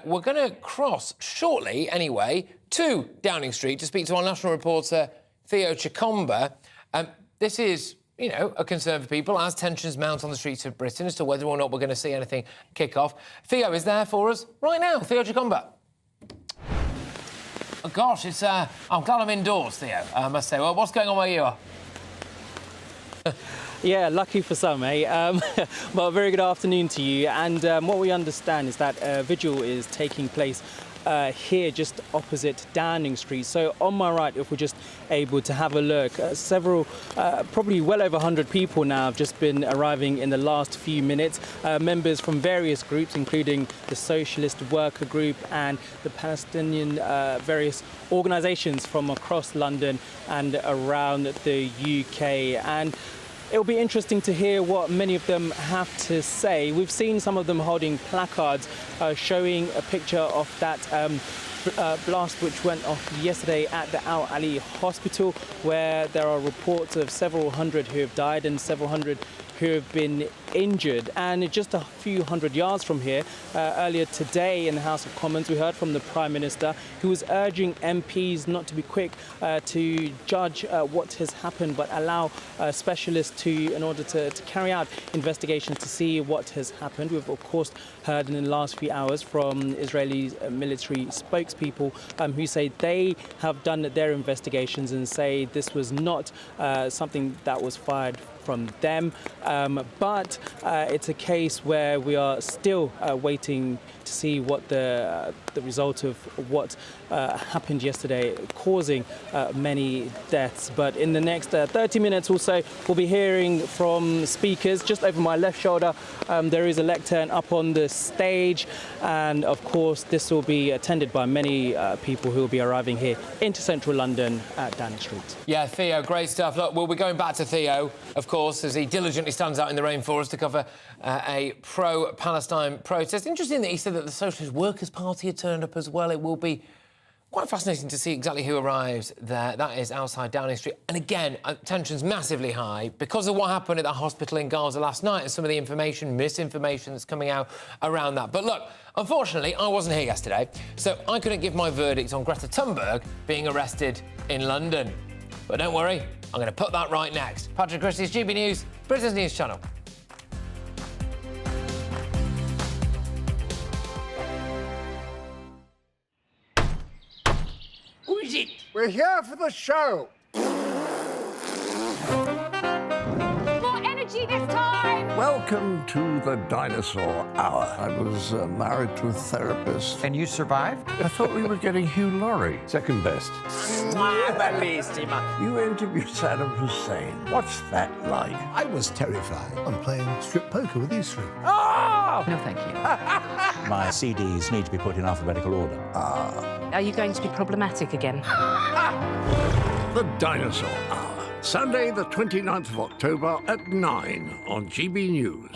We're going to cross shortly, anyway, to Downing Street to speak to our national reporter, Theo Chikomba. This is, you know, a concern for people as tensions mount on the streets of Britain as to whether or not we're going to see anything kick off. Theo is there for us right now. Theo Chikomba. Oh, gosh, I'm glad I'm indoors, Theo, I must say. Well, what's going on where you are? Yeah, lucky for some, eh? Well, very good afternoon to you. And what we understand is that a vigil is taking place here just opposite Downing Street. So on my right, if we're just able to have a look, several, probably well over 100 people now have just been arriving in the last few minutes. Members from various groups, including the Socialist Worker Group and the Palestinian various organisations from across London and around the UK. And it'll be interesting to hear what many of them have to say. We've seen some of them holding placards showing a picture of that blast which went off yesterday at the Al Ali Hospital, where there are reports of several hundred who have died and several hundred who have been injured. And just a few hundred yards from here, earlier today in the House of Commons, we heard from the Prime Minister, who was urging MPs not to be quick to judge what has happened, but allow specialists in order to carry out investigations to see what has happened. We've, of course, heard in the last few hours from Israeli military spokespeople who say they have done their investigations and say this was not something that was fired from them, but it's a case where we are still waiting to see what the result of what happened yesterday, causing many deaths. But in the next 30 minutes or so, we'll be hearing from speakers. Just over my left shoulder, there is a lectern up on the stage, and of course, this will be attended by many people who will be arriving here into central London at Downing Street. Yeah, Theo, great stuff. Look, we'll be going back to Theo, of course, as he diligently stands out in the rain for us to cover a pro-Palestine protest. Interesting that he said that the Socialist Workers' Party had turned up as well. It will be quite fascinating to see exactly who arrives there. That is outside Downing Street. And again, tension's massively high because of what happened at that hospital in Gaza last night and some of the misinformation that's coming out around that. But look, unfortunately, I wasn't here yesterday, so I couldn't give my verdict on Greta Thunberg being arrested in London. But don't worry, I'm going to put that right next. Patrick Christys, GB News, Britain's news channel. Who is it? We're here for the show. More energy this time! Welcome to the Dinosaur Hour. I was married to a therapist. And you survived? I thought we were getting Hugh Laurie. Second best. You interviewed Saddam Hussein. What's that like? I was terrified. I'm playing strip poker with you three. Oh! No, thank you. My CDs need to be put in alphabetical order. Are you going to be problematic again? The Dinosaur Hour. Sunday, the 29th of October at 9 on GB News.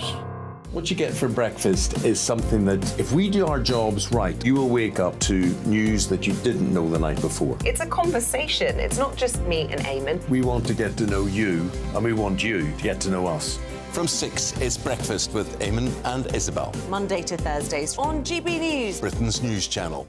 What you get for breakfast is something that, if we do our jobs right, you will wake up to news that you didn't know the night before. It's a conversation. It's not just me and Eamon. We want to get to know you, and we want you to get to know us. From 6, it's Breakfast with Eamon and Isabel. Monday to Thursdays on GB News. Britain's news channel.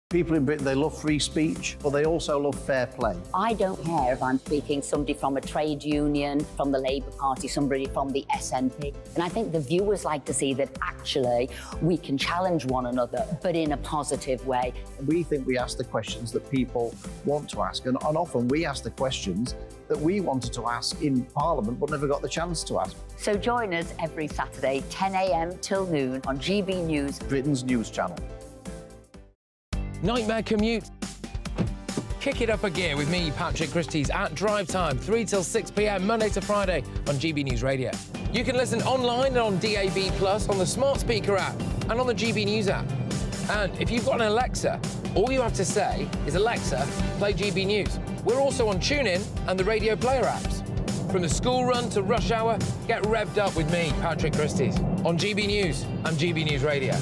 People in Britain, they love free speech, but they also love fair play. I don't care if I'm speaking somebody from a trade union, from the Labour Party, somebody from the SNP. And I think the viewers like to see that actually we can challenge one another, but in a positive way. We think we ask the questions that people want to ask, and often we ask the questions that we wanted to ask in Parliament but never got the chance to ask. So join us every Saturday, 10 a.m. till noon on GB News. Britain's news channel. Nightmare commute. Kick it up a gear with me, Patrick Christys, at drive time, 3 till 6 p.m, Monday to Friday on GB News Radio. You can listen online and on DAB+, on the smart speaker app and on the GB News app. And if you've got an Alexa, all you have to say is, Alexa, play GB News. We're also on TuneIn and the Radio Player apps. From the school run to rush hour, get revved up with me, Patrick Christys, on GB News and GB News Radio.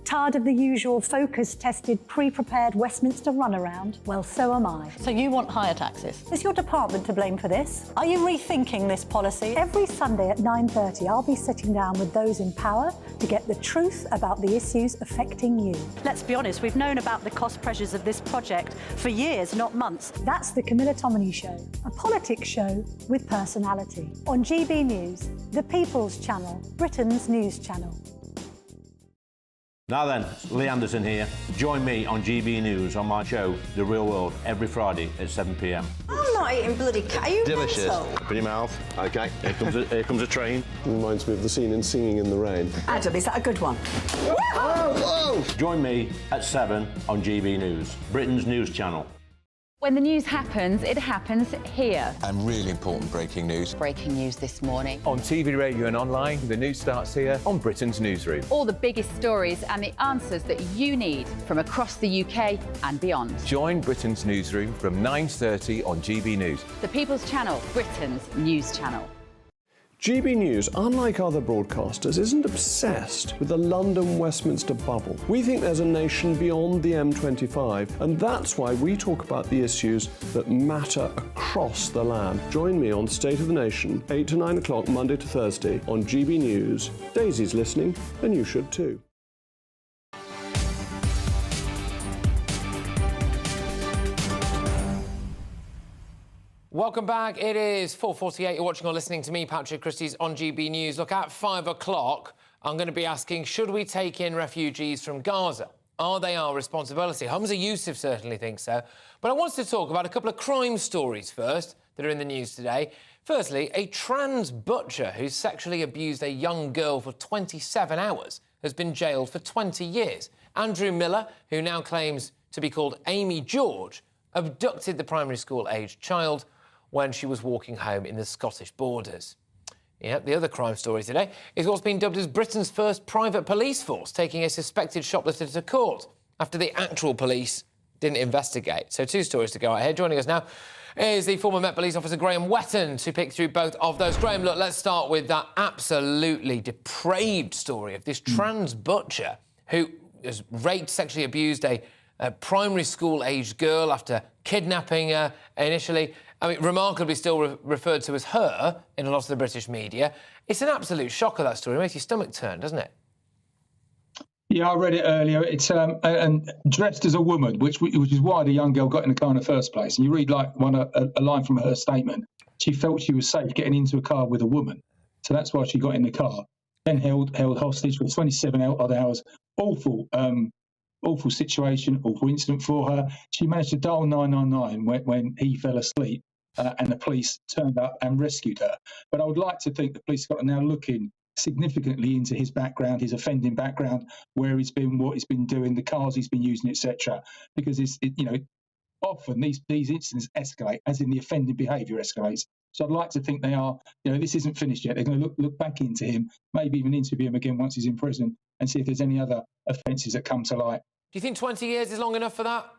Tired of the usual focus-tested, pre-prepared Westminster runaround? Well, so am I. So you want higher taxes? Is your department to blame for this? Are you rethinking this policy? Every Sunday at 9:30, I'll be sitting down with those in power to get the truth about the issues affecting you. Let's be honest, we've known about the cost pressures of this project for years, not months. That's the Camilla Tominey Show, a politics show with personality. On GB News, the People's Channel, Britain's news channel. Now then, Lee Anderson here. Join me on GB News on my show, The Real World, every Friday at 7 p.m. I'm not eating bloody cat. Are you Delicious. mental? Open your mouth. OK, here comes a train. Reminds me of the scene in Singing in the Rain. Adam, is that a good one? Whoa! Join me at 7 on GB News, Britain's news channel. When the news happens, it happens here. And really important breaking news. Breaking news this morning. On TV, radio and online, the news starts here on Britain's Newsroom. All the biggest stories and the answers that you need from across the UK and beyond. Join Britain's Newsroom from 9:30 on GB News. The People's Channel, Britain's news channel. GB News, unlike other broadcasters, isn't obsessed with the London-Westminster bubble. We think there's a nation beyond the M25, and that's why we talk about the issues that matter across the land. Join me on State of the Nation, 8 to 9 o'clock, Monday to Thursday, on GB News. Daisy's listening, and you should too. Welcome back. It is 4:48. You're watching or listening to me, Patrick Christys, on GB News. Look, at 5 o'clock, I'm going to be asking, should we take in refugees from Gaza? Are they our responsibility? Hamza Yusuf certainly thinks so. But I want to talk about a couple of crime stories first that are in the news today. Firstly, a trans butcher who sexually abused a young girl for 27 hours has been jailed for 20 years. Andrew Miller, who now claims to be called Amy George, abducted the primary school-aged child when she was walking home in the Scottish borders. Yeah, the other crime story today is what's been dubbed as Britain's first private police force, taking a suspected shoplifter to court after the actual police didn't investigate. So 2 stories to go ahead. Joining us now is the former Met Police officer Graham Wetton to pick through both of those. Graham, look, let's start with that absolutely depraved story of this trans butcher who has raped, sexually abused a primary school-aged girl after kidnapping her initially. I mean, remarkably still referred to as her in a lot of the British media. It's an absolute shocker, that story. It makes your stomach turn, doesn't it? Yeah, I read it earlier. It's and dressed as a woman, which is why the young girl got in the car in the first place. And you read like a line from her statement. She felt she was safe getting into a car with a woman, so that's why she got in the car. Then held hostage for 27 odd hours. Awful situation, awful incident for her. She managed to dial 999 when he fell asleep, and the police turned up and rescued her. But I would like to think the police are now looking significantly into his background, his offending background, where he's been, what he's been doing, the cars he's been using, etc. Because often these incidents escalate, as in the offending behaviour escalates. So I'd like to think they are, this isn't finished yet. They're going to look back into him, maybe even interview him again once he's in prison, and see if there's any other offences that come to light. Do you think 20 years is long enough for that?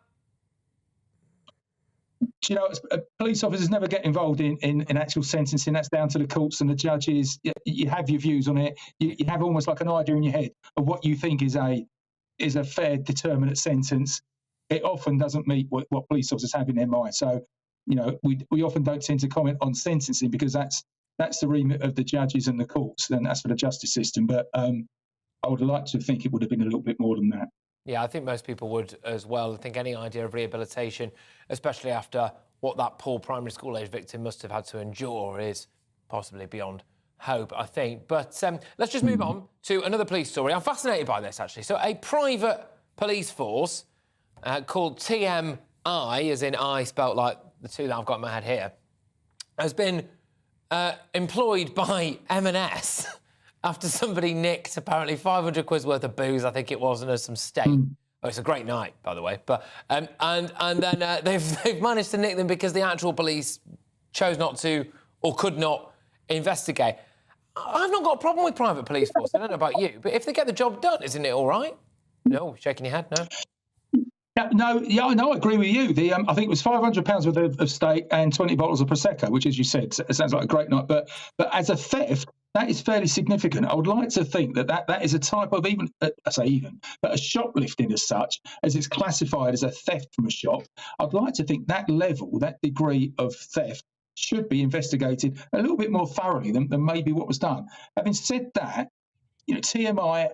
Police officers never get involved in actual sentencing. That's down to the courts and the judges. You have your views on it. You have almost like an idea in your head of what you think is a fair, determinate sentence. It often doesn't meet what police officers have in their mind. So, we often don't tend to comment on sentencing because that's the remit of the judges and the courts, and that's for the justice system. But I would like to think it would have been a little bit more than that. Yeah, I think most people would as well. I think any idea of rehabilitation, especially after what that poor primary school age victim must have had to endure, is possibly beyond hope, I think. But let's just move on to another police story. I'm fascinated by this, actually. So a private police force called TMI, as in I spelt like the two that I've got in my head here, has been employed by M&S after somebody nicked apparently 500 quid's worth of booze, I think it was, and there's some steak. Oh, it's a great night, by the way. But and then they've managed to nick them because the actual police chose not to or could not investigate. I've not got a problem with private police force. I don't know about you, but if they get the job done, isn't it all right? No, shaking your head, no. I agree with you. I think it was £500 worth of steak and 20 bottles of Prosecco, which, as you said, it sounds like a great night. But as a theft, that is fairly significant. I would like to think that is a type of but a shoplifting as such, as it's classified as a theft from a shop. I'd like to think that level, that degree of theft, should be investigated a little bit more thoroughly than maybe what was done. Having said that, TMI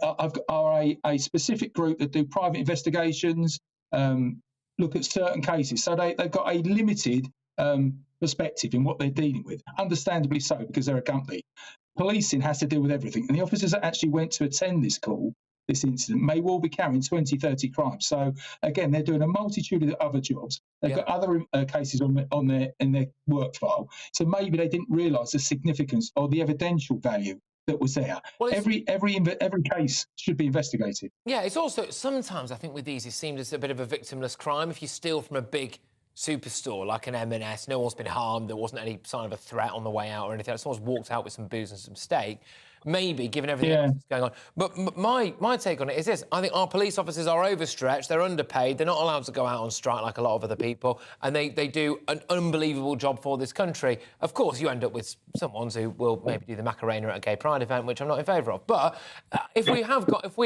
are a specific group that do private investigations, look at certain cases. So they've got a limited perspective in what they're dealing with, understandably so, because they're a company. Policing has to deal with everything. And the officers that actually went to attend this incident, may well be carrying 20, 30 crimes. So, again, they're doing a multitude of other jobs. They've got other cases in their work file. So maybe they didn't realise the significance or the evidential value that was there. Well, every case should be investigated. Yeah, it's also, sometimes I think with these, it seems it's a bit of a victimless crime. If you steal from a big superstore like an M&S, no one's been harmed, there wasn't any sign of a threat on the way out or anything, someone's walked out with some booze and some steak, maybe, given everything else that's going on. But my take on it is this: I think our police officers are overstretched, they're underpaid, they're not allowed to go out on strike like a lot of other people, and they do an unbelievable job for this country. Of course, you end up with some ones who will maybe do the Macarena at a gay pride event, which I'm not in favour of. But if we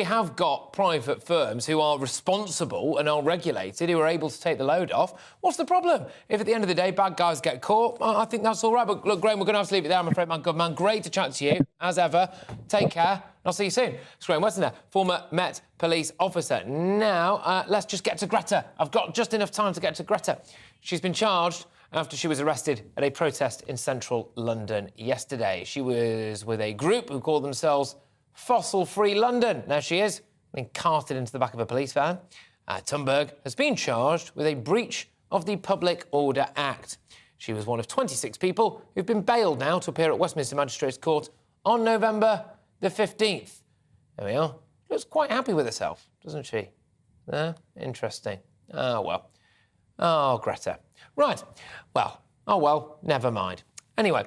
have got private firms who are responsible and are regulated, who are able to take the load off, what's the problem? If at the end of the day bad guys get caught, I think that's all right. But look, Graham, we're going to have to leave it there, I'm afraid, man. Good man, great to chat to you, as ever. Take care, and I'll see you soon. It's Graham Weston there, former Met police officer. Now, let's just get to Greta. I've got just enough time to get to Greta. She's been charged after she was arrested at a protest in central London yesterday. She was with a group who call themselves Fossil Free London. Now she is being carted into the back of a police van. Thunberg has been charged with a breach of the Public Order Act. She was one of 26 people who've been bailed now to appear at Westminster Magistrates Court on November the 15th. There we are. She looks quite happy with herself, doesn't she? Interesting. Oh, well. Oh, Greta. Right. Well, never mind. Anyway,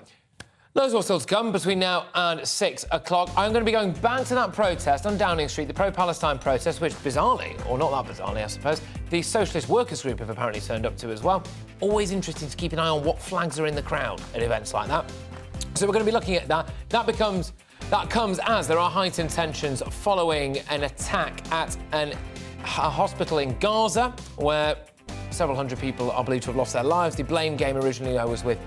loads more still to come between now and 6 o'clock. I'm going to be going back to that protest on Downing Street, the pro-Palestine protest, which bizarrely, or not that bizarrely, I suppose, the Socialist Workers Group have apparently turned up to as well. Always interesting to keep an eye on what flags are in the crowd at events like that. So we're going to be looking at that. That comes as there are heightened tensions following an attack at a hospital in Gaza, where several hundred people are believed to have lost their lives. The blame game originally was with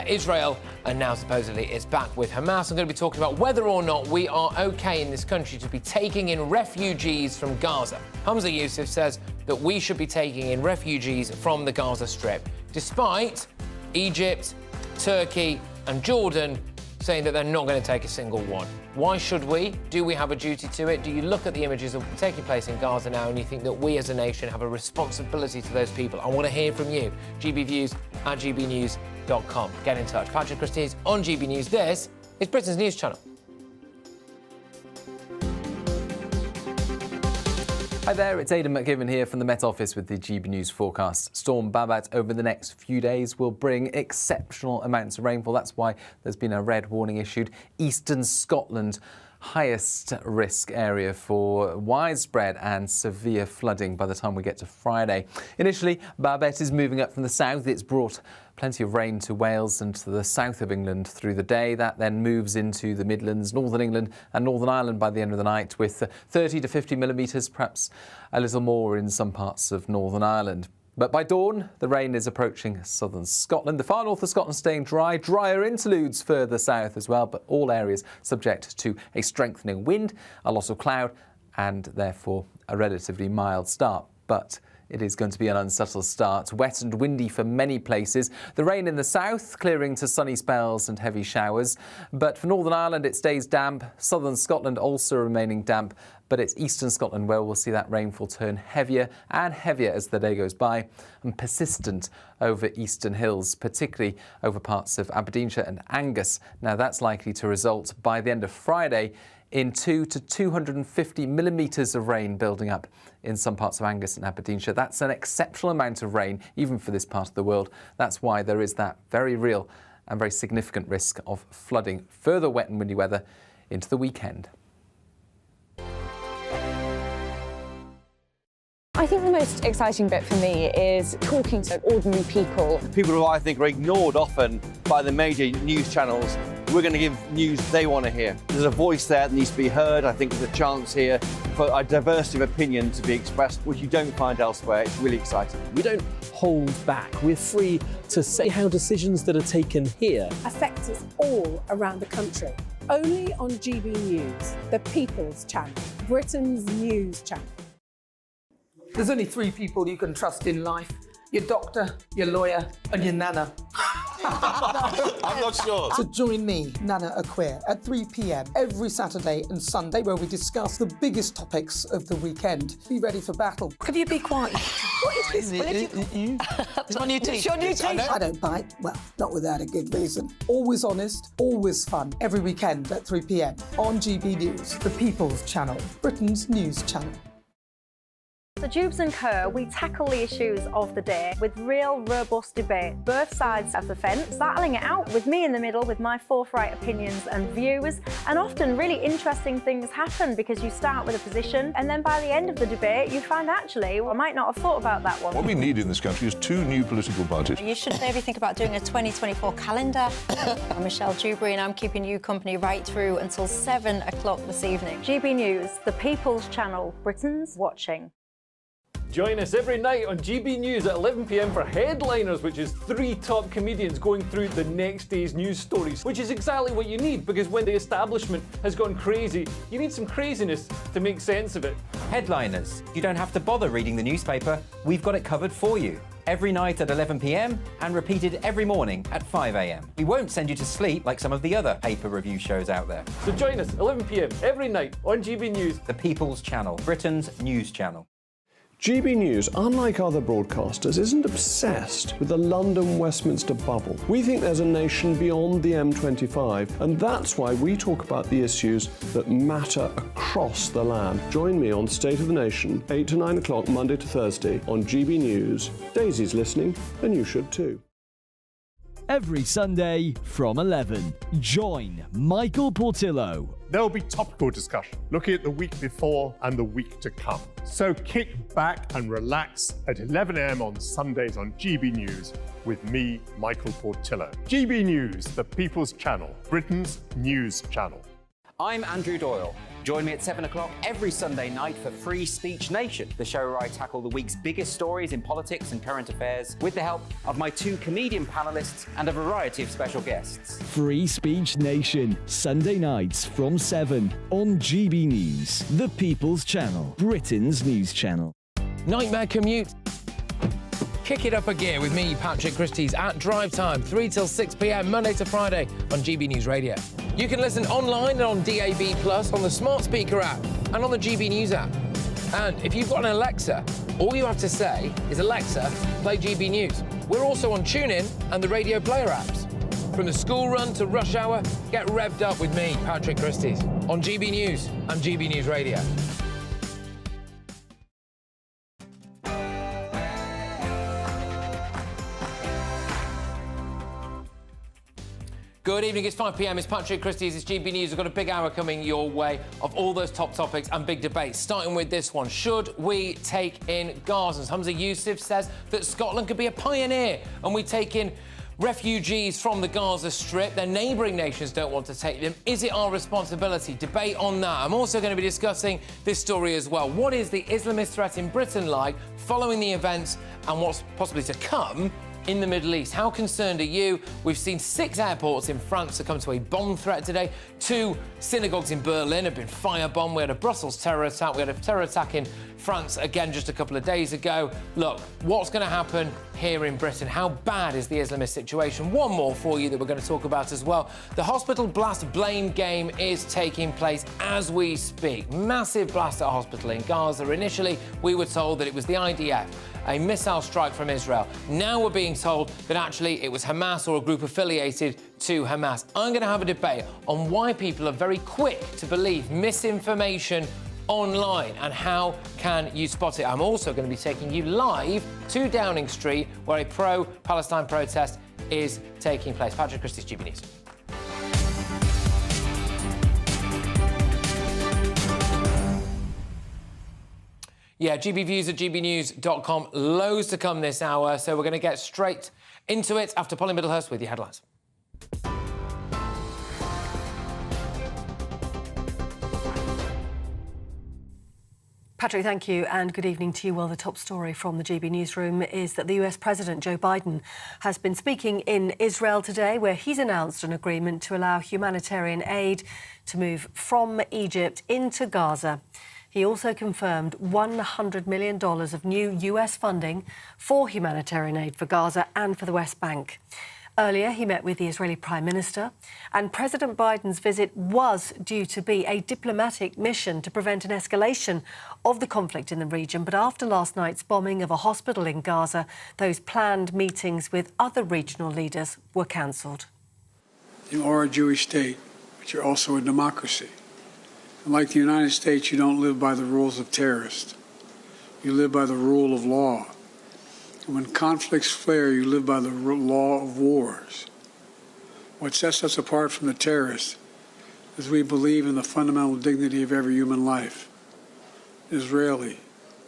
Israel, and now supposedly it's back with Hamas. I'm going to be talking about whether or not we are okay in this country to be taking in refugees from Gaza. Hamza Yusuf says that we should be taking in refugees from the Gaza Strip, despite Egypt, Turkey and Jordan saying that they're not going to take a single one. Why should we? Do we have a duty to it? Do you look at the images of taking place in Gaza now and you think that we as a nation have a responsibility to those people? I want to hear from you. gbviews@gbnews.com. Get in touch. Patrick Christys on GB News. This is Britain's news channel. Hi there, it's Aidan McGivern here from the Met Office with the GB News forecast. Storm Babet over the next few days will bring exceptional amounts of rainfall. That's why there's been a red warning issued. Eastern Scotland, highest risk area for widespread and severe flooding by the time we get to Friday. Initially, Babet is moving up from the south. It's brought plenty of rain to Wales and to the south of England through the day. That then moves into the Midlands, Northern England and Northern Ireland by the end of the night with 30 to 50 millimetres, perhaps a little more in some parts of Northern Ireland. But by dawn, the rain is approaching southern Scotland. The far north of Scotland staying dry, drier interludes further south as well, but all areas subject to a strengthening wind, a lot of cloud and therefore a relatively mild start. But it is going to be an unsettled start, wet and windy for many places. The rain in the south clearing to sunny spells and heavy showers. But for Northern Ireland, it stays damp. Southern Scotland also remaining damp. But it's eastern Scotland where we'll see that rainfall turn heavier and heavier as the day goes by and persistent over eastern hills, particularly over parts of Aberdeenshire and Angus. Now, that's likely to result by the end of Friday in 200 to 250 millimetres of rain building up in some parts of Angus and Aberdeenshire. That's an exceptional amount of rain, even for this part of the world. That's why there is that very real and very significant risk of flooding, further wet and windy weather into the weekend. I think the most exciting bit for me is talking to ordinary people. People who I think are ignored often by the major news channels. We're going to give news they want to hear. There's a voice there that needs to be heard. I think there's a chance here for a diversity of opinion to be expressed, which you don't find elsewhere. It's really exciting. We don't hold back. We're free to say how decisions that are taken here affect us all around the country. Only on GB News, the People's Channel, Britain's news channel. There's only three people you can trust in life. Your doctor, your lawyer and your nana. I'm not sure. So join me, Nana Aquia, at 3 p.m. every Saturday and Sunday where we discuss the biggest topics of the weekend. Be ready for battle. Could you be quiet? What is this? It's my new teeth. It's your new teeth. I don't bite. Well, not without a good reason. Always honest, always fun. Every weekend at 3 p.m. on GB News, the People's Channel, Britain's news channel. So Jubes & Co, we tackle the issues of the day with real, robust debate, both sides of the fence, battling it out with me in the middle with my forthright opinions and views. And often really interesting things happen because you start with a position and then by the end of the debate you find actually, well, I might not have thought about that one. What we need in this country is two new political parties. You should maybe think about doing a 2024 calendar. I'm Michelle Dewberry and I'm keeping you company right through until 7 o'clock this evening. GB News, the People's Channel, Britain's watching. Join us every night on GB News at 11 p.m. for Headliners, which is 3 top comedians going through the next day's news stories, which is exactly what you need, because when the establishment has gone crazy, you need some craziness to make sense of it. Headliners. You don't have to bother reading the newspaper. We've got it covered for you. Every night at 11 p.m. and repeated every morning at 5 a.m. We won't send you to sleep like some of the other paper review shows out there. So join us 11 p.m. every night on GB News. The People's Channel, Britain's news channel. GB News, unlike other broadcasters, isn't obsessed with the London-Westminster bubble. We think there's a nation beyond the M25, and that's why we talk about the issues that matter across the land. Join me on State of the Nation, 8 to 9 o'clock, Monday to Thursday, on GB News. Daisy's listening, and you should too. Every Sunday from 11, join Michael Portillo. There will be topical discussion, looking at the week before and the week to come. So kick back and relax at 11 a.m. on Sundays on GB News with me, Michael Portillo. GB News, the People's Channel, Britain's news channel. I'm Andrew Doyle. Join me at 7 o'clock every Sunday night for Free Speech Nation, the show where I tackle the week's biggest stories in politics and current affairs with the help of my 2 comedian panellists and a variety of special guests. Free Speech Nation, Sunday nights from 7 on GB News, the People's Channel, Britain's news channel. Nightmare commute. Kick it up a gear with me, Patrick Christys, at drive time, 3 till 6 p.m, Monday to Friday on GB News Radio. You can listen online and on DAB+, on the smart speaker app, and on the GB News app. And if you've got an Alexa, all you have to say is, Alexa, play GB News. We're also on TuneIn and the Radio Player apps. From the school run to rush hour, get revved up with me, Patrick Christys, on GB News and GB News Radio. Good evening, it's 5 p.m, it's Patrick Christys, it's GB News. We've got a big hour coming your way of all those top topics and big debates, starting with this one. Should we take in Gazans? Hamza Yusuf says that Scotland could be a pioneer and we take in refugees from the Gaza Strip. Their neighbouring nations don't want to take them. Is it our responsibility? Debate on that. I'm also going to be discussing this story as well. What is the Islamist threat in Britain like following the events and what's possibly to come in the Middle East? How concerned are you? We've seen 6 airports in France succumb to a bomb threat today. 2 synagogues in Berlin have been firebombed. We had a Brussels terror attack. We had a terror attack in France again just a couple of days ago. Look, what's going to happen here in Britain? How bad is the Islamist situation? One more for you that we're going to talk about as well. The hospital blast blame game is taking place as we speak. Massive blast at a hospital in Gaza. Initially, we were told that it was the IDF, a missile strike from Israel. Now we're being told that actually it was Hamas or a group affiliated to Hamas. I'm going to have a debate on why people are very quick to believe misinformation online and how can you spot it. I'm also going to be taking you live to Downing Street where a pro-Palestine protest is taking place. Patrick Christys, GB News. Yeah, GB Views at gbnews.com. Loads to come this hour, so we're going to get straight into it after Polly Middlehurst with your headlines. Patrick, thank you, and good evening to you. Well, the top story from the GB newsroom is that the US President Joe Biden has been speaking in Israel today, where he's announced an agreement to allow humanitarian aid to move from Egypt into Gaza. He also confirmed $100 million of new US funding for humanitarian aid for Gaza and for the West Bank. Earlier, he met with the Israeli Prime Minister, and President Biden's visit was due to be a diplomatic mission to prevent an escalation of the conflict in the region. But after last night's bombing of a hospital in Gaza, those planned meetings with other regional leaders were cancelled. You are a Jewish state, but you're also a democracy. And like the United States, you don't live by the rules of terrorists. You live by the rule of law. And when conflicts flare, you live by the law of wars. What sets us apart from the terrorists is we believe in the fundamental dignity of every human life. Israeli,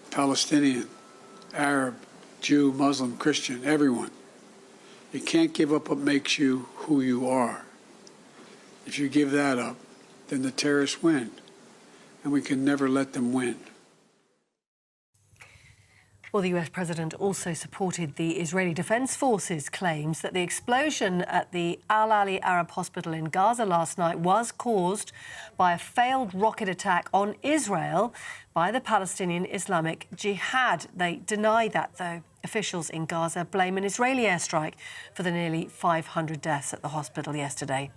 Palestinian, Arab, Jew, Muslim, Christian, everyone. You can't give up what makes you who you are. If you give that up, then the terrorists win, and we can never let them win. Well, the US President also supported the Israeli Defense Forces' claims that the explosion at the Al Ali Arab Hospital in Gaza last night was caused by a failed rocket attack on Israel by the Palestinian Islamic Jihad. They deny that, though. Officials in Gaza blame an Israeli airstrike for the nearly 500 deaths at the hospital yesterday.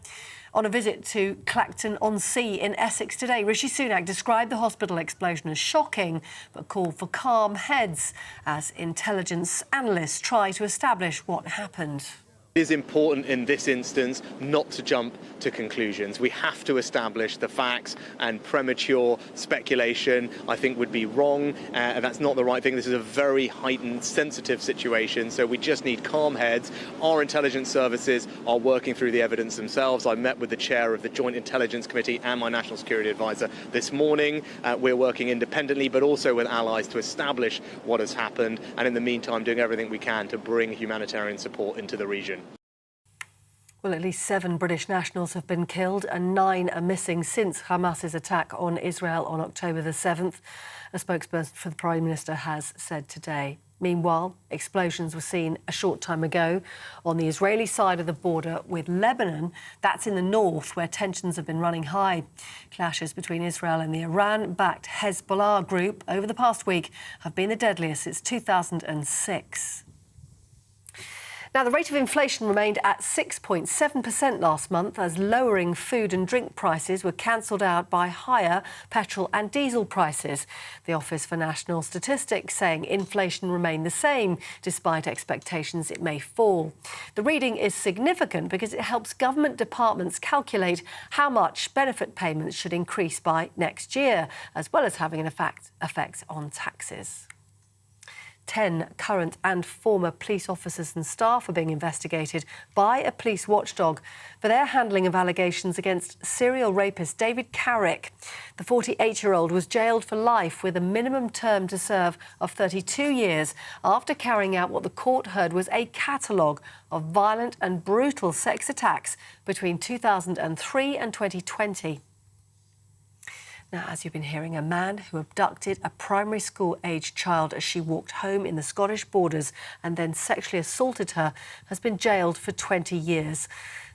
On a visit to Clacton-on-Sea in Essex today, Rishi Sunak described the hospital explosion as shocking, but called for calm heads as intelligence analysts try to establish what happened. It is important in this instance not to jump to conclusions. We have to establish the facts, and premature speculation, I think, would be wrong, and that's not the right thing. This is a very heightened, sensitive situation, so we just need calm heads. Our intelligence services are working through the evidence themselves. I met with the chair of the Joint Intelligence Committee and my National Security Advisor this morning. We're working independently, but also with allies to establish what has happened, and in the meantime doing everything we can to bring humanitarian support into the region. Well, at least 7 British nationals have been killed and 9 are missing since Hamas's attack on Israel on October the 7th, a spokesperson for the Prime Minister has said today. Meanwhile, explosions were seen a short time ago on the Israeli side of the border with Lebanon. That's in the north, where tensions have been running high. Clashes between Israel and the Iran-backed Hezbollah group over the past week have been the deadliest since 2006. Now, the rate of inflation remained at 6.7% last month as lowering food and drink prices were cancelled out by higher petrol and diesel prices. The Office for National Statistics saying inflation remained the same despite expectations it may fall. The reading is significant because it helps government departments calculate how much benefit payments should increase by next year, as well as having an effect on taxes. 10 current and former police officers and staff are being investigated by a police watchdog for their handling of allegations against serial rapist David Carrick. The 48-year-old was jailed for life with a minimum term to serve of 32 years after carrying out what the court heard was a catalogue of violent and brutal sex attacks between 2003 and 2020. Now, as you've been hearing, a man who abducted a primary school-aged child as she walked home in the Scottish borders and then sexually assaulted her has been jailed for 20 years.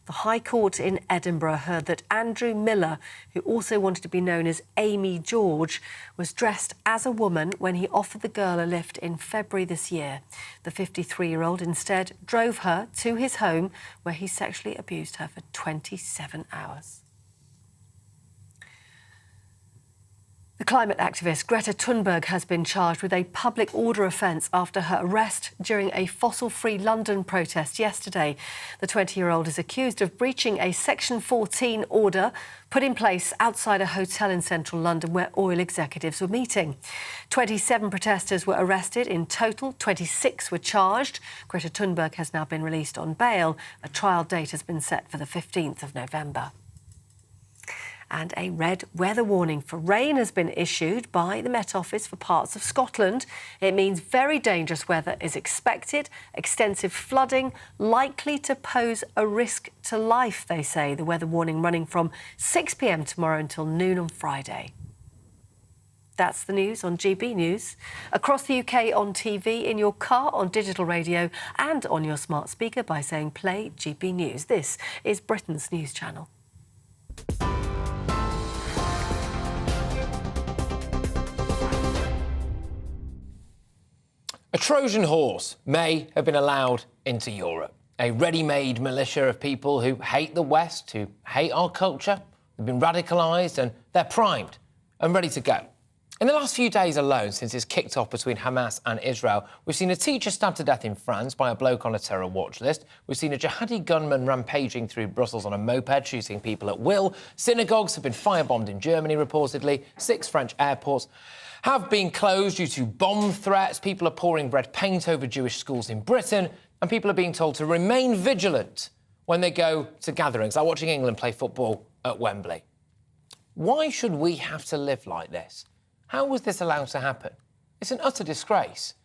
The High Court in Edinburgh heard that Andrew Miller, who also wanted to be known as Amy George, was dressed as a woman when he offered the girl a lift in February this year. The 53-year-old instead drove her to his home where he sexually abused her for 27 hours. The climate activist Greta Thunberg has been charged with a public order offence after her arrest during a fossil-free London protest yesterday. The 20-year-old is accused of breaching a Section 14 order put in place outside a hotel in central London where oil executives were meeting. 27 protesters were arrested. In total, 26 were charged. Greta Thunberg has now been released on bail. A trial date has been set for the 15th of November. And a red weather warning for rain has been issued by the Met Office for parts of Scotland. It means very dangerous weather is expected, extensive flooding likely to pose a risk to life, they say. The weather warning running from 6 p.m. tomorrow until noon on Friday. That's the news on GB News. Across the UK on TV, in your car, on digital radio and on your smart speaker by saying play GB News. This is Britain's news channel. A Trojan horse may have been allowed into Europe. A ready-made militia of people who hate the West, who hate our culture, they've been radicalised and they're primed and ready to go. In the last few days alone, since it's kicked off between Hamas and Israel, we've seen a teacher stabbed to death in France by a bloke on a terror watch list. We've seen a jihadi gunman rampaging through Brussels on a moped, shooting people at will. Synagogues have been firebombed in Germany, reportedly. 6 French airports have been closed due to bomb threats. People are pouring red paint over Jewish schools in Britain, and people are being told to remain vigilant when they go to gatherings, like watching England play football at Wembley. Why should we have to live like this? How was this allowed to happen? It's an utter disgrace.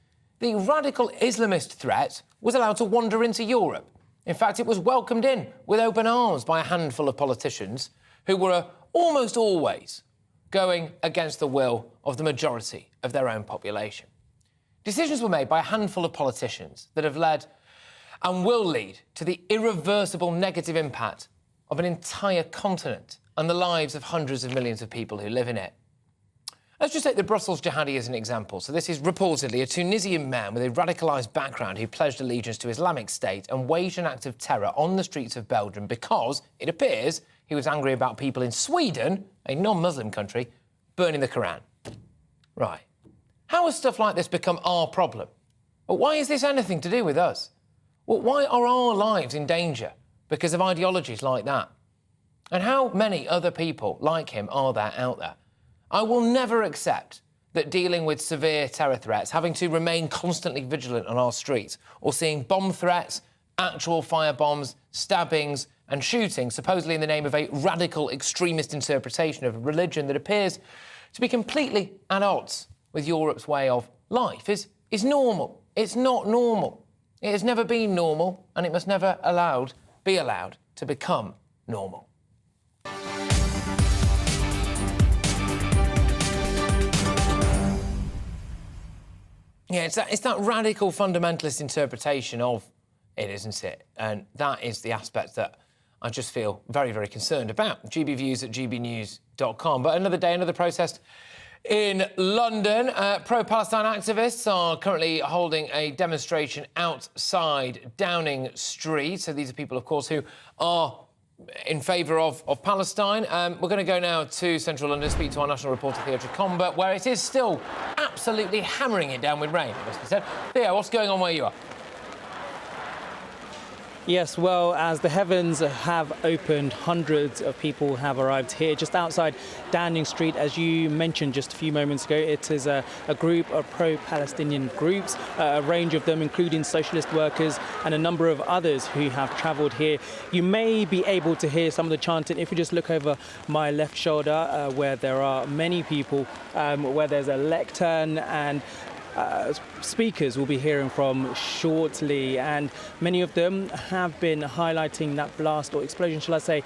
The radical Islamist threat was allowed to wander into Europe. In fact, it was welcomed in with open arms by a handful of politicians who were almost always going against the will of the majority of their own population. Decisions were made by a handful of politicians that have led and will lead to the irreversible negative impact of an entire continent and the lives of hundreds of millions of people who live in it. Let's just take the Brussels jihadi as an example. So this is reportedly a Tunisian man with a radicalised background who pledged allegiance to Islamic State and waged an act of terror on the streets of Belgium because, it appears, he was angry about people in Sweden, a non-Muslim country, burning the Quran. Right. How has stuff like this become our problem? Well, why is this anything to do with us? Well, why are our lives in danger because of ideologies like that? And how many other people like him are there out there? I will never accept that dealing with severe terror threats, having to remain constantly vigilant on our streets, or seeing bomb threats, actual firebombs, stabbings and shootings, supposedly in the name of a radical extremist interpretation of a religion that appears to be completely at odds with Europe's way of life, is It's not normal. It has never been normal, and it must never be allowed to become normal. Yeah, it's that radical fundamentalist interpretation of it, isn't it? And that is the aspect that I just feel very, very concerned about. GBviews at gbnews.com. But another day, another protest in London. Pro-Palestine activists are currently holding a demonstration outside Downing Street. So these are people, of course, who are in favour of Palestine. We're going to go now to central London, speak to our national reporter, Theo Tricomba, where it is still absolutely hammering it down with rain, it must be said. Theo, what's going on where you are? Yes, well, as the heavens have opened, hundreds of people have arrived here just outside Downing Street. As you mentioned just a few moments ago, it is a group of pro-Palestinian groups, a range of them, including socialist workers and a number of others who have travelled here. You may be able to hear some of the chanting if you just look over my left shoulder, where there are many people, where there's a lectern and speakers we'll be hearing from shortly, and many of them have been highlighting that blast or explosion, shall I say,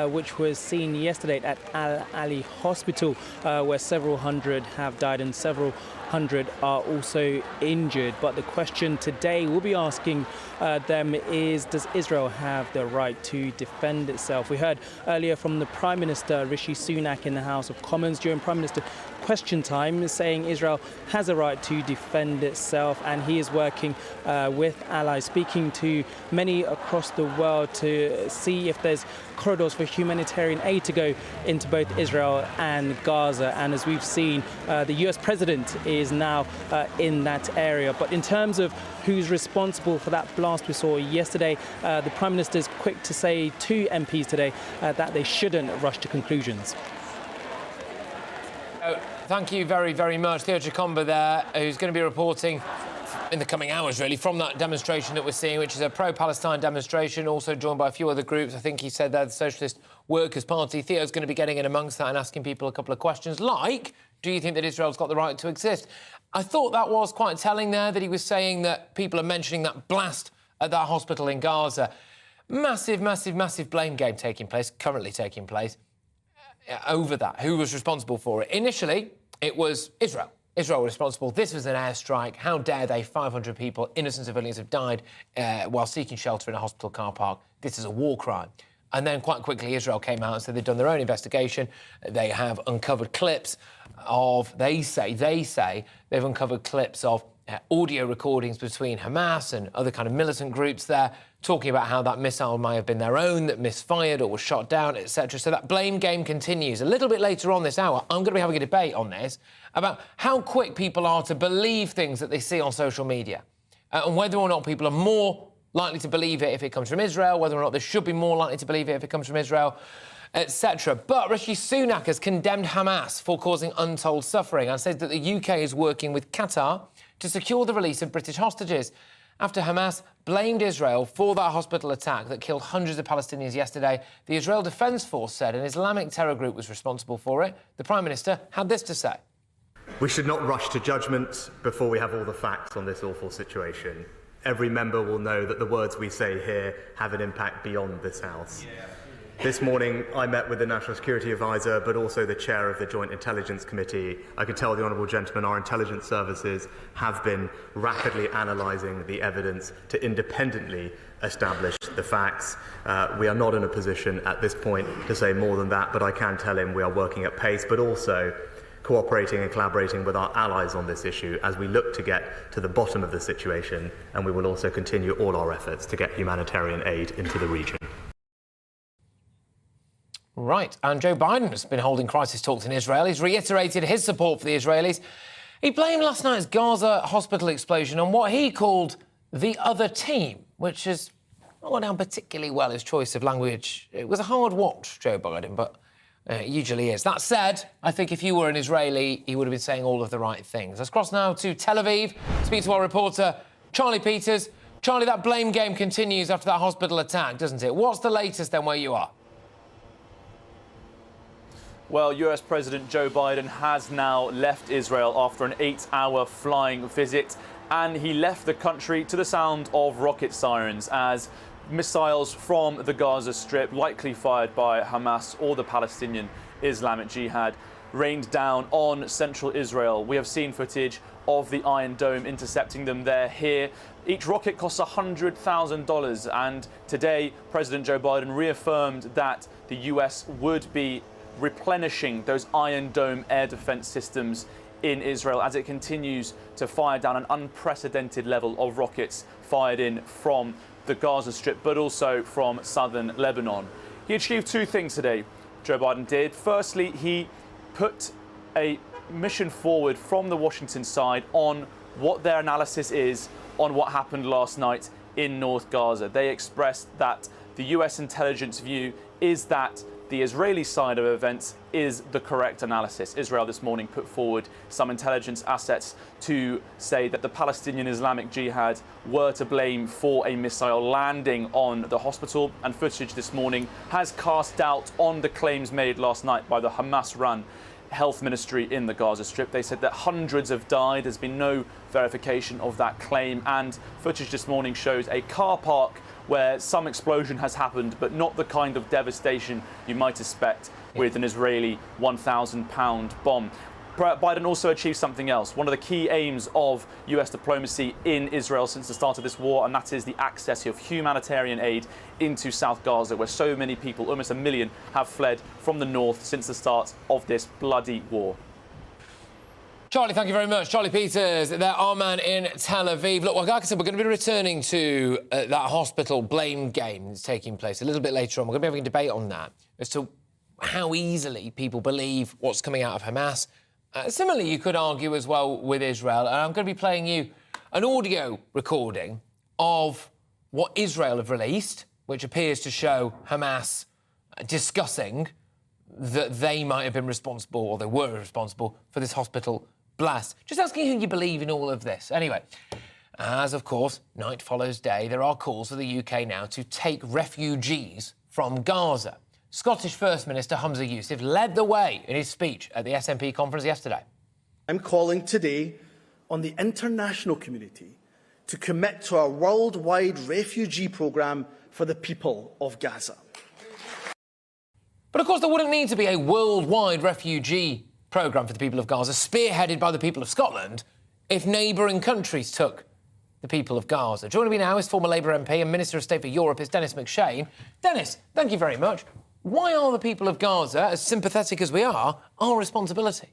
which was seen yesterday at Al Ali Hospital, where several hundred have died and several hundred are also injured. But the question today we'll be asking them is, does Israel have the right to defend itself? We heard earlier from the Prime Minister Rishi Sunak in the House of Commons during Prime Minister question time, saying Israel has a right to defend itself, and he is working with allies, speaking to many across the world to see if there's corridors for humanitarian aid to go into both Israel and Gaza. And as we've seen, the US president is now in that area. But in terms of who's responsible for that blast we saw yesterday, the Prime Minister is quick to say to MPs today that they shouldn't rush to conclusions. Thank you very, very much. Theo Tricomba there, who's going to be reporting in the coming hours, really, from that demonstration that we're seeing, which is a pro-Palestine demonstration, also joined by a few other groups. I think he said they're the Socialist Workers' Party. Theo's going to be getting in amongst that and asking people a couple of questions, like, do you think that Israel's got the right to exist? I thought that was quite telling there, that he was saying that people are mentioning that blast at that hospital in Gaza. Massive, massive, massive blame game currently taking place, over that. Who was responsible for it? Initially, it was Israel. Israel was responsible. This was an airstrike. How dare they? 500 people, innocent civilians, have died while seeking shelter in a hospital car park. This is a war crime. And then quite quickly, Israel came out and said they've done their own investigation. They have uncovered clips of, they say, they've uncovered clips of audio recordings between Hamas and other kind of militant groups there, talking about how that missile may have been their own, that misfired or was shot down, etc. So that blame game continues. A little bit later on this hour, I'm going to be having a debate on this about how quick people are to believe things that they see on social media, and whether or not people are more likely to believe it if it comes from Israel, whether or not they should be more likely to believe it if it comes from Israel, etc. But Rishi Sunak has condemned Hamas for causing untold suffering and said that the UK is working with Qatar to secure the release of British hostages after Hamas blamed Israel for that hospital attack that killed hundreds of Palestinians yesterday. The Israel Defense Force said an Islamic terror group was responsible for it. The Prime Minister had this to say. We should not rush to judgment before we have all the facts on this awful situation. Every member will know that the words we say here have an impact beyond this House. This morning, I met with the National Security Advisor, but also the chair of the Joint Intelligence Committee. I can tell the honourable gentleman our intelligence services have been rapidly analysing the evidence to independently establish the facts. We are not in a position at this point to say more than that, but I can tell him we are working at pace, but also cooperating and collaborating with our allies on this issue as we look to get to the bottom of the situation, and we will also continue all our efforts to get humanitarian aid into the region. Right, and Joe Biden has been holding crisis talks in Israel. He's reiterated his support for the Israelis. He blamed last night's Gaza hospital explosion on what he called the other team, which has not gone down particularly well, his choice of language. It was a hard watch, Joe Biden, but it usually is. That said, I think if you were an Israeli, he would have been saying all of the right things. Let's cross now to Tel Aviv, speak to our reporter, Charlie Peters. Charlie, that blame game continues after that hospital attack, doesn't it? What's the latest then where you are? Well, US President Joe Biden has now left Israel after an 8-hour flying visit, and he left the country to the sound of rocket sirens as missiles from the Gaza Strip, likely fired by Hamas or the Palestinian Islamic Jihad, rained down on central Israel. We have seen footage of the Iron Dome intercepting them. They're here. Each rocket costs $100,000, and today President Joe Biden reaffirmed that the US would be replenishing those Iron Dome air defense systems in Israel as it continues to fire down an unprecedented level of rockets fired in from the Gaza Strip, but also from southern Lebanon. He achieved two things today, Joe Biden did. Firstly, he put a mission forward from the Washington side on what their analysis is on what happened last night in North Gaza. They expressed that the US intelligence view is that the Israeli side of events is the correct analysis. Israel this morning put forward some intelligence assets to say that the Palestinian Islamic Jihad were to blame for a missile landing on the hospital, and footage this morning has cast doubt on the claims made last night by the Hamas-run health ministry in the Gaza Strip. They said that hundreds have died. There's been no verification of that claim, and footage this morning shows a car park where some explosion has happened, but not the kind of devastation you might expect with an Israeli 1,000-pound bomb. Biden also achieved something else, one of the key aims of US diplomacy in Israel since the start of this war, and that is the access of humanitarian aid into South Gaza, where so many people, almost 1 million, have fled from the north since the start of this bloody war. Charlie, thank you very much. Charlie Peters, our man in Tel Aviv. Look, like I said, we're going to be returning to that hospital blame game that's taking place a little bit later on. We're going to be having a debate on that as to how easily people believe what's coming out of Hamas. Similarly, you could argue as well with Israel, and I'm going to be playing you an audio recording of what Israel have released, which appears to show Hamas discussing that they might have been responsible, or they were responsible, for this hospital blast. Just asking who you believe in all of this. Anyway, as of course, night follows day, there are calls for the UK now to take refugees from Gaza. Scottish First Minister Humza Yousaf led the way in his speech at the SNP conference yesterday. I'm calling today on the international community to commit to a worldwide refugee programme for the people of Gaza. But of course, there wouldn't need to be a worldwide refugee programme for the people of Gaza, spearheaded by the people of Scotland, if neighbouring countries took the people of Gaza. Joining me now is former Labour MP and Minister of State for Europe is Dennis McShane. Dennis, thank you very much. Why are the people of Gaza, as sympathetic as we are, our responsibility?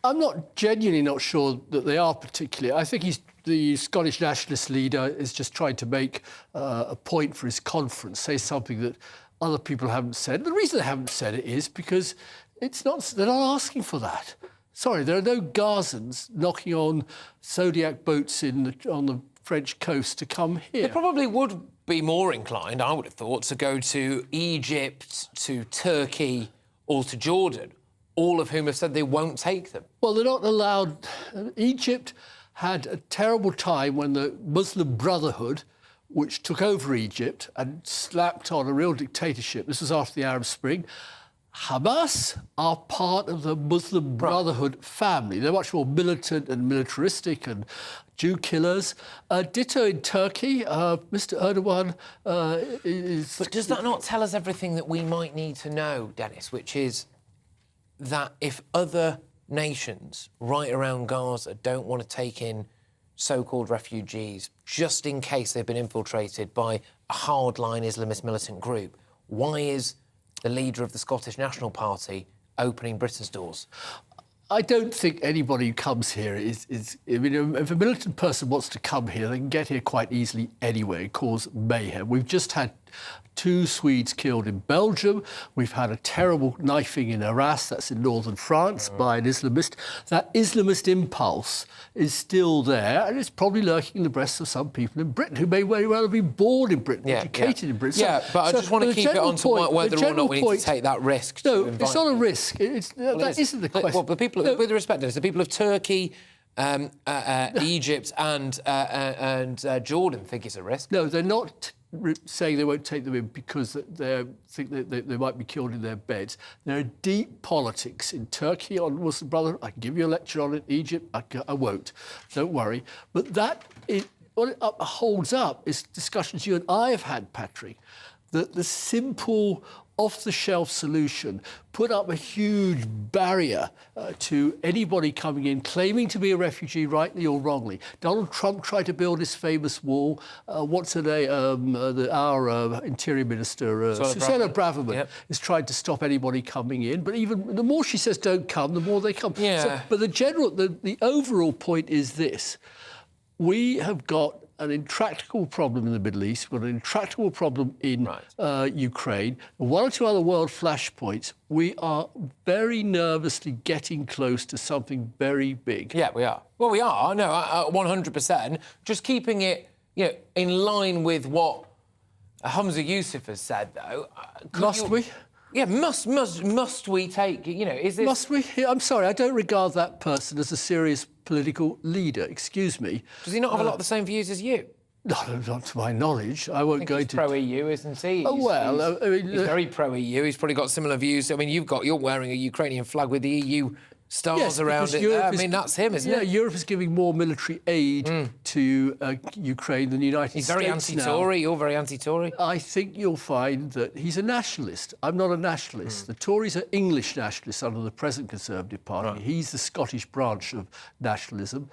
I'm genuinely not sure that they are particularly. I think the Scottish nationalist leader is just trying to make a point for his conference, say something that other people haven't said. The reason they haven't said it is because they're not asking for that. Sorry, there are no Gazans knocking on Zodiac boats on the French coast to come here. They probably would be more inclined, I would have thought, to go to Egypt, to Turkey or to Jordan, all of whom have said they won't take them. Well, they're not allowed. Egypt had a terrible time when the Muslim Brotherhood, which took over Egypt and slapped on a real dictatorship. This was after the Arab Spring. Hamas are part of the Muslim Brotherhood family. They're much more militant and militaristic and Jew killers. Ditto in Turkey. Mr. Erdogan is... But does that not tell us everything that we might need to know, Dennis, which is that if other nations right around Gaza don't want to take in so-called refugees, just in case they've been infiltrated by a hardline Islamist militant group, why is the leader of the Scottish National Party opening Britain's doors? I don't think anybody who comes here is... I mean, if a militant person wants to come here, they can get here quite easily anyway and cause mayhem. We've just had 2 Swedes killed in Belgium. We've had a terrible knifing in Arras, that's in northern France, by an Islamist. That Islamist impulse is still there, and it's probably lurking in the breasts of some people in Britain who may very well have been born in Britain, educated in Britain. But I just want to keep it on to whether or not we need to take that risk. No, it's not a risk. That isn't the question. Well, the people, with respect to this, the people of Turkey, Egypt and Jordan think it's a risk. No, they're not saying they won't take them in because they think that they might be killed in their beds. There are deep politics in Turkey on Muslim Brotherhood. I can give you a lecture on it. Egypt, I won't. Don't worry. But that what it holds up is discussions you and I have had, Patrick, that the simple off-the-shelf solution put up a huge barrier to anybody coming in claiming to be a refugee, rightly or wrongly. Donald Trump tried to build his famous wall. What's her name? Our Interior Minister, Susanna Braverman, has tried to stop anybody coming in. But even the more she says don't come, the more they come. Yeah. So, but the overall point is this. We have got an intractable problem in the Middle East. We've got an intractable problem in Ukraine. One or two other world flashpoints. We are very nervously getting close to something very big. Yeah, we are. Well, we are. No, 100%. Just keeping it, in line with what Humza Yousaf has said, though. Must we? Yeah, must we take? Is this? Must we? I'm sorry, I don't regard that person as a serious political leader. Excuse me. Does he not have a lot of the same views as you? No, not to my knowledge. I won't go into. Pro-EU, isn't he? He's very pro-EU. He's probably got similar views. I mean, you're wearing a Ukrainian flag with the EU stars around it. That's him, isn't it? Yeah, Europe is giving more military aid to Ukraine than the United States. He's very anti-Tory. You're very anti-Tory. I think you'll find that he's a nationalist. I'm not a nationalist. The Tories are English nationalists under the present Conservative Party. Right. He's the Scottish branch of nationalism.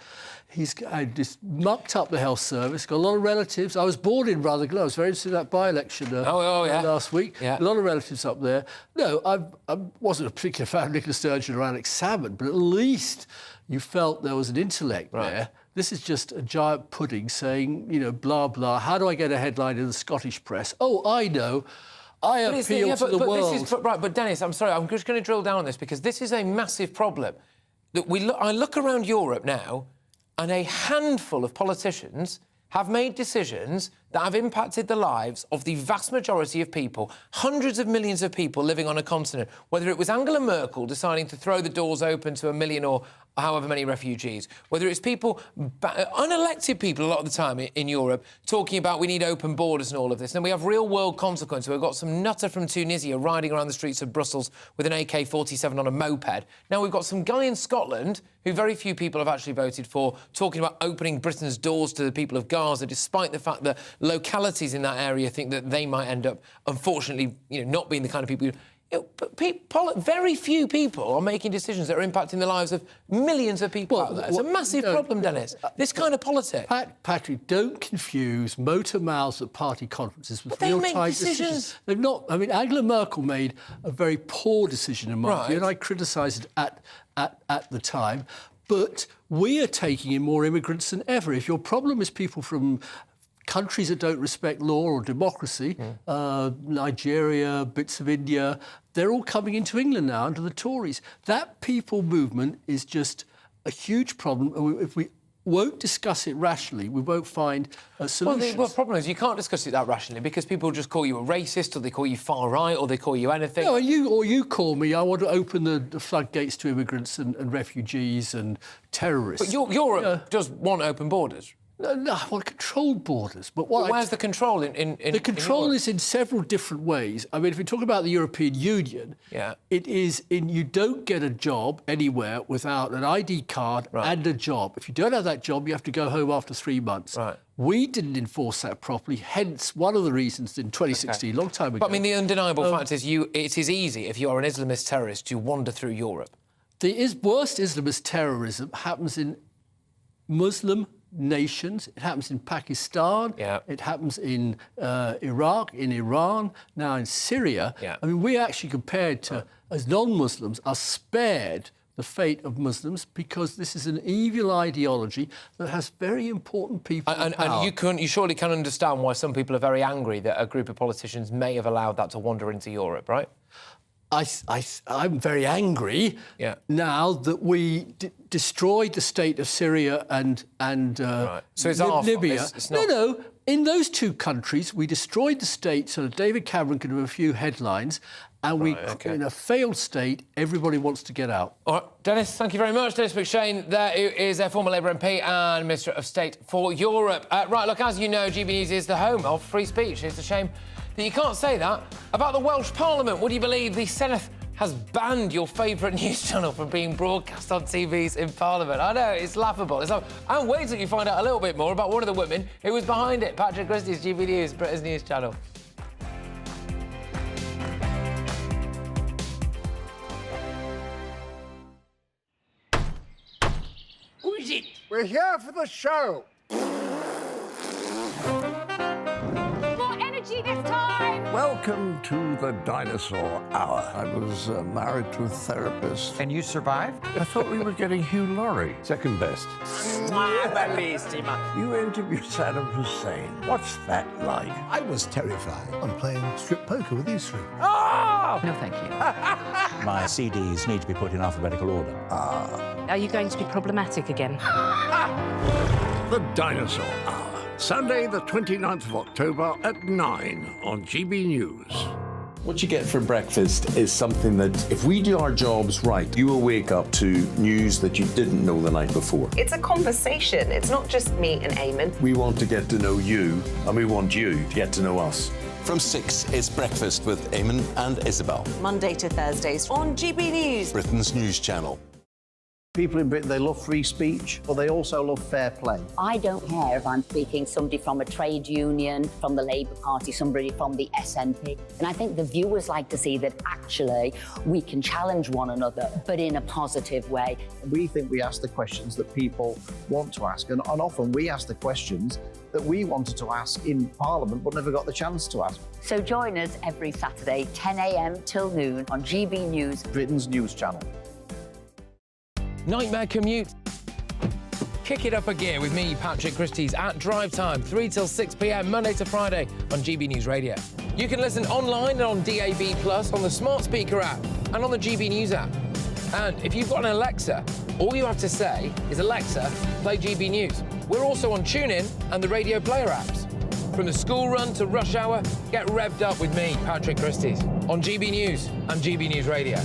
He's just mucked up the health service, got a lot of relatives. I was born in Rutherglen. I was very interested in that by-election last week. Yeah. A lot of relatives up there. No, I wasn't a particular fan of Nicola Sturgeon or Alex Salmond, but at least you felt there was an intellect there. This is just a giant pudding saying, blah, blah. How do I get a headline in the Scottish press? Oh, I know. I appeal to the world. But Dennis, I'm sorry, I'm just going to drill down on this because this is a massive problem. That I look around Europe now, and a handful of politicians have made decisions that have impacted the lives of the vast majority of people, hundreds of millions of people living on a continent, whether it was Angela Merkel deciding to throw the doors open to 1 million or however many refugees, whether it's people, unelected people a lot of the time in Europe, talking about we need open borders and all of this. And we have real-world consequences. We've got some nutter from Tunisia riding around the streets of Brussels with an AK-47 on a moped. Now we've got some guy in Scotland, who very few people have actually voted for, talking about opening Britain's doors to the people of Gaza, despite the fact that localities in that area think that they might end up, unfortunately, not being the kind of people very few people are making decisions that are impacting the lives of millions of people out there. It's a massive problem, Dennis. This kind of politics. Patrick, don't confuse motor mouths at party conferences with real-time decisions. They've not. I mean, Angela Merkel made a very poor decision in my view, and I criticised it at the time. But we are taking in more immigrants than ever. If your problem is people from countries that don't respect law or democracy, Nigeria, bits of India, they're all coming into England now under the Tories. That people movement is just a huge problem. If we won't discuss it rationally, we won't find a solution. Well, the problem is you can't discuss it that rationally because people just call you a racist or they call you far right or they call you anything. No, you call me, I want to open the floodgates to immigrants and refugees and terrorists. But Europe does want open borders. No, I want controlled borders. But where's the control in the control is in several different ways. I mean, if we talk about the European Union, it is you don't get a job anywhere without an ID card and a job. If you don't have that job, you have to go home after 3 months. Right. We didn't enforce that properly, hence one of the reasons in 2016, long time ago. But I mean, the undeniable fact is it is easy, if you are an Islamist terrorist, to wander through Europe. The worst Islamist terrorism happens in Muslim nations. It happens in Pakistan. It happens in Iraq, in Iran, now in Syria. I mean, we actually, compared to as non-Muslims, are spared the fate of Muslims because this is an evil ideology that has very important people in power. And you surely can understand why some people are very angry that a group of politicians may have allowed that to wander into Europe, right? I'm very angry now that we destroyed the state of Syria and so it's Libya. It's not... No. In those two countries, we destroyed the state so that David Cameron could have a few headlines, and in a failed state, everybody wants to get out. All right, Dennis, thank you very much. Dennis McShane, there is a former Labour MP and Minister of State for Europe. Right, look, as you know, GB News is the home of free speech. It's a shame that you can't say that about the Welsh Parliament. Would you believe the Senedd has banned your favourite news channel from being broadcast on TVs in Parliament. I know, it's laughable. And wait till you find out a little bit more about one of the women who was behind it. Patrick Christys, GB News, Britain's news channel. Who is it? We're here for the show. More energy this time! Welcome to the Dinosaur Hour. I was married to a therapist. And you survived? I thought we were getting Hugh Laurie. Second best. You interviewed Saddam Hussein. What's that like? I was terrified. I'm playing strip poker with these three. Oh! No, thank you. My CDs need to be put in alphabetical order. Are you going to be problematic again? The Dinosaur Hour. Sunday, the 29th of October at 9 on GB News. What you get for breakfast is something that, if we do our jobs right, you will wake up to news that you didn't know the night before. It's a conversation. It's not just me and Eamon. We want to get to know you, and we want you to get to know us. From 6, it's Breakfast with Eamon and Isabel. Monday to Thursdays on GB News. Britain's news channel. People in Britain, they love free speech, but they also love fair play. I don't care if I'm speaking somebody from a trade union, from the Labour Party, somebody from the SNP. And I think the viewers like to see that actually we can challenge one another, but in a positive way. We think we ask the questions that people want to ask, and often we ask the questions that we wanted to ask in Parliament but never got the chance to ask. So join us every Saturday, 10 a.m. till noon on GB News, Britain's news channel. Nightmare commute. Kick it up a gear with me, Patrick Christys, at drive time, 3 till 6 p.m, Monday to Friday on GB News Radio. You can listen online and on DAB+, on the smart speaker app and on the GB News app. And if you've got an Alexa, all you have to say is, Alexa, play GB News. We're also on TuneIn and the Radio Player apps. From the school run to rush hour, get revved up with me, Patrick Christys, on GB News and GB News Radio.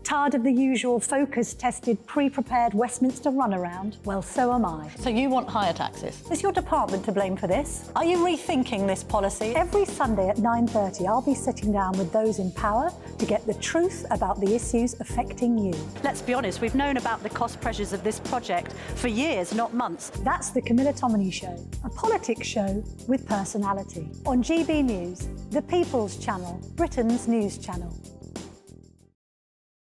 Tired of the usual focus-tested, pre-prepared Westminster runaround? Well, so am I. So you want higher taxes? Is your department to blame for this? Are you rethinking this policy? Every Sunday at 9:30, I'll be sitting down with those in power to get the truth about the issues affecting you. Let's be honest, we've known about the cost pressures of this project for years, not months. That's the Camilla Tominey Show, a politics show with personality. On GB News, the People's Channel, Britain's news channel.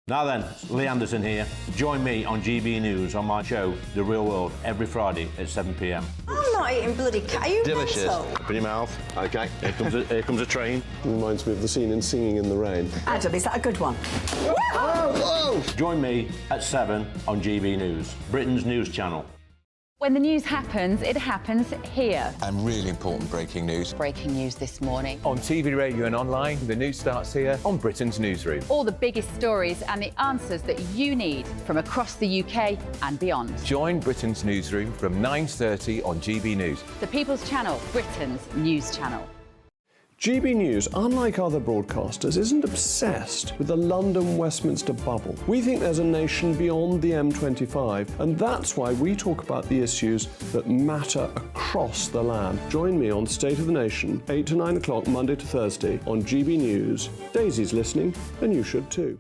Now then, Lee Anderson here. Join me on GB News on my show, The Real World, every Friday at 7 p.m. I'm not eating bloody cat. Are you Delicious. mental? Open your mouth. OK, here comes a train. Reminds me of the scene in Singing in the Rain. Adam, is that a good one? Whoa! Join me at 7 on GB News, Britain's news channel. When the news happens, it happens here. And really important breaking news. Breaking news this morning. On TV, radio and online, the news starts here on Britain's Newsroom. All the biggest stories and the answers that you need from across the UK and beyond. Join Britain's Newsroom from 9:30 on GB News. The People's Channel, Britain's news channel. GB News, unlike other broadcasters, isn't obsessed with the London-Westminster bubble. We think there's a nation beyond the M25, and that's why we talk about the issues that matter across the land. Join me on State of the Nation, 8 to 9 o'clock, Monday to Thursday, on GB News. Daisy's listening, and you should too.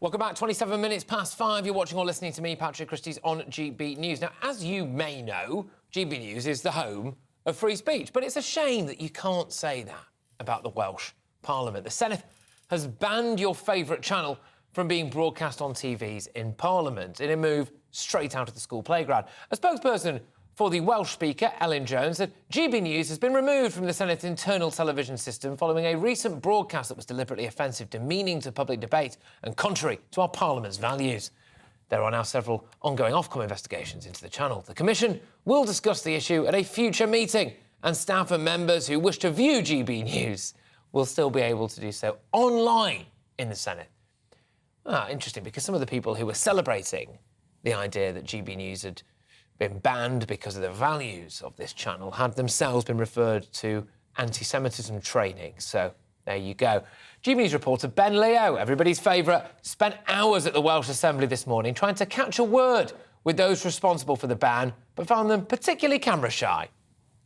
Welcome back, 27 minutes past 5. You're watching or listening to me, Patrick Christys, on GB News. Now, as you may know, GB News is the home of free speech, but it's a shame that you can't say that about the Welsh Parliament. The Senedd has banned your favourite channel from being broadcast on TVs in Parliament in a move straight out of the school playground. A spokesperson for the Welsh Speaker, Elin Jones, said GB News has been removed from the Senate's internal television system following a recent broadcast that was deliberately offensive, demeaning to public debate and contrary to our Parliament's values. There are now several ongoing Ofcom investigations into the channel. The Commission will discuss the issue at a future meeting, and staff and members who wish to view GB News will still be able to do so online in the Senedd. Interesting, because some of the people who were celebrating the idea that GB News had been banned because of the values of this channel had themselves been referred to anti-Semitism training. So there you go. GB News reporter Ben Leo, everybody's favourite, spent hours at the Welsh Assembly this morning trying to catch a word with those responsible for the ban, but found them particularly camera shy.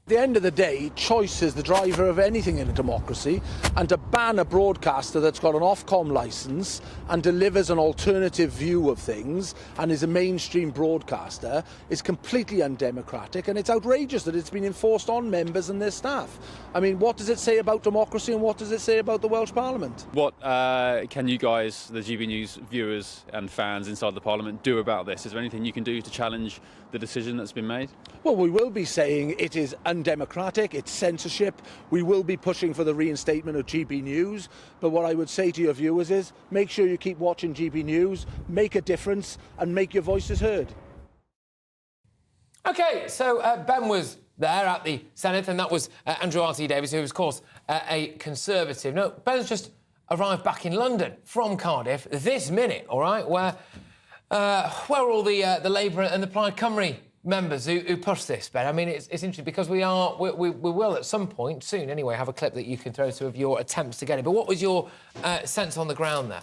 At the end of the day, choice is the driver of anything in a democracy, and to ban a broadcaster that's got an Ofcom licence and delivers an alternative view of things and is a mainstream broadcaster is completely undemocratic, and it's outrageous that it's been enforced on members and their staff. I mean, what does it say about democracy and what does it say about the Welsh Parliament? What can you guys, the GB News viewers and fans inside the Parliament, do about this? Is there anything you can do to challenge the decision that's been made? Well, we will be saying it is undemocratic, it's censorship. We will be pushing for the reinstatement of GB News. But what I would say to your viewers is make sure you keep watching GB News, make a difference and make your voices heard. OK, so Ben was there at the Senate, and that was Andrew R.T. Davies, who was, of course, a Conservative. No, Ben's just arrived back in London from Cardiff this minute, all right, where all the Labour and the Plaid Cymru members who push this, Ben? I mean, it's interesting because we will at some point soon, anyway, have a clip that you can throw to of your attempts to get it. But what was your sense on the ground there?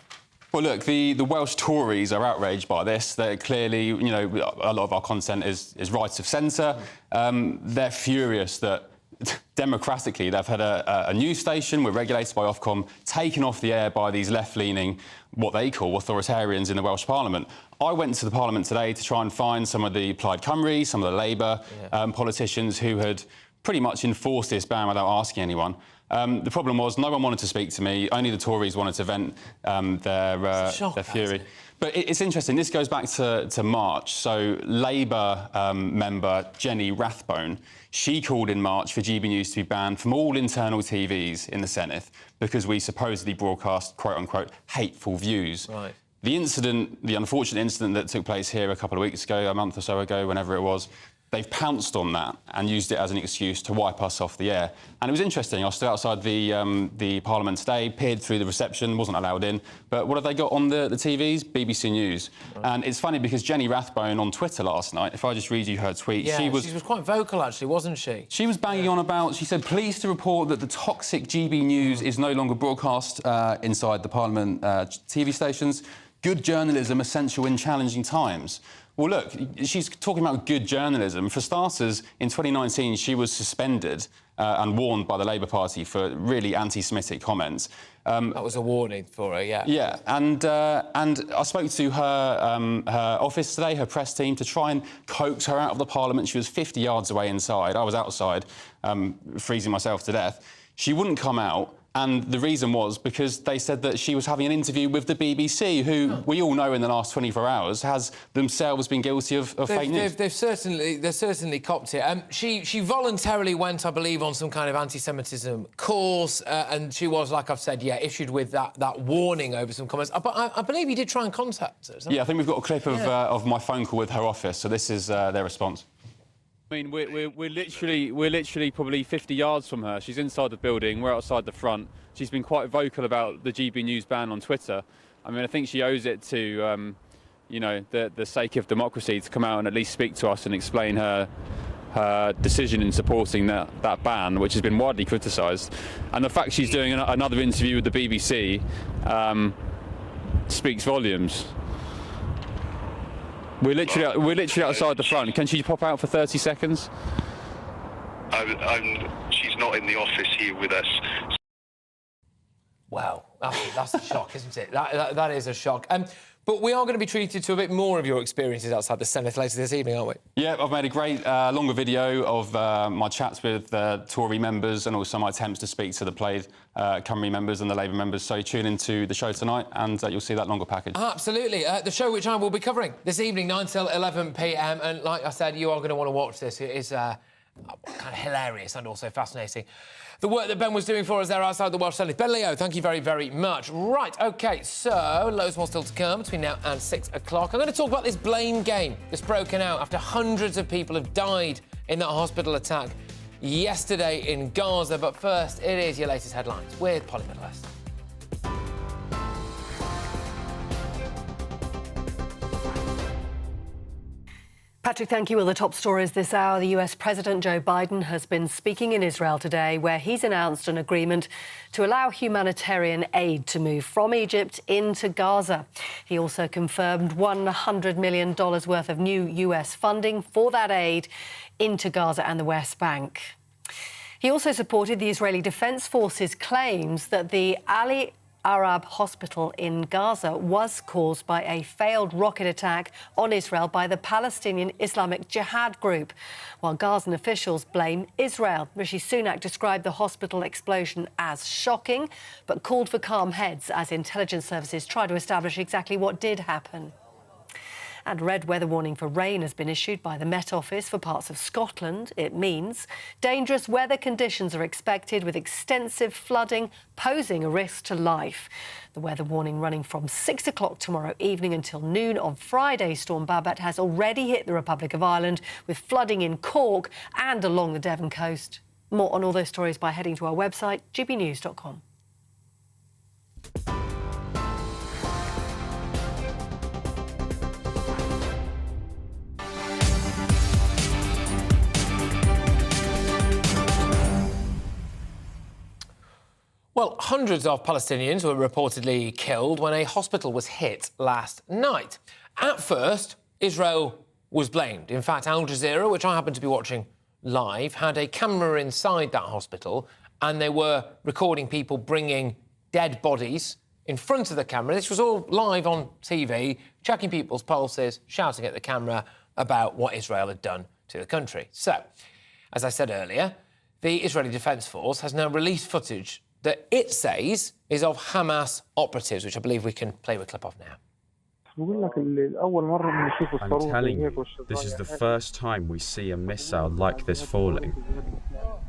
Well, look, the Welsh Tories are outraged by this. They're clearly, you know, a lot of our content is right of centre. They're furious that democratically they've had a news station, we're regulated by Ofcom, taken off the air by these left-leaning, what they call authoritarians in the Welsh Parliament. I went to the Parliament today to try and find some of the Plaid Cymru, some of the Labour politicians who had pretty much enforced this ban without asking anyone. The problem was no one wanted to speak to me. Only the Tories wanted to vent their fury. But it's interesting. This goes back to March. So Labour member Jenny Rathbone, she called in March for GB News to be banned from all internal TVs in the Senate because we supposedly broadcast, quote-unquote, hateful views. Right. The incident, the unfortunate incident that took place here a couple of weeks ago, a month or so ago, whenever it was, they've pounced on that and used it as an excuse to wipe us off the air. And it was interesting. I stood outside the Parliament today, peered through the reception, wasn't allowed in. But what have they got on the TVs? BBC News. Right. And it's funny because Jenny Rathbone on Twitter last night, if I just read you her tweet, she was quite vocal, actually, wasn't she? She was banging on about, she said, pleased to report that the toxic GB News is no longer broadcast inside the Parliament TV stations. Good journalism essential in challenging times. Well, look, she's talking about good journalism. For starters, in 2019, she was suspended and warned by the Labour Party for really anti-Semitic comments. That was a warning for her, yeah. Yeah, and I spoke to her office today, her press team, to try and coax her out of the Parliament. She was 50 yards away inside. I was outside, freezing myself to death. She wouldn't come out. And the reason was because they said that she was having an interview with the BBC, who we all know in the last 24 hours has themselves been guilty of fake news. They've certainly copped it. She voluntarily went, I believe, on some kind of anti-Semitism course, and she was, like I've said, issued with that warning over some comments. But I believe you did try and contact her. Yeah, I think we've got a clip of my phone call with her office. So this is their response. I mean, we're literally probably 50 yards from her. She's inside the building. We're outside the front. She's been quite vocal about the GB News ban on Twitter. I mean, I think she owes it to, you know, the sake of democracy to come out and at least speak to us and explain her decision in supporting that ban, which has been widely criticised. And the fact she's doing another interview with the BBC speaks volumes. We're literally outside the front. Can she pop out for 30 seconds? She's not in the office here with us. Wow, that's a shock, isn't it? That is a shock. But we are going to be treated to a bit more of your experiences outside the Senate later this evening, aren't we? Yeah, I've made a great longer video of my chats with Tory members and also my attempts to speak to the Plaid Cymru members and the Labour members. So tune into the show tonight and you'll see that longer package. Absolutely. The show which I will be covering this evening, 9 till 11 p.m. And like I said, you are going to want to watch this. It is kind of hilarious and also fascinating. The work that Ben was doing for us there outside the Welsh Senate. Ben Leo, thank you very, very much. Right, OK, so loads more still to come between now and 6 o'clock. I'm going to talk about this blame game that's broken out after hundreds of people have died in that hospital attack yesterday in Gaza. But first, it is your latest headlines with Polly Middlest. Patrick, thank you. Well, the top stories this hour. The US President Joe Biden has been speaking in Israel today, where he's announced an agreement to allow humanitarian aid to move from Egypt into Gaza. He also confirmed $100 million worth of new US funding for that aid into Gaza and the West Bank. He also supported the Israeli Defense Forces' claims that the Ali Arab hospital in Gaza was caused by a failed rocket attack on Israel by the Palestinian Islamic Jihad group, while Gazan officials blame Israel. Rishi Sunak described the hospital explosion as shocking, but called for calm heads as intelligence services try to establish exactly what did happen. And a red weather warning for rain has been issued by the Met Office for parts of Scotland. It means dangerous weather conditions are expected, with extensive flooding posing a risk to life. The weather warning running from 6 o'clock tomorrow evening until noon on Friday. Storm Babet has already hit the Republic of Ireland, with flooding in Cork and along the Devon coast. More on all those stories by heading to our website, gbnews.com. Well, hundreds of Palestinians were reportedly killed when a hospital was hit last night. At first, Israel was blamed. In fact, Al Jazeera, which I happened to be watching live, had a camera inside that hospital, and they were recording people bringing dead bodies in front of the camera. This was all live on TV, checking people's pulses, shouting at the camera about what Israel had done to the country. So, as I said earlier, the Israeli Defense Force has now released footage that it says is of Hamas operatives, which I believe we can play a clip of now. I'm telling you, this is the first time we see a missile like this falling.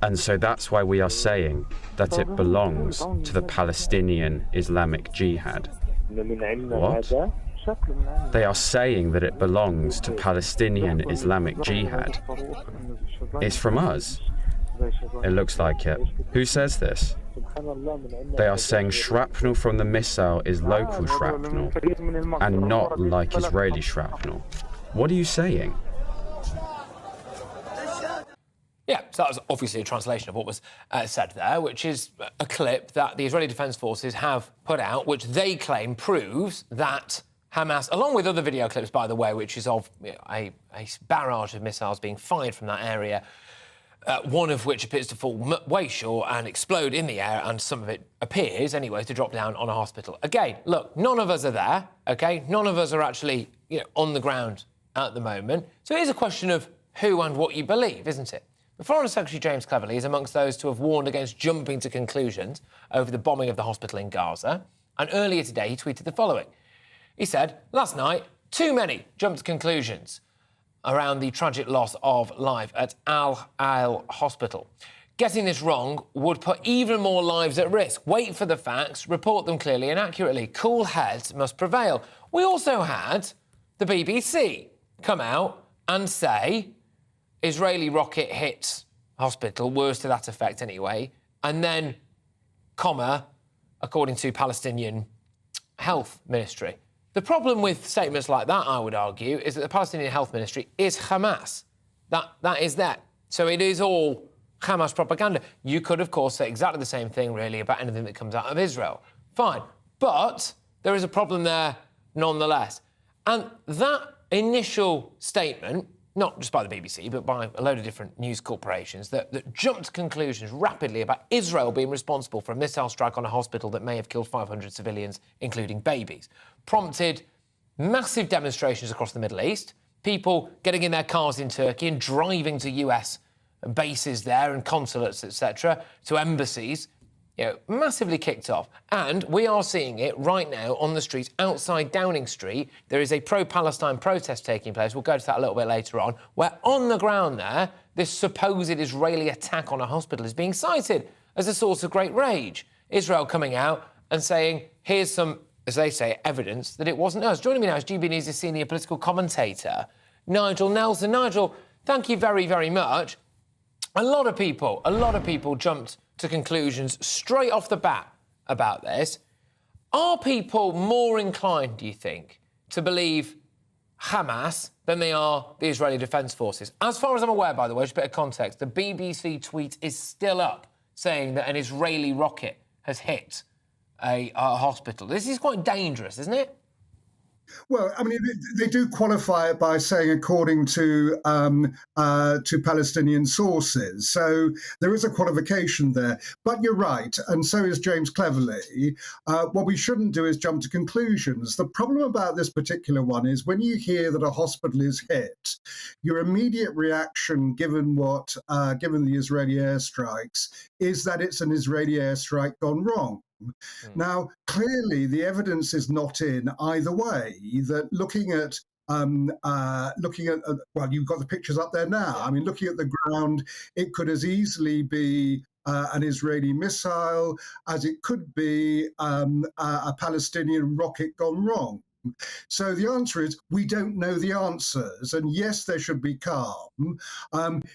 And so that's why we are saying that it belongs to the Palestinian Islamic Jihad. What? They are saying that it belongs to Palestinian Islamic Jihad. It's from us. It looks like it. Who says this? They are saying shrapnel from the missile is local shrapnel and not like Israeli shrapnel. What are you saying? Yeah, so that was obviously a translation of what was said there, which is a clip that the Israeli Defense Forces have put out, which they claim proves that Hamas, along with other video clips, by the way, which is of a barrage of missiles being fired from that area, one of which appears to fall way short and explode in the air, and some of it appears, anyway, to drop down on a hospital. Again, look, none of us are there, OK? None of us are actually, on the ground at the moment. So it is a question of who and what you believe, isn't it? The Foreign Secretary James Cleverly is amongst those to have warned against jumping to conclusions over the bombing of the hospital in Gaza. And earlier today, he tweeted the following. He said, last night, too many jumped to conclusions around the tragic loss of life at Al Hospital. Getting this wrong would put even more lives at risk. Wait for the facts, report them clearly and accurately. Cool heads must prevail. We also had the BBC come out and say Israeli rocket hits hospital, words to that effect anyway, and then, according to Palestinian Health Ministry. The problem with statements like that, I would argue, is that the Palestinian Health Ministry is Hamas. That is that. So it is all Hamas propaganda. You could, of course, say exactly the same thing, really, about anything that comes out of Israel. Fine. But there is a problem there nonetheless. And that initial statement, not just by the BBC, but by a load of different news corporations, that jumped to conclusions rapidly about Israel being responsible for a missile strike on a hospital that may have killed 500 civilians, including babies, prompted massive demonstrations across the Middle East, people getting in their cars in Turkey and driving to US bases there and consulates, etc., to embassies, massively kicked off. And we are seeing it right now on the streets outside Downing Street. There is a pro-Palestine protest taking place. We'll go to that a little bit later on, where on the ground there, this supposed Israeli attack on a hospital is being cited as a source of great rage. Israel coming out and saying, here's some, as they say, evidence that it wasn't us. Joining me now is GBNews' senior political commentator, Nigel Nelson. Nigel, thank you very, very much. A lot of people jumped to conclusions straight off the bat about this. Are people more inclined, do you think, to believe Hamas than they are the Israeli Defence Forces. As far as I'm aware, by the way, just a bit of context, the BBC tweet is still up saying that an Israeli rocket has hit a hospital. This is quite dangerous, isn't it? Well, I mean, they do qualify it by saying according to Palestinian sources. So there is a qualification there. But you're right, and so is James Cleverly. What we shouldn't do is jump to conclusions. The problem about this particular one is when you hear that a hospital is hit, your immediate reaction, given the Israeli airstrikes, is that it's an Israeli airstrike gone wrong. Now, clearly, the evidence is not in either way. That looking at well, you've got the pictures up there now. I mean, looking at the ground, it could as easily be an Israeli missile as it could be a Palestinian rocket gone wrong. So the answer is we don't know the answers. And yes, there should be calm.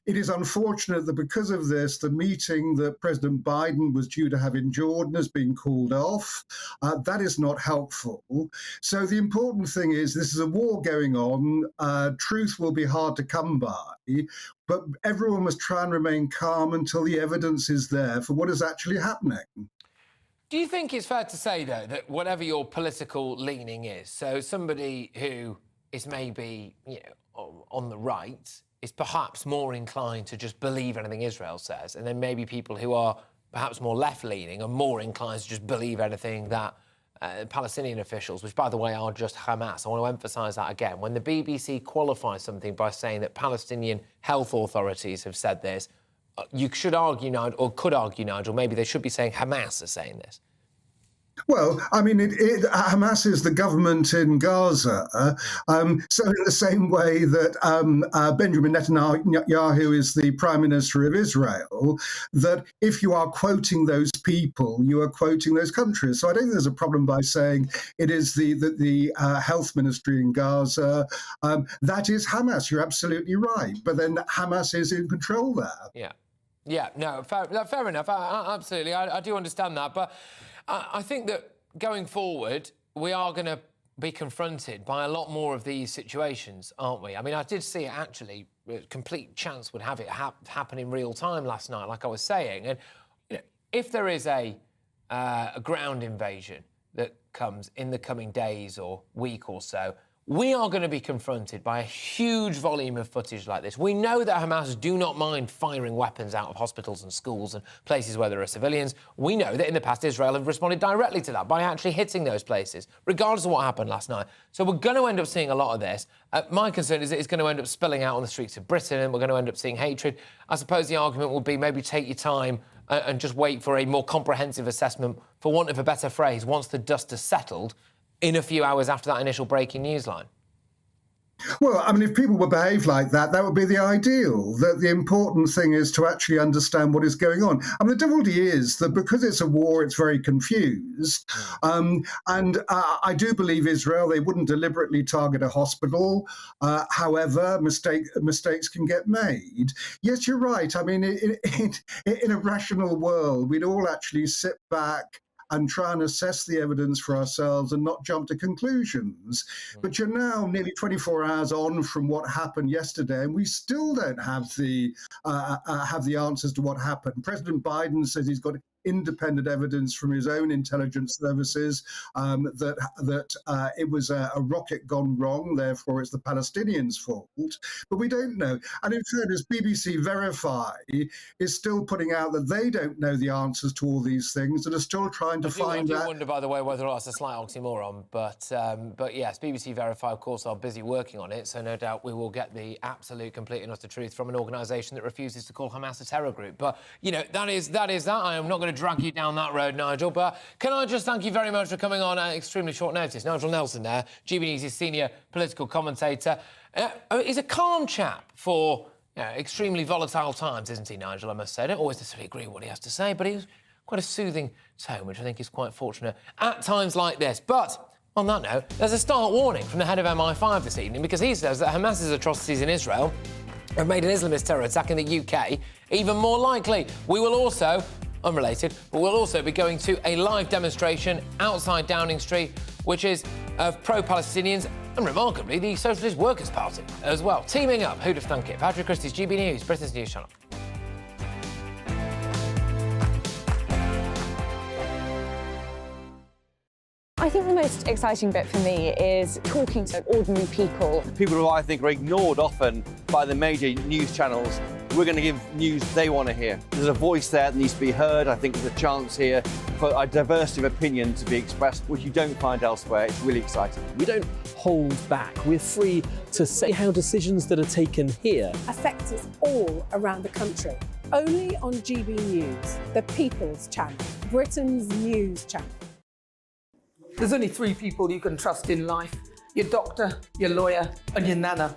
It is unfortunate that because of this, the meeting that President Biden was due to have in Jordan has been called off. That is not helpful. So the important thing is this is a war going on. Truth will be hard to come by. But everyone must try and remain calm until the evidence is there for what is actually happening. Do you think it's fair to say, though, that whatever your political leaning is, so somebody who is maybe, on the right is perhaps more inclined to just believe anything Israel says, and then maybe people who are perhaps more left-leaning are more inclined to just believe anything that Palestinian officials, which, by the way, are just Hamas. I want to emphasise that again. When the BBC qualifies something by saying that Palestinian health authorities have said this, you should argue, Nigel, or could argue, Nigel, maybe they should be saying Hamas are saying this. Well, I mean, Hamas is the government in Gaza. So in the same way that Benjamin Netanyahu is the Prime Minister of Israel, that if you are quoting those people, you are quoting those countries. So I don't think there's a problem by saying it is the health ministry in Gaza. That is Hamas. You're absolutely right. But then Hamas is in control there. Yeah. Yeah, no, fair enough. Absolutely. I do understand that. But I think that going forward, we are going to be confronted by a lot more of these situations, aren't we? I mean, I did see it actually, complete chance would have it happen in real time last night, like I was saying. And if there is a ground invasion that comes in the coming days or week or so, we are going to be confronted by a huge volume of footage like this. We know that Hamas do not mind firing weapons out of hospitals and schools and places where there are civilians. We know that in the past Israel have responded directly to that by actually hitting those places, regardless of what happened last night. So we're going to end up seeing a lot of this. My concern is that it's going to end up spilling out on the streets of Britain and we're going to end up seeing hatred. I suppose the argument would be maybe take your time and just wait for a more comprehensive assessment, for want of a better phrase, once the dust has settled, in a few hours after that initial breaking news line. Well, I mean, if people would behave like that, that would be the ideal. That the important thing is to actually understand what is going on. I mean, the difficulty is that because it's a war, it's very confused. And I do believe Israel, they wouldn't deliberately target a hospital. However, mistakes can get made. Yes, you're right. I mean, in a rational world, we'd all actually sit back and try and assess the evidence for ourselves and not jump to conclusions. But you're now nearly 24 hours on from what happened yesterday, and we still don't have the answers to what happened. President Biden says he's got independent evidence from his own intelligence services that it was a rocket gone wrong, therefore it's the Palestinians' fault. But we don't know. And in fairness, BBC Verify is still putting out that they don't know the answers to all these things and are still trying to find out. I do wonder, by the way, whether that's a slight oxymoron. But yes, BBC Verify, of course, are busy working on it, so no doubt we will get the absolute, complete and utter truth from an organisation that refuses to call Hamas a terror group. But, that is that. I am not going to drag you down that road, Nigel, but can I just thank you very much for coming on at extremely short notice. Nigel Nelson there, GBNews' senior political commentator. He's a calm chap for extremely volatile times, isn't he, Nigel, I must say. I don't always necessarily agree with what he has to say, but he's quite a soothing tone, which I think is quite fortunate at times like this. But on that note, there's a stark warning from the head of MI5 this evening, because he says that Hamas's atrocities in Israel have made an Islamist terror attack in the UK even more likely. We will also, unrelated, but we'll also be going to a live demonstration outside Downing Street, which is of pro-Palestinians and, remarkably, the Socialist Workers' Party as well. Teaming up, who'd have thunk it? Patrick Christys, GB News, Britain's news channel. I think the most exciting bit for me is talking to ordinary people. People who I think are ignored often by the major news channels. We're going to give news they want to hear. There's a voice there that needs to be heard. I think there's a chance here for a diversity of opinion to be expressed, which you don't find elsewhere. It's really exciting. We don't hold back. We're free to say how decisions that are taken here affect us all around the country. Only on GB News, the People's Channel, Britain's news channel. There's only three people you can trust in life: your doctor, your lawyer, and your nana.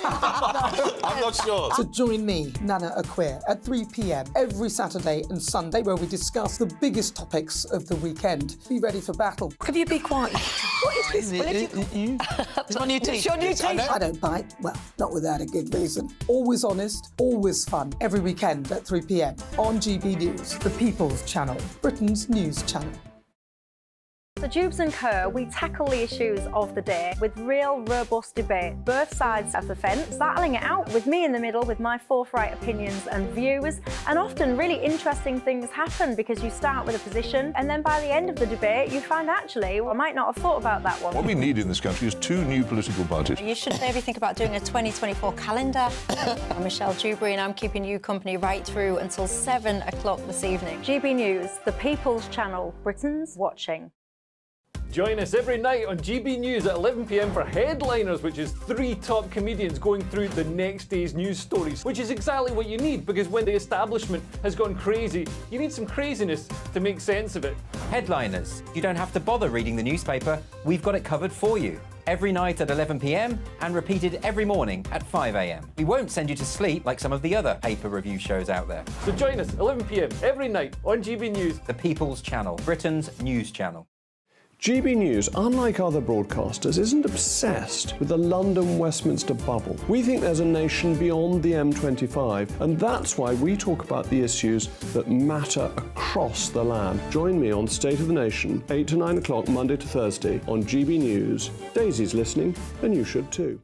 I'm not sure. So join me, Nana Aquia, at 3 p.m. every Saturday and Sunday, where we discuss the biggest topics of the weekend. Be ready for battle. Could you be quiet? What is this? It's on your teeth. It's on your teeth. I don't bite. Well, not without a good reason. Always honest, always fun. Every weekend at 3 p.m. on GB News, the People's Channel, Britain's news channel. So Jubes and Kerr, we tackle the issues of the day with real, robust debate, both sides of the fence, battling it out with me in the middle with my forthright opinions and views. And often really interesting things happen because you start with a position and then by the end of the debate you find actually, well, I might not have thought about that one. What we need in this country is two new political parties. You should maybe think about doing a 2024 calendar. I'm Michelle Dewberry and I'm keeping you company right through until 7 o'clock this evening. GB News, the People's Channel, Britain's watching. Join us every night on GB News at 11 p.m. for Headliners, which is 3 top comedians going through the next day's news stories, which is exactly what you need, because when the establishment has gone crazy, you need some craziness to make sense of it. Headliners. You don't have to bother reading the newspaper. We've got it covered for you. Every night at 11 p.m. and repeated every morning at 5 a.m. We won't send you to sleep like some of the other paper review shows out there. So join us 11 p.m. every night on GB News. The People's Channel, Britain's news channel. GB News, unlike other broadcasters, isn't obsessed with the London-Westminster bubble. We think there's a nation beyond the M25, and that's why we talk about the issues that matter across the land. Join me on State of the Nation, 8 to 9 o'clock, Monday to Thursday, on GB News. Daisy's listening, and you should too.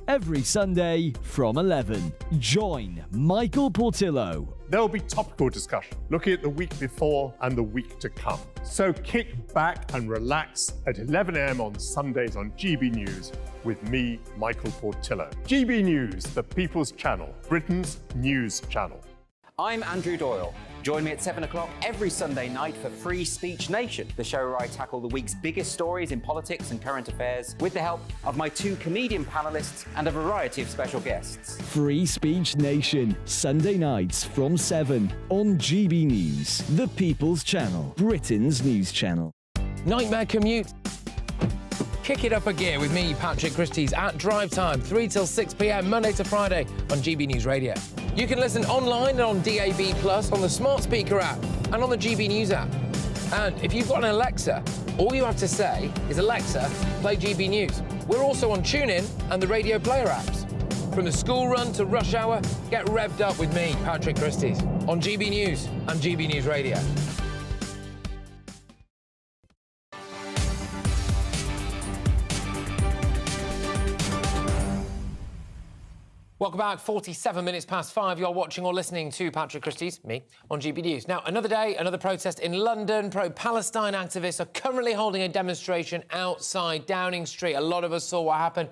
Every Sunday from 11, join Michael Portillo. There will be topical discussion, looking at the week before and the week to come. So kick back and relax at 11 a.m. on Sundays on GB News with me, Michael Portillo. GB News, the People's Channel, Britain's news channel. I'm Andrew Doyle. Join me at 7 o'clock every Sunday night for Free Speech Nation, the show where I tackle the week's biggest stories in politics and current affairs with the help of my 2 comedian panellists and a variety of special guests. Free Speech Nation, Sunday nights from 7 on GB News, the People's Channel, Britain's news channel. Nightmare commute. Kick it up a gear with me, Patrick Christys, at drive time, 3 till 6 p.m, Monday to Friday on GB News Radio. You can listen online and on DAB+, on the smart speaker app, and on the GB News app. And if you've got an Alexa, all you have to say is, Alexa, play GB News. We're also on TuneIn and the Radio Player apps. From the school run to rush hour, get revved up with me, Patrick Christys, on GB News and GB News Radio. Welcome back, 47 minutes past 5. You're watching or listening to Patrick Christys, me, on GB News. Now, another day, another protest in London. Pro-Palestine activists are currently holding a demonstration outside Downing Street. A lot of us saw what happened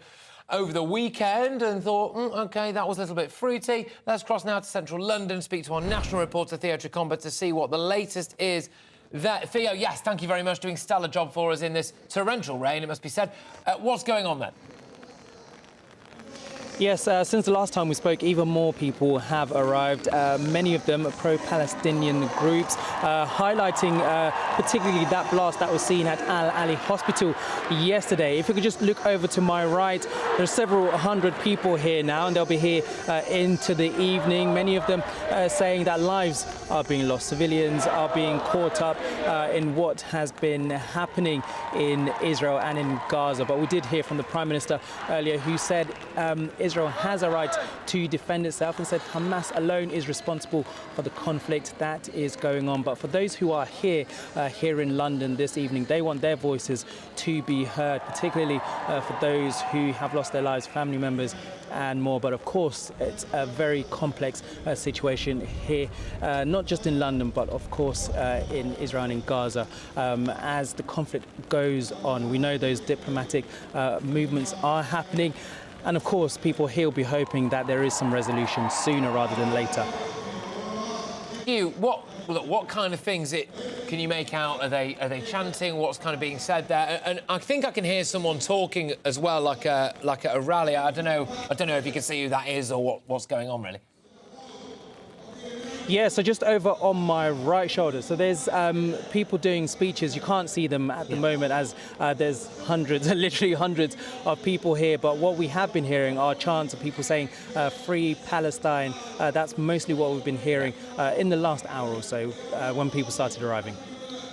over the weekend and thought, OK, that was a little bit fruity. Let's cross now to central London, speak to our national reporter, Theo Tricomba, to see what the latest is. Theo, yes, thank you very much, doing a stellar job for us in this torrential rain, it must be said. What's going on then? Yes, since the last time we spoke, even more people have arrived, many of them pro-Palestinian groups, highlighting particularly that blast that was seen at Al Ali Hospital yesterday. If we could just look over to my right, there are several hundred people here now, and they'll be here into the evening, many of them saying that lives are being lost, civilians are being caught up in what has been happening in Israel and in Gaza. But we did hear from the Prime Minister earlier, who said Israel has a right to defend itself and said Hamas alone is responsible for the conflict that is going on. But for those who are here in London this evening, they want their voices to be heard, particularly for those who have lost their lives, family members and more. But of course, it's a very complex situation here, not just in London, but of course in Israel and in Gaza. As the conflict goes on, we know those diplomatic movements are happening. And of course, people here will be hoping that there is some resolution sooner rather than later. What kind of things can you make out? Are they chanting? What's kind of being said there? And I think I can hear someone talking as well, like at a rally. I don't know if you can see who that is or what's going on really. Yeah, so just over on my right shoulder. So there's people doing speeches. You can't see them at the moment as there's hundreds, literally hundreds of people here. But what we have been hearing are chants of people saying, free Palestine. That's mostly what we've been hearing in the last hour or so when people started arriving.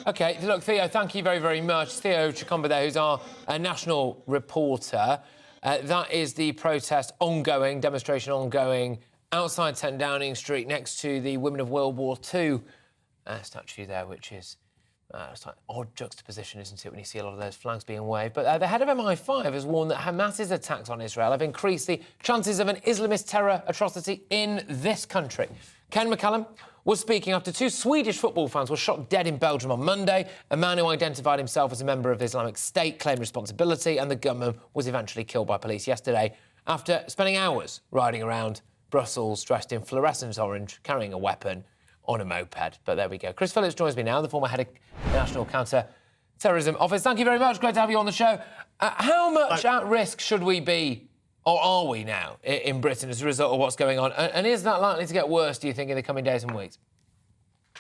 OK, look, Theo, thank you very, very much. Theo Chikomba there, who's our national reporter. That is the protest ongoing, demonstration ongoing, outside 10 Downing Street, next to the Women of World War II statue there, which is it's like odd juxtaposition, isn't it, when you see a lot of those flags being waved. But the head of MI5 has warned that Hamas's attacks on Israel have increased the chances of an Islamist terror atrocity in this country. Ken McCallum was speaking after two Swedish football fans were shot dead in Belgium on Monday. A man who identified himself as a member of Islamic State claimed responsibility, and the gunman was eventually killed by police yesterday after spending hours riding around Brussels dressed in fluorescent orange, carrying a weapon on a moped. But there we go. Chris Phillips joins me now, the former head of the National Counter-Terrorism Office. Thank you very much. Great to have you on the show. How much at risk should we be, or are we now, in Britain as a result of what's going on? And is that likely to get worse, do you think, in the coming days and weeks?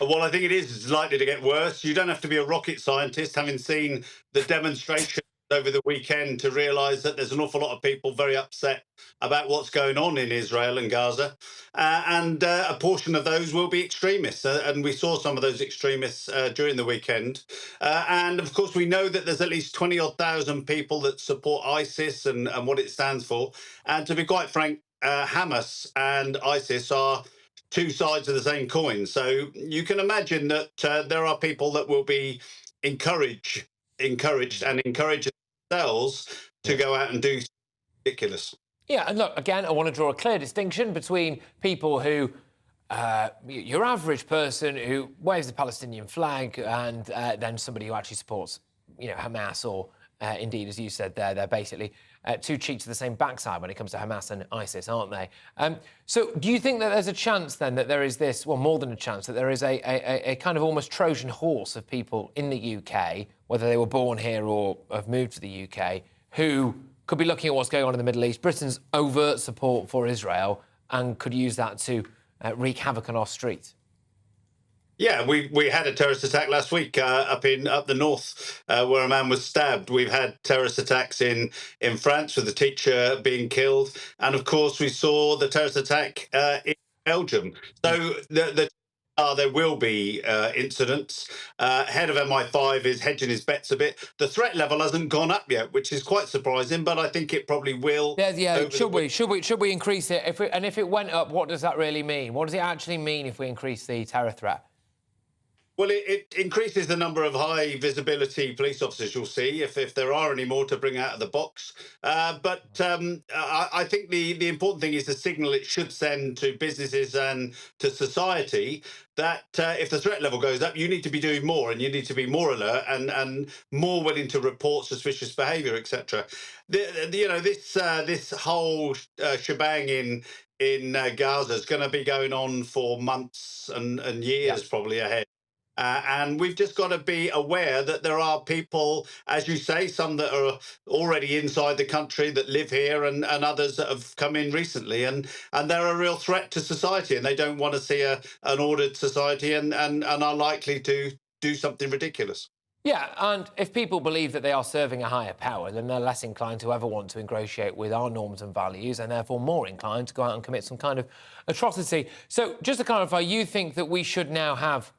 Well, I think it is likely to get worse. You don't have to be a rocket scientist, having seen the demonstration over the weekend, to realise that there's an awful lot of people very upset about what's going on in Israel and Gaza. And a portion of those will be extremists. And we saw some of those extremists during the weekend. And of course, we know that there's at least 20-odd thousand people that support ISIS and what it stands for. And to be quite frank, Hamas and ISIS are two sides of the same coin. So you can imagine that there are people that will be encouraged and encourage themselves to go out and do ridiculous. Yeah, and look, again, I want to draw a clear distinction between people who, your average person who waves the Palestinian flag and then somebody who actually supports, Hamas or, indeed, as you said there, they're basically two cheeks to the same backside when it comes to Hamas and ISIS, aren't they? So do you think that there's a chance then that there is this, well, more than a chance, that there is a kind of almost Trojan horse of people in the UK, whether they were born here or have moved to the UK, who could be looking at what's going on in the Middle East, Britain's overt support for Israel, and could use that to wreak havoc on our streets? Yeah, we had a terrorist attack last week up the north where a man was stabbed. We've had terrorist attacks in France with a teacher being killed, and of course we saw the terrorist attack in Belgium. So there will be incidents. Head of MI5 is hedging his bets a bit. The threat level hasn't gone up yet, which is quite surprising, but I think it probably will. Yeah. Should we increase it? If it went up, what does that really mean? What does it actually mean if we increase the terror threat? Well, it increases the number of high visibility police officers you'll see, if there are any more to bring out of the box. But I think the important thing is the signal it should send to businesses and to society that if the threat level goes up, you need to be doing more, and you need to be more alert and more willing to report suspicious behaviour, etc. This whole shebang in Gaza is going to be going on for months and years probably ahead. And we've just got to be aware that there are people, as you say, some that are already inside the country that live here, and others that have come in recently, and they're a real threat to society, and they don't want to see an ordered society, and are likely to do something ridiculous. Yeah, and if people believe that they are serving a higher power, then they're less inclined to ever want to ingratiate with our norms and values, and therefore more inclined to go out and commit some kind of atrocity. So just to clarify, you think that we should now have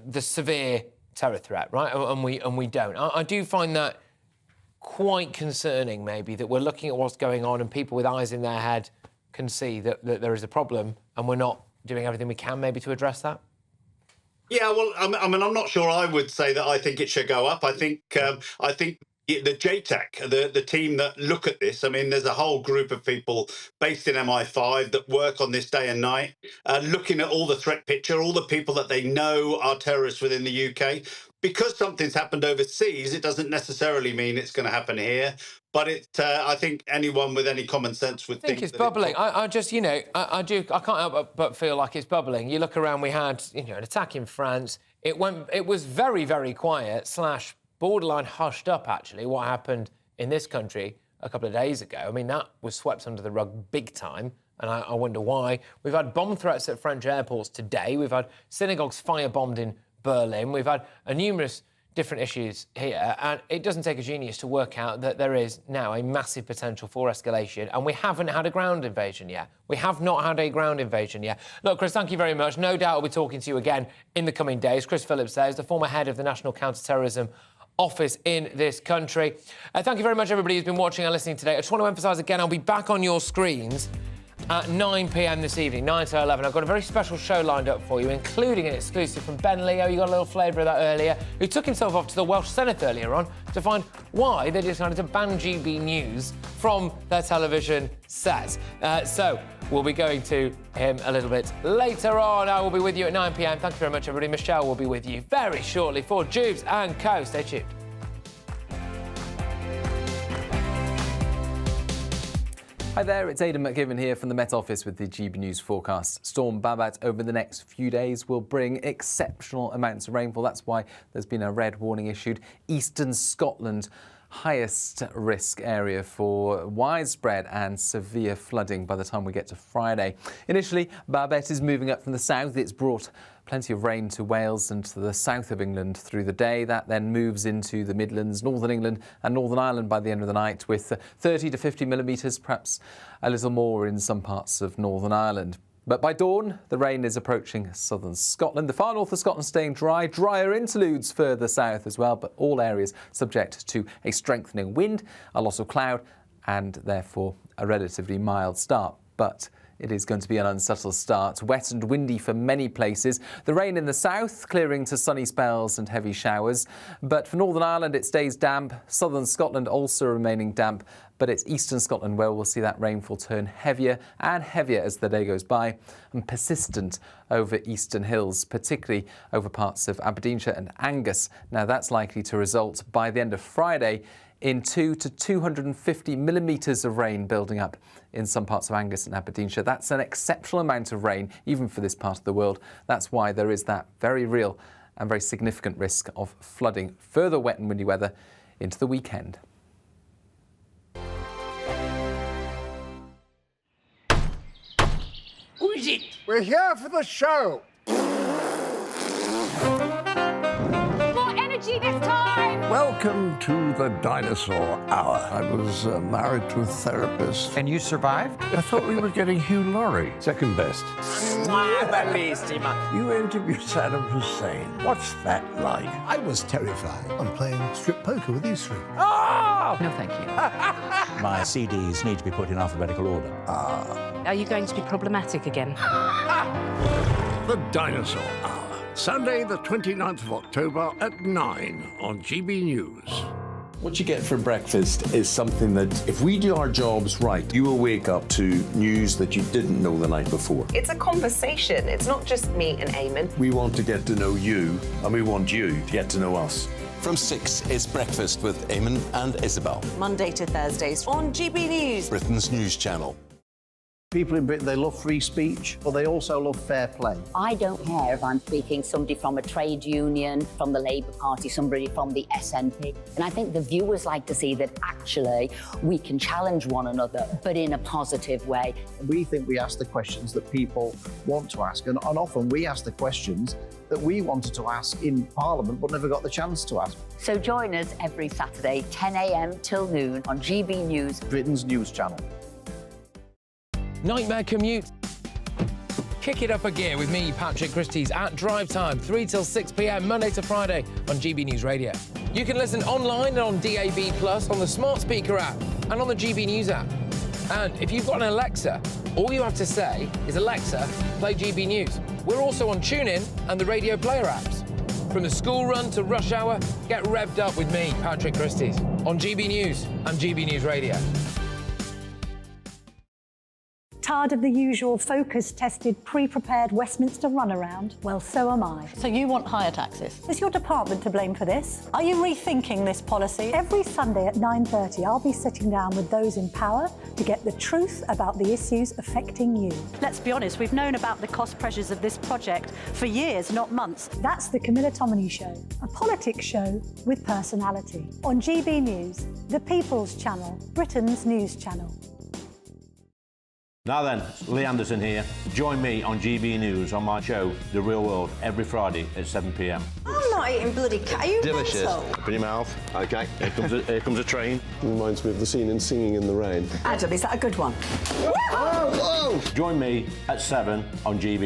the severe terror threat, right? And we don't. I do find that quite concerning, maybe, that we're looking at what's going on and people with eyes in their head can see that there is a problem and we're not doing everything we can maybe to address that? Yeah, well, I mean, I'm not sure I would say that I think it should go up. I think the JTAC, the team that look at this, I mean, there's a whole group of people based in MI5 that work on this day and night, looking at all the threat picture, all the people that they know are terrorists within the UK. Because something's happened overseas, it doesn't necessarily mean it's going to happen here. But I think anyone with any common sense would think it's bubbling. I just, you know, I can't help but feel like it's bubbling. You look around, we had, you know, an attack in France. It was very, very quiet / borderline hushed up, actually, what happened in this country a couple of days ago. I mean, that was swept under the rug big time, and I wonder why. We've had bomb threats at French airports today. We've had synagogues firebombed in Berlin. We've had numerous different issues here, and it doesn't take a genius to work out that there is now a massive potential for escalation, and we haven't had a ground invasion yet. We have not had a ground invasion yet. Look, Chris, thank you very much. No doubt I'll be talking to you again in the coming days. Chris Phillips there is the former head of the National Counter-Terrorism Office in this country. Thank you very much, everybody who's been watching and listening today. I just want to emphasise again, I'll be back on your screens at 9 p.m. this evening, 9 to 11. I've got a very special show lined up for you, including an exclusive from Ben Leo, you got a little flavour of that earlier, who took himself off to the Welsh Senate earlier on to find why they decided to ban GB News from their television set. So we'll be going to him a little bit later on. I will be with you at 9 p.m. Thank you very much, everybody. Michelle will be with you very shortly for Jubes and Co. Stay tuned. Hi there, it's Aidan McGivern here from the Met Office with the GB News forecast. Storm Babet over the next few days will bring exceptional amounts of rainfall. That's why there's been a red warning issued. Eastern Scotland, highest risk area for widespread and severe flooding by the time we get to Friday. Initially, Babet is moving up from the south. It's brought plenty of rain to Wales and to the south of England through the day. That then moves into the Midlands, Northern England and Northern Ireland by the end of the night with 30 to 50 millimetres, perhaps a little more in some parts of Northern Ireland. But by dawn, the rain is approaching southern Scotland. The far north of Scotland staying dry, drier interludes further south as well, but all areas subject to a strengthening wind, a loss of cloud and therefore a relatively mild start. But it is going to be an unsettled start, wet and windy for many places. The rain in the south clearing to sunny spells and heavy showers. But for Northern Ireland, it stays damp. Southern Scotland also remaining damp. But it's eastern Scotland where we'll see that rainfall turn heavier and heavier as the day goes by and persistent over eastern hills, particularly over parts of Aberdeenshire and Angus. Now, that's likely to result by the end of Friday in 200 to 250 millimetres of rain building up in some parts of Angus and Aberdeenshire. That's an exceptional amount of rain, even for this part of the world. That's why there is that very real and very significant risk of flooding, further wet and windy weather into the weekend. Who is it? We're here for the show. More energy this time! Welcome to the Dinosaur Hour. I was married to a therapist. And you survived? I thought we were getting Hugh Laurie. Second best. You interviewed Saddam Hussein. What's that like? I was terrified. I'm playing strip poker with these three. Ah! No, thank you. My CDs need to be put in alphabetical order. Are you going to be problematic again? The Dinosaur Hour. Sunday, the 29th of October at 9 on GB News. What you get for breakfast is something that, if we do our jobs right, you will wake up to news that you didn't know the night before. It's a conversation. It's not just me and Eamon. We want to get to know you, and we want you to get to know us. From 6, it's Breakfast with Eamon and Isabel. Monday to Thursdays on GB News. Britain's news channel. People in Britain, they love free speech, but they also love fair play. I don't care if I'm speaking somebody from a trade union, from the Labour Party, somebody from the SNP. And I think the viewers like to see that actually we can challenge one another, but in a positive way. We think we ask the questions that people want to ask, and often we ask the questions that we wanted to ask in Parliament but never got the chance to ask. So join us every Saturday, 10 a.m. till noon on GB News, Britain's news channel. Nightmare commute. Kick it up a gear with me, Patrick Christys, at drive time, 3 till 6 p.m, Monday to Friday on GB News Radio. You can listen online and on DAB+, on the smart speaker app and on the GB News app. And if you've got an Alexa, All you have to say is, Alexa, play GB News. We're also on TuneIn and the Radio Player apps. From the school run to rush hour, get revved up with me, Patrick Christys, on GB News and GB News Radio. Tired of the usual focus-tested, pre-prepared Westminster runaround? Well, so am I. So you want higher taxes? Is your department to blame for this? Are you rethinking this policy? Every Sunday at 9:30, I'll be sitting down with those in power to get the truth about the issues affecting you. Let's be honest, we've known about the cost pressures of this project for years, not months. That's the Camilla Tominey Show, a politics show with personality. On GB News, the People's Channel, Britain's news channel. Now then, Lee Anderson here. Join me on GB News on my show, The Real World, every Friday at 7 p.m. I'm not eating bloody cat. Are you Delicious. mental? Open your mouth. OK, here comes a train. Reminds me of the scene in Singing in the Rain. Adam, is that a good one? Join me at 7 on GB.